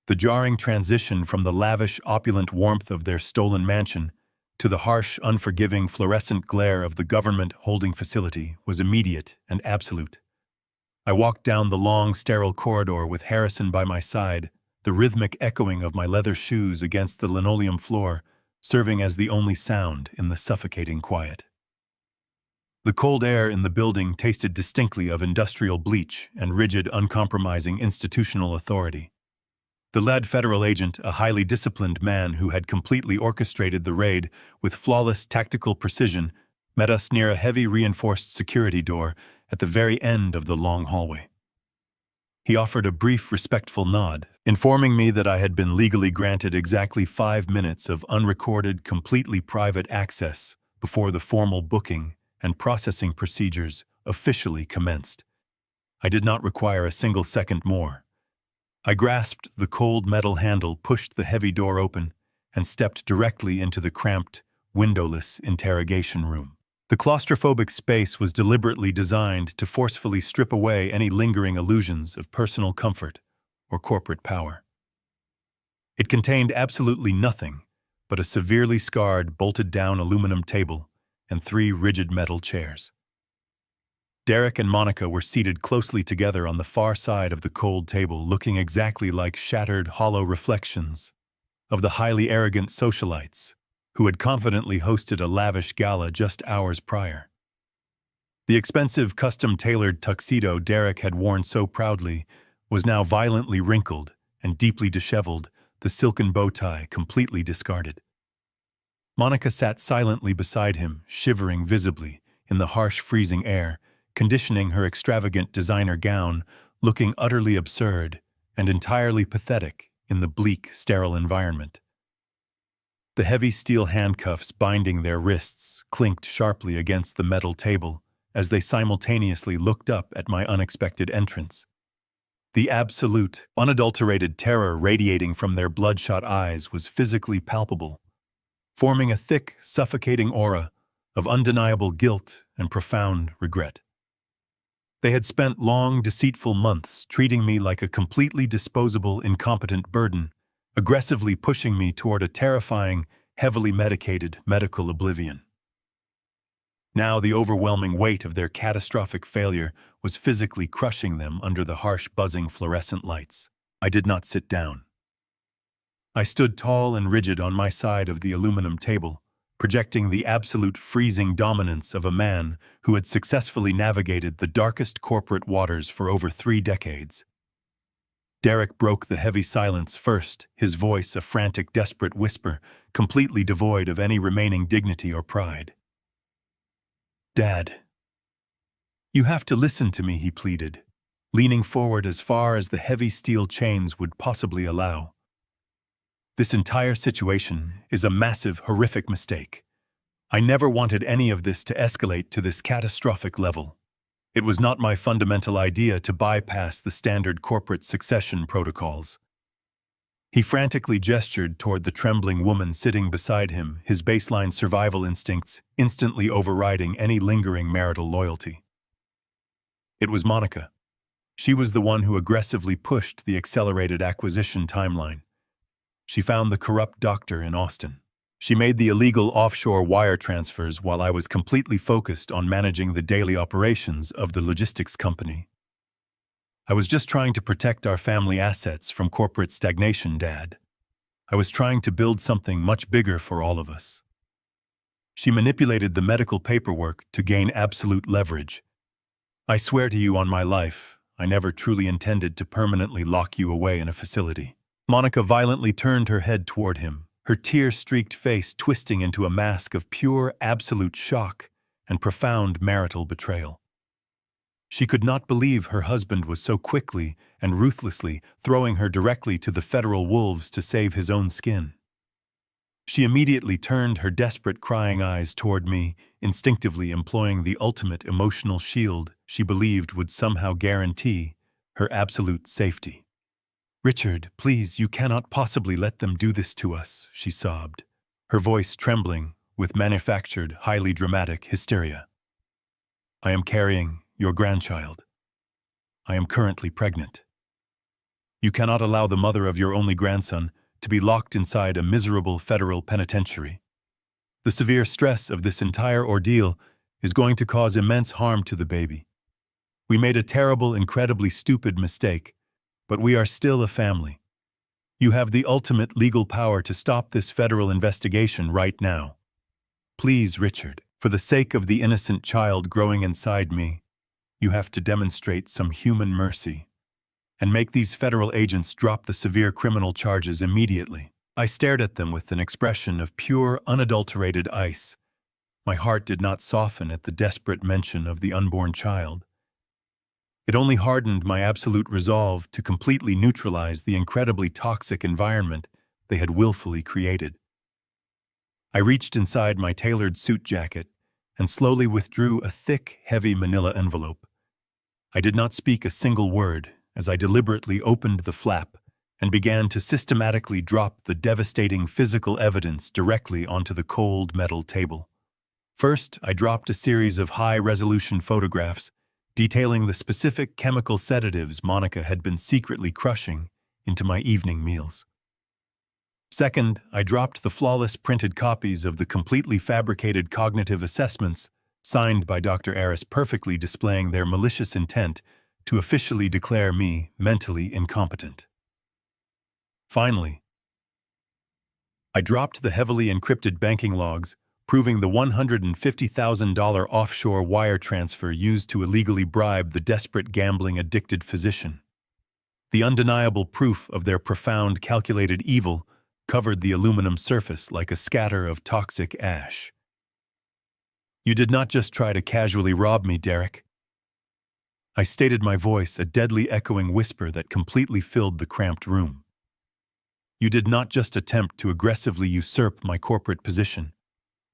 The jarring transition from the lavish, opulent warmth of their stolen mansion to the harsh, unforgiving, fluorescent glare of the government holding facility was immediate and absolute. I walked down the long, sterile corridor with Harrison by my side, the rhythmic echoing of my leather shoes against the linoleum floor serving as the only sound in the suffocating quiet. The cold air in the building tasted distinctly of industrial bleach and rigid, uncompromising institutional authority. The lead federal agent, a highly disciplined man who had completely orchestrated the raid with flawless tactical precision, met us near a heavy reinforced security door at the very end of the long hallway. He offered a brief, respectful nod, informing me that I had been legally granted exactly 5 minutes of unrecorded, completely private access before the formal booking and processing procedures officially commenced. I did not require a single second more. I grasped the cold metal handle, pushed the heavy door open, and stepped directly into the cramped, windowless interrogation room. The claustrophobic space was deliberately designed to forcefully strip away any lingering illusions of personal comfort or corporate power. It contained absolutely nothing but a severely scarred, bolted-down aluminum table and 3 rigid metal chairs. Derek and Monica were seated closely together on the far side of the cold table, looking exactly like shattered, hollow reflections of the highly arrogant socialites who had confidently hosted a lavish gala just hours prior. The expensive, custom-tailored tuxedo Derek had worn so proudly was now violently wrinkled and deeply disheveled, the silken bow tie completely discarded. Monica sat silently beside him, shivering visibly in the harsh, freezing air, conditioning her extravagant designer gown, looking utterly absurd and entirely pathetic in the bleak, sterile environment. The heavy steel handcuffs binding their wrists clinked sharply against the metal table as they simultaneously looked up at my unexpected entrance. The absolute, unadulterated terror radiating from their bloodshot eyes was physically palpable, forming a thick, suffocating aura of undeniable guilt and profound regret. They had spent long, deceitful months treating me like a completely disposable, incompetent burden, aggressively pushing me toward a terrifying, heavily medicated medical oblivion. Now the overwhelming weight of their catastrophic failure was physically crushing them under the harsh, buzzing fluorescent lights. I did not sit down. I stood tall and rigid on my side of the aluminum table, projecting the absolute freezing dominance of a man who had successfully navigated the darkest corporate waters for over 3 decades. Derek broke the heavy silence first, his voice a frantic, desperate whisper, completely devoid of any remaining dignity or pride. "Dad, you have to listen to me," he pleaded, leaning forward as far as the heavy steel chains would possibly allow. "This entire situation is a massive, horrific mistake. I never wanted any of this to escalate to this catastrophic level. It was not my fundamental idea to bypass the standard corporate succession protocols." He frantically gestured toward the trembling woman sitting beside him, his baseline survival instincts instantly overriding any lingering marital loyalty. It was Monica. She was the one who aggressively pushed the accelerated acquisition timeline. She found the corrupt doctor in Austin. She made the illegal offshore wire transfers while I was completely focused on managing the daily operations of the logistics company. I was just trying to protect our family assets from corporate stagnation, Dad. I was trying to build something much bigger for all of us. She manipulated the medical paperwork to gain absolute leverage. I swear to you on my life, I never truly intended to permanently lock you away in a facility. Monica violently turned her head toward him, her tear-streaked face twisting into a mask of pure, absolute shock and profound marital betrayal. She could not believe her husband was so quickly and ruthlessly throwing her directly to the federal wolves to save his own skin. She immediately turned her desperate, crying eyes toward me, instinctively employing the ultimate emotional shield she believed would somehow guarantee her absolute safety. "Richard, please, you cannot possibly let them do this to us," she sobbed, her voice trembling with manufactured, highly dramatic hysteria. "I am carrying your grandchild. I am currently pregnant. You cannot allow the mother of your only grandson to be locked inside a miserable federal penitentiary. The severe stress of this entire ordeal is going to cause immense harm to the baby. We made a terrible, incredibly stupid mistake, but we are still a family. You have the ultimate legal power to stop this federal investigation right now. Please, Richard, for the sake of the innocent child growing inside me, you have to demonstrate some human mercy and make these federal agents drop the severe criminal charges immediately. I stared at them with an expression of pure, unadulterated ice. My heart did not soften at the desperate mention of the unborn child. It only hardened my absolute resolve to completely neutralize the incredibly toxic environment they had willfully created. I reached inside my tailored suit jacket and slowly withdrew a thick, heavy manila envelope. I did not speak a single word as I deliberately opened the flap and began to systematically drop the devastating physical evidence directly onto the cold metal table. First, I dropped a series of high-resolution photographs detailing the specific chemical sedatives Monica had been secretly crushing into my evening meals. Second, I dropped the flawless printed copies of the completely fabricated cognitive assessments signed by Dr. Aris, perfectly displaying their malicious intent to officially declare me mentally incompetent. Finally, I dropped the heavily encrypted banking logs proving the $150,000 offshore wire transfer used to illegally bribe the desperate gambling-addicted physician. The undeniable proof of their profound, calculated evil covered the aluminum surface like a scatter of toxic ash. You did not just try to casually rob me, Derek. I stated, my voice a deadly echoing whisper that completely filled the cramped room. You did not just attempt to aggressively usurp my corporate position.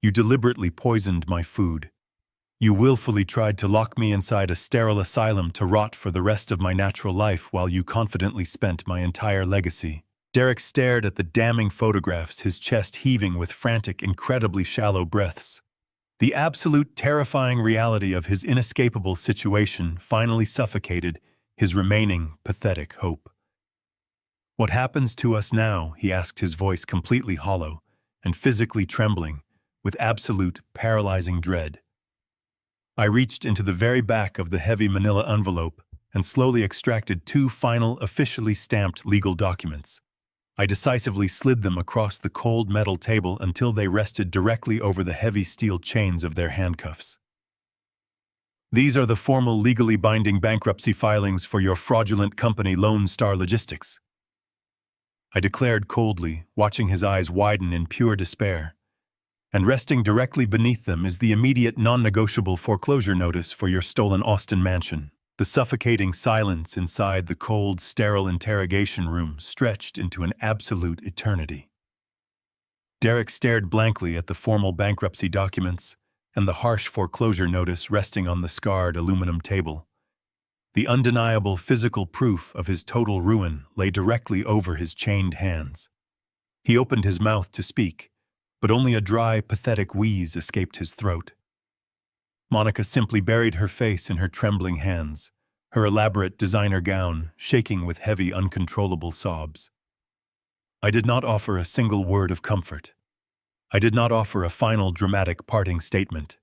You deliberately poisoned my food. You willfully tried to lock me inside a sterile asylum to rot for the rest of my natural life while you confidently spent my entire legacy. Derek stared at the damning photographs, his chest heaving with frantic, incredibly shallow breaths. The absolute terrifying reality of his inescapable situation finally suffocated his remaining pathetic hope. What happens to us now? He asked, his voice completely hollow and physically trembling with absolute, paralyzing dread. I reached into the very back of the heavy manila envelope and slowly extracted two final, officially stamped legal documents. I decisively slid them across the cold metal table until they rested directly over the heavy steel chains of their handcuffs. These are the formal, legally binding bankruptcy filings for your fraudulent company, Lone Star Logistics, I declared coldly, watching his eyes widen in pure despair. And resting directly beneath them is the immediate non-negotiable foreclosure notice for your stolen Austin mansion. The suffocating silence inside the cold, sterile interrogation room stretched into an absolute eternity. Derek stared blankly at the formal bankruptcy documents and the harsh foreclosure notice resting on the scarred aluminum table. The undeniable physical proof of his total ruin lay directly over his chained hands. He opened his mouth to speak, but only a dry, pathetic wheeze escaped his throat. Monica simply buried her face in her trembling hands, her elaborate designer gown shaking with heavy, uncontrollable sobs. I did not offer a single word of comfort. I did not offer a final dramatic parting statement.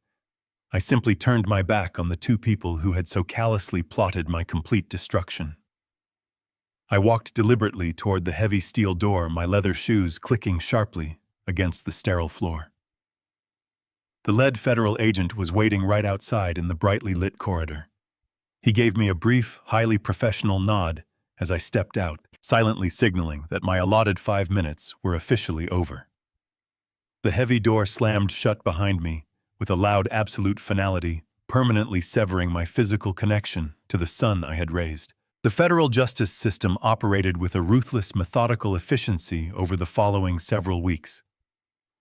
I simply turned my back on the two people who had so callously plotted my complete destruction. I walked deliberately toward the heavy steel door, my leather shoes clicking sharply against the sterile floor. The lead federal agent was waiting right outside in the brightly lit corridor. He gave me a brief, highly professional nod as I stepped out, silently signaling that my allotted 5 minutes were officially over. The heavy door slammed shut behind me, with a loud absolute finality, permanently severing my physical connection to the son I had raised. The federal justice system operated with a ruthless, methodical efficiency over the following several weeks.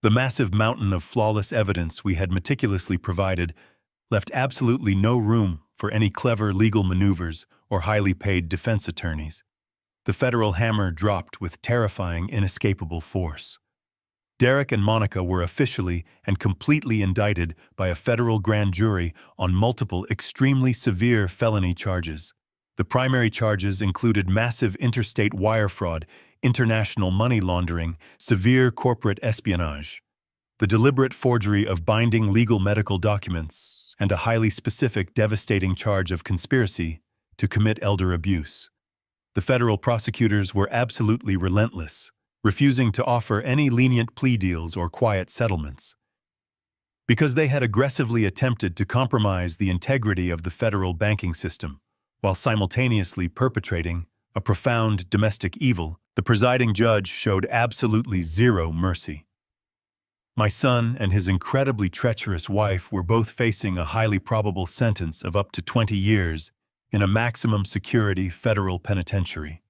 The massive mountain of flawless evidence we had meticulously provided left absolutely no room for any clever legal maneuvers or highly paid defense attorneys. The federal hammer dropped with terrifying, inescapable force. Derek and Monica were officially and completely indicted by a federal grand jury on multiple extremely severe felony charges. The primary charges included massive interstate wire fraud, international money laundering, severe corporate espionage, the deliberate forgery of binding legal medical documents, and a highly specific, devastating charge of conspiracy to commit elder abuse. The federal prosecutors were absolutely relentless, refusing to offer any lenient plea deals or quiet settlements. Because they had aggressively attempted to compromise the integrity of the federal banking system, while simultaneously perpetrating a profound domestic evil, the presiding judge showed absolutely zero mercy. My son and his incredibly treacherous wife were both facing a highly probable sentence of up to 20 years in a maximum security federal penitentiary.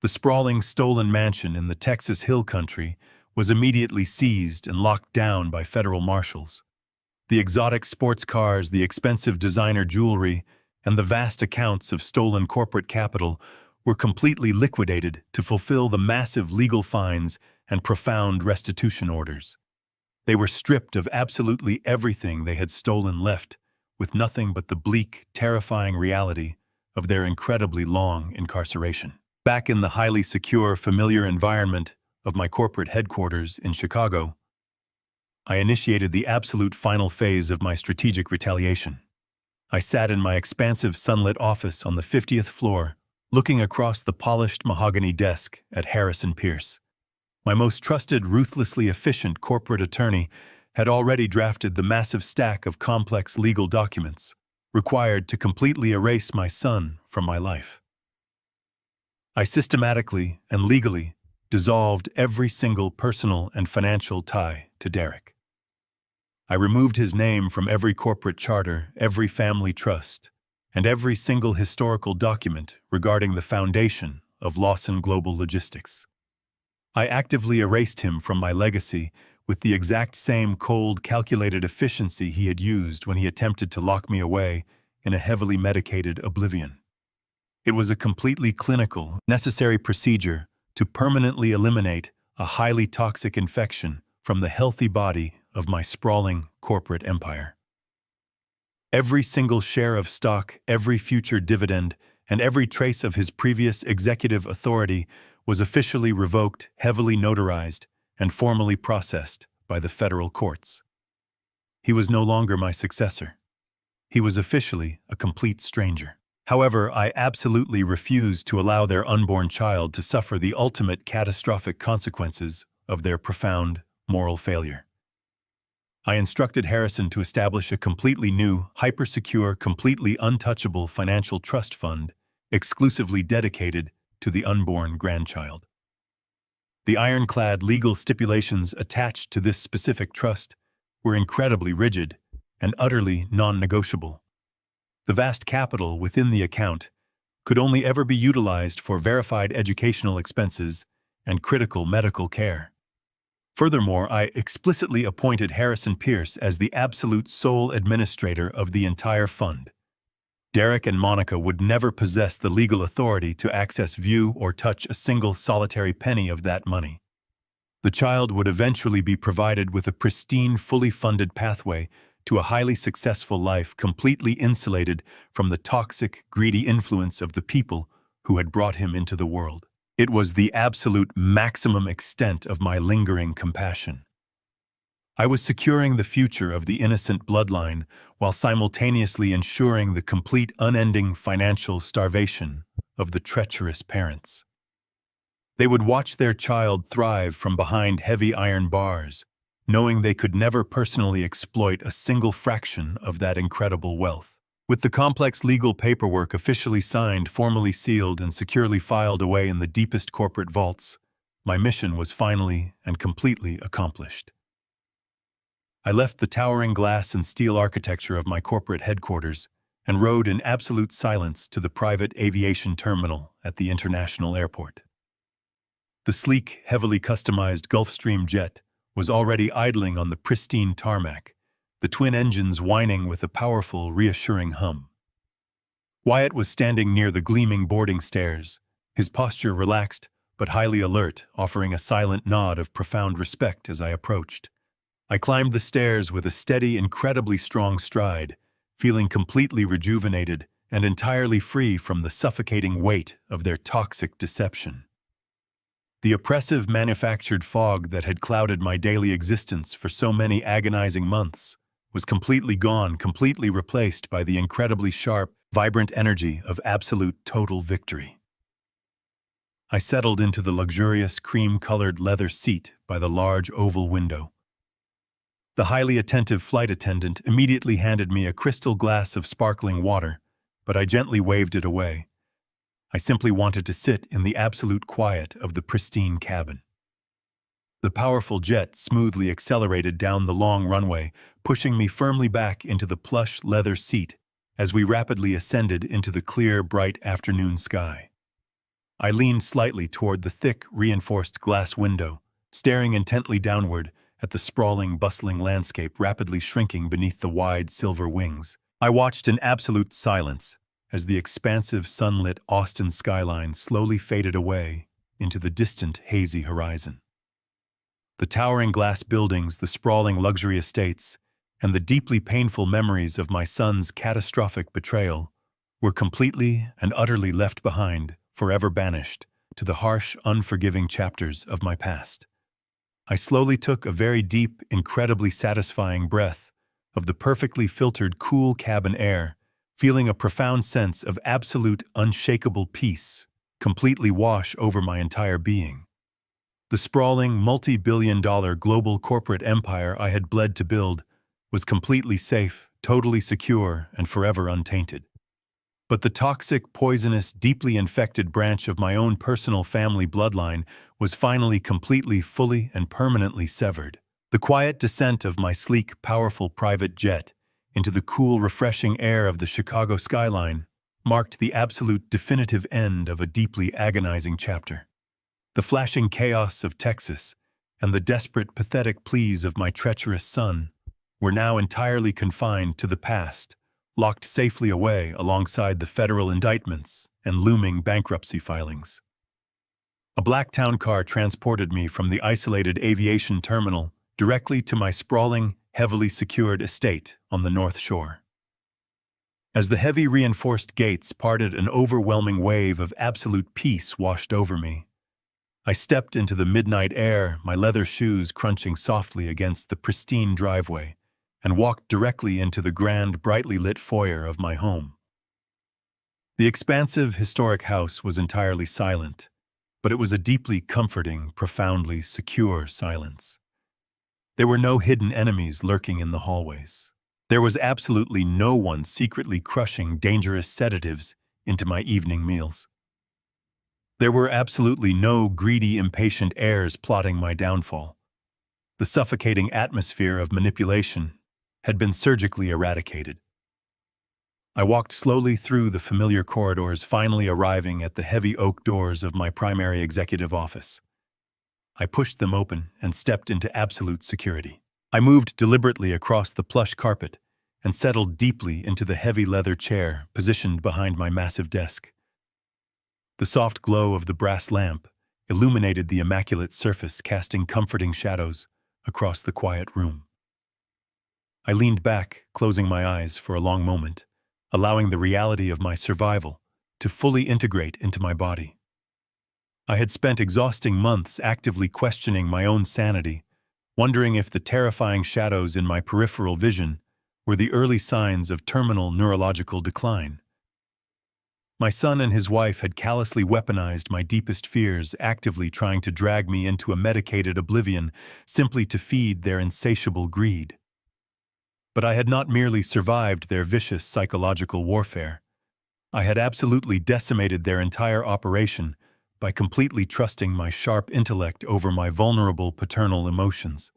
The sprawling stolen mansion in the Texas Hill Country was immediately seized and locked down by federal marshals. The exotic sports cars, the expensive designer jewelry, and the vast accounts of stolen corporate capital were completely liquidated to fulfill the massive legal fines and profound restitution orders. They were stripped of absolutely everything they had stolen, left with nothing but the bleak, terrifying reality of their incredibly long incarceration. Back in the highly secure, familiar environment of my corporate headquarters in Chicago, I initiated the absolute final phase of my strategic retaliation. I sat in my expansive sunlit office on the 50th floor, looking across the polished mahogany desk at Harrison Pierce. My most trusted, ruthlessly efficient corporate attorney had already drafted the massive stack of complex legal documents required to completely erase my son from my life. I systematically and legally dissolved every single personal and financial tie to Derek. I removed his name from every corporate charter, every family trust, and every single historical document regarding the foundation of Lawson Global Logistics. I actively erased him from my legacy with the exact same cold, calculated efficiency he had used when he attempted to lock me away in a heavily medicated oblivion. It was a completely clinical, necessary procedure to permanently eliminate a highly toxic infection from the healthy body of my sprawling corporate empire. Every single share of stock, every future dividend, and every trace of his previous executive authority was officially revoked, heavily notarized, and formally processed by the federal courts. He was no longer my successor. He was officially a complete stranger. However, I absolutely refused to allow their unborn child to suffer the ultimate catastrophic consequences of their profound moral failure. I instructed Harrison to establish a completely new, hyper-secure, completely untouchable financial trust fund exclusively dedicated to the unborn grandchild. The ironclad legal stipulations attached to this specific trust were incredibly rigid and utterly non-negotiable. The vast capital within the account could only ever be utilized for verified educational expenses and critical medical care. Furthermore, I explicitly appointed Harrison Pierce as the absolute sole administrator of the entire fund. Derek and Monica would never possess the legal authority to access, view, or touch a single solitary penny of that money. The child would eventually be provided with a pristine, fully funded pathway to a highly successful life, completely insulated from the toxic, greedy influence of the people who had brought him into the world. It was the absolute maximum extent of my lingering compassion. I was securing the future of the innocent bloodline while simultaneously ensuring the complete, unending financial starvation of the treacherous parents. They would watch their child thrive from behind heavy iron bars, knowing they could never personally exploit a single fraction of that incredible wealth. With the complex legal paperwork officially signed, formally sealed, and securely filed away in the deepest corporate vaults, my mission was finally and completely accomplished. I left the towering glass and steel architecture of my corporate headquarters and rode in absolute silence to the private aviation terminal at the international airport. The sleek, heavily customized Gulfstream jet was already idling on the pristine tarmac, the twin engines whining with a powerful, reassuring hum. Wyatt was standing near the gleaming boarding stairs, his posture relaxed but highly alert, offering a silent nod of profound respect as I approached. I climbed the stairs with a steady, incredibly strong stride, feeling completely rejuvenated and entirely free from the suffocating weight of their toxic deception. The oppressive manufactured fog that had clouded my daily existence for so many agonizing months was completely gone, completely replaced by the incredibly sharp, vibrant energy of absolute total victory. I settled into the luxurious cream-colored leather seat by the large oval window. The highly attentive flight attendant immediately handed me a crystal glass of sparkling water, but I gently waved it away. I simply wanted to sit in the absolute quiet of the pristine cabin. The powerful jet smoothly accelerated down the long runway, pushing me firmly back into the plush leather seat as we rapidly ascended into the clear, bright afternoon sky. I leaned slightly toward the thick, reinforced glass window, staring intently downward at the sprawling, bustling landscape rapidly shrinking beneath the wide silver wings. I watched in absolute silence as the expansive, sunlit Austin skyline slowly faded away into the distant, hazy horizon. The towering glass buildings, the sprawling luxury estates, and the deeply painful memories of my son's catastrophic betrayal were completely and utterly left behind, forever banished to the harsh, unforgiving chapters of my past. I slowly took a very deep, incredibly satisfying breath of the perfectly filtered, cool cabin air, feeling a profound sense of absolute, unshakable peace completely wash over my entire being. The sprawling, multi-billion-dollar global corporate empire I had bled to build was completely safe, totally secure, and forever untainted. But the toxic, poisonous, deeply infected branch of my own personal family bloodline was finally completely, fully, and permanently severed. The quiet descent of my sleek, powerful private jet into the cool, refreshing air of the Chicago skyline marked the absolute definitive end of a deeply agonizing chapter. The flashing chaos of Texas and the desperate, pathetic pleas of my treacherous son were now entirely confined to the past, locked safely away alongside the federal indictments and looming bankruptcy filings. A black town car transported me from the isolated aviation terminal directly to my sprawling, heavily secured estate on the North Shore. As the heavy reinforced gates parted, an overwhelming wave of absolute peace washed over me. I stepped into the midnight air, my leather shoes crunching softly against the pristine driveway, and walked directly into the grand, brightly lit foyer of my home. The expansive, historic house was entirely silent, but it was a deeply comforting, profoundly secure silence. There were no hidden enemies lurking in the hallways. There was absolutely no one secretly crushing dangerous sedatives into my evening meals. There were absolutely no greedy, impatient heirs plotting my downfall. The suffocating atmosphere of manipulation had been surgically eradicated. I walked slowly through the familiar corridors, finally arriving at the heavy oak doors of my primary executive office. I pushed them open and stepped into absolute security. I moved deliberately across the plush carpet and settled deeply into the heavy leather chair positioned behind my massive desk. The soft glow of the brass lamp illuminated the immaculate surface, casting comforting shadows across the quiet room. I leaned back, closing my eyes for a long moment, allowing the reality of my survival to fully integrate into my body. I had spent exhausting months actively questioning my own sanity, wondering if the terrifying shadows in my peripheral vision were the early signs of terminal neurological decline. My son and his wife had callously weaponized my deepest fears, actively trying to drag me into a medicated oblivion simply to feed their insatiable greed. But I had not merely survived their vicious psychological warfare. I had absolutely decimated their entire operation by completely trusting my sharp intellect over my vulnerable paternal emotions.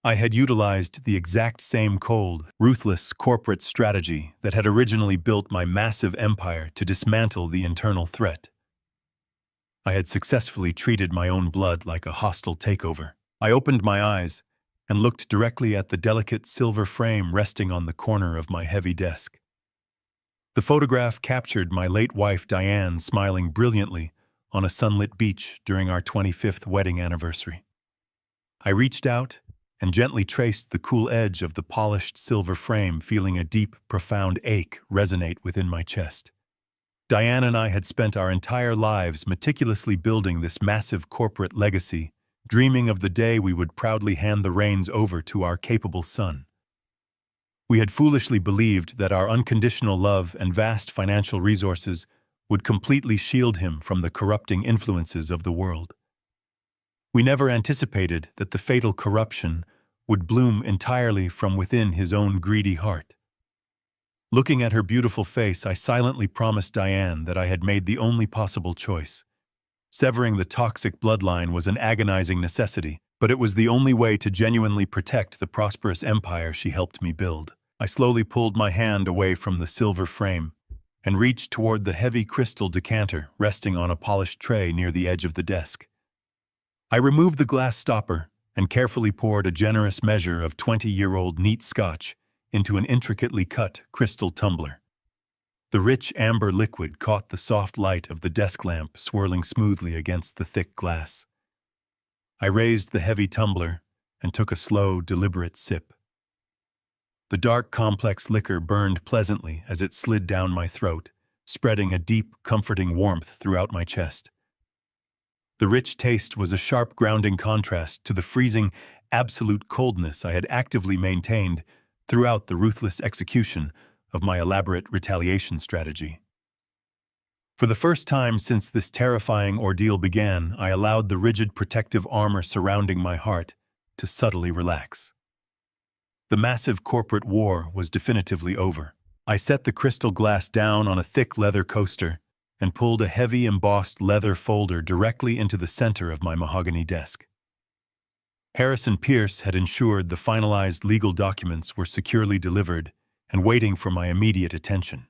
I had utilized the exact same cold, ruthless corporate strategy that had originally built my massive empire to dismantle the internal threat. I had successfully treated my own blood like a hostile takeover. I opened my eyes and looked directly at the delicate silver frame resting on the corner of my heavy desk. The photograph captured my late wife Diane smiling brilliantly on a sunlit beach during our 25th wedding anniversary. I reached out and gently traced the cool edge of the polished silver frame, feeling a deep, profound ache resonate within my chest. Diane and I had spent our entire lives meticulously building this massive corporate legacy, dreaming of the day we would proudly hand the reins over to our capable son. We had foolishly believed that our unconditional love and vast financial resources would completely shield him from the corrupting influences of the world. We never anticipated that the fatal corruption would bloom entirely from within his own greedy heart. Looking at her beautiful face, I silently promised Diane that I had made the only possible choice. Severing the toxic bloodline was an agonizing necessity, but it was the only way to genuinely protect the prosperous empire she helped me build. I slowly pulled my hand away from the silver frame and reached toward the heavy crystal decanter resting on a polished tray near the edge of the desk. I removed the glass stopper and carefully poured a generous measure of 20-year-old neat scotch into an intricately cut crystal tumbler. The rich amber liquid caught the soft light of the desk lamp swirling smoothly against the thick glass. I raised the heavy tumbler and took a slow, deliberate sip. The dark, complex liquor burned pleasantly as it slid down my throat, spreading a deep, comforting warmth throughout my chest. The rich taste was a sharp, grounding contrast to the freezing, absolute coldness I had actively maintained throughout the ruthless execution of my elaborate retaliation strategy. For the first time since this terrifying ordeal began, I allowed the rigid protective armor surrounding my heart to subtly relax. The massive corporate war was definitively over. I set the crystal glass down on a thick leather coaster and pulled a heavy embossed leather folder directly into the center of my mahogany desk. Harrison Pierce had ensured the finalized legal documents were securely delivered and waiting for my immediate attention.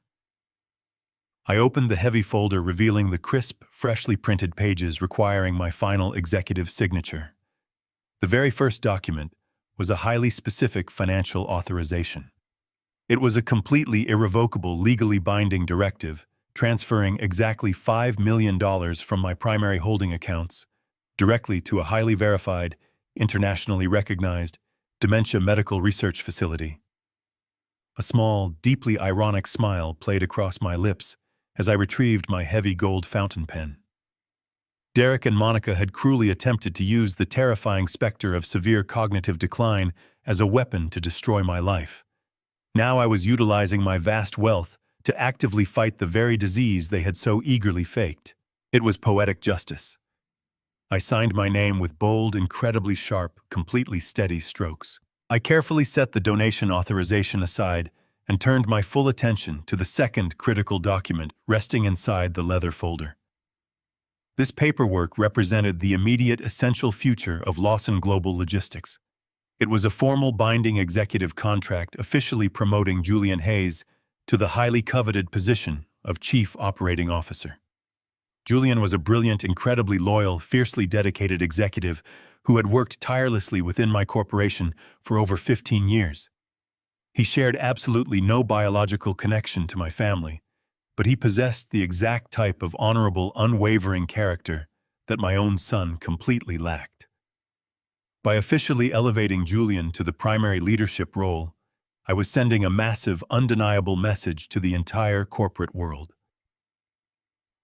I opened the heavy folder, revealing the crisp, freshly printed pages requiring my final executive signature. The very first document was a highly specific financial authorization. It was a completely irrevocable, legally binding directive transferring exactly $5 million from my primary holding accounts directly to a highly verified, internationally recognized dementia medical research facility. A small, deeply ironic smile played across my lips as I retrieved my heavy gold fountain pen. Derek and Monica had cruelly attempted to use the terrifying specter of severe cognitive decline as a weapon to destroy my life. Now I was utilizing my vast wealth to actively fight the very disease they had so eagerly faked. It was poetic justice. I signed my name with bold, incredibly sharp, completely steady strokes. I carefully set the donation authorization aside and turned my full attention to the second critical document resting inside the leather folder. This paperwork represented the immediate essential future of Lawson Global Logistics. It was a formal binding executive contract officially promoting Julian Hayes to the highly coveted position of Chief Operating Officer. Julian was a brilliant, incredibly loyal, fiercely dedicated executive who had worked tirelessly within my corporation for over 15 years. He shared absolutely no biological connection to my family, but he possessed the exact type of honorable, unwavering character that my own son completely lacked. By officially elevating Julian to the primary leadership role, I was sending a massive, undeniable message to the entire corporate world.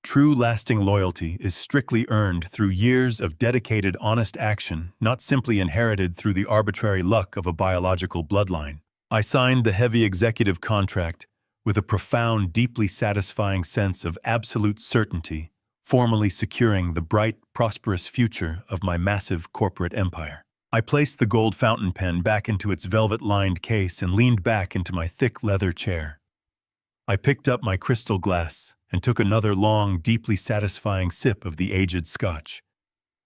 True, lasting loyalty is strictly earned through years of dedicated, honest action, not simply inherited through the arbitrary luck of a biological bloodline. I signed the heavy executive contract with a profound, deeply satisfying sense of absolute certainty, formally securing the bright, prosperous future of my massive corporate empire. I placed the gold fountain pen back into its velvet-lined case and leaned back into my thick leather chair. I picked up my crystal glass and took another long, deeply satisfying sip of the aged scotch.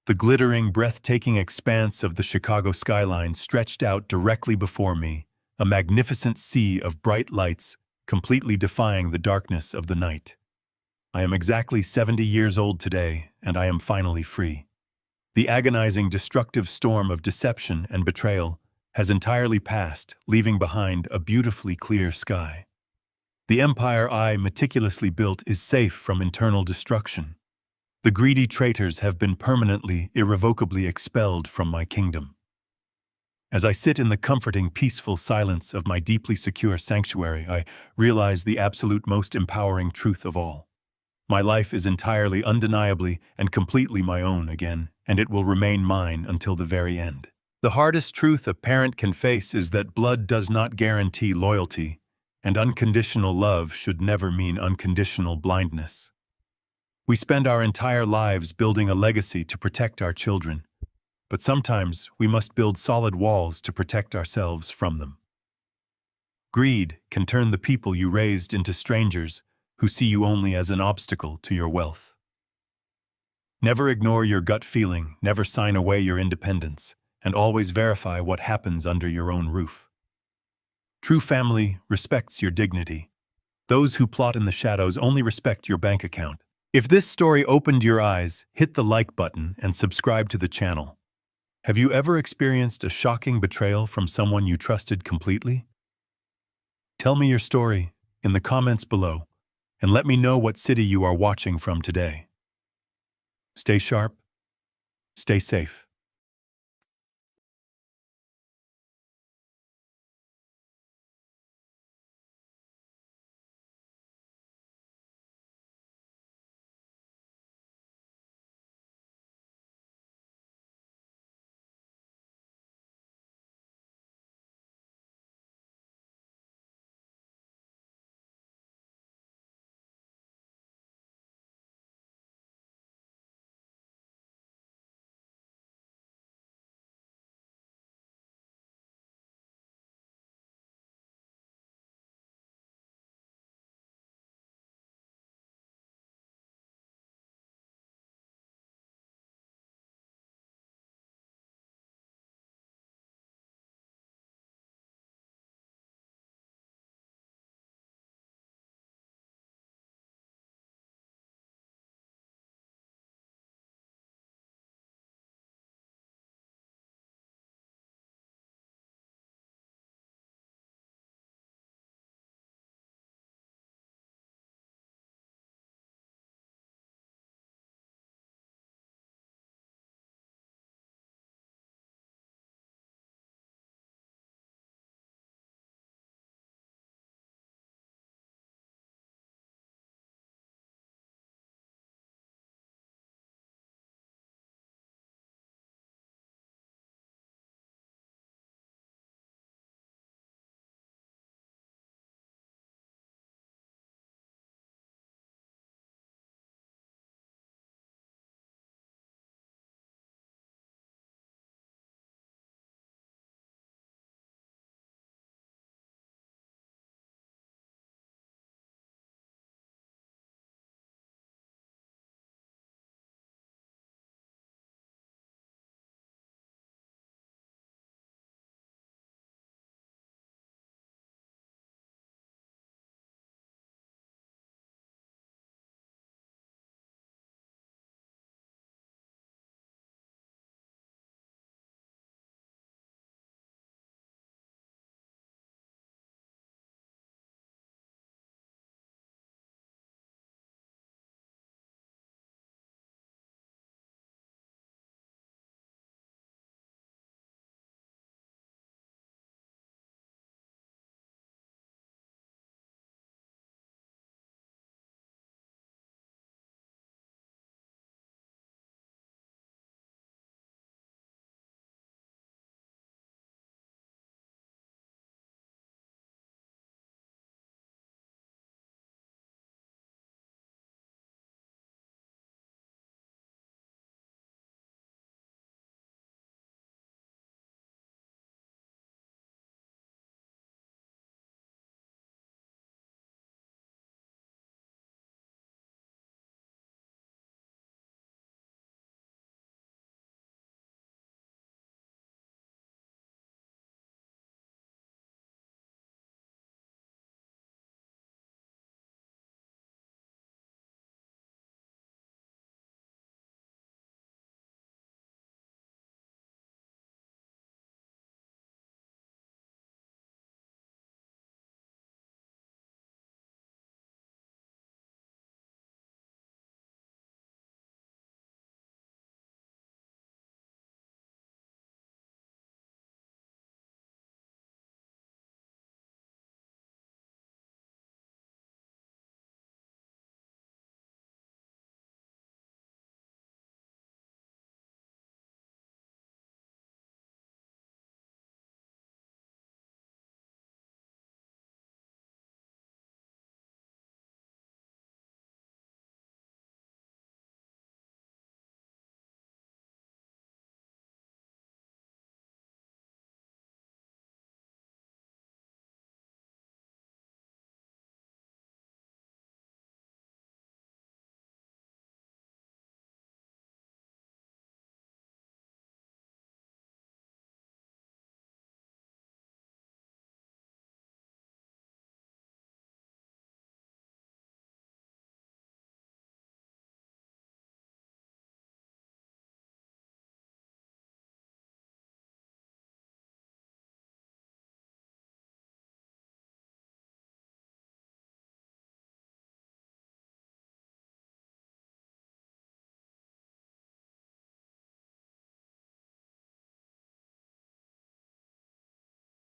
The glittering, breathtaking expanse of the Chicago skyline stretched out directly before me, a magnificent sea of bright lights completely defying the darkness of the night. I am exactly 70 years old today, and I am finally free. The agonizing, destructive storm of deception and betrayal has entirely passed, leaving behind a beautifully clear sky. The empire I meticulously built is safe from internal destruction. The greedy traitors have been permanently, irrevocably expelled from my kingdom. As I sit in the comforting, peaceful silence of my deeply secure sanctuary, I realize the absolute most empowering truth of all. My life is entirely, undeniably, and completely my own again, and it will remain mine until the very end. The hardest truth a parent can face is that blood does not guarantee loyalty, and unconditional love should never mean unconditional blindness. We spend our entire lives building a legacy to protect our children, but sometimes we must build solid walls to protect ourselves from them. Greed can turn the people you raised into strangers who see you only as an obstacle to your wealth. Never ignore your gut feeling, never sign away your independence, and always verify what happens under your own roof. True family respects your dignity. Those who plot in the shadows only respect your bank account. If this story opened your eyes, hit the like button and subscribe to the channel. Have you ever experienced a shocking betrayal from someone you trusted completely? Tell me your story in the comments below, and let me know what city you are watching from today. Stay sharp, stay safe.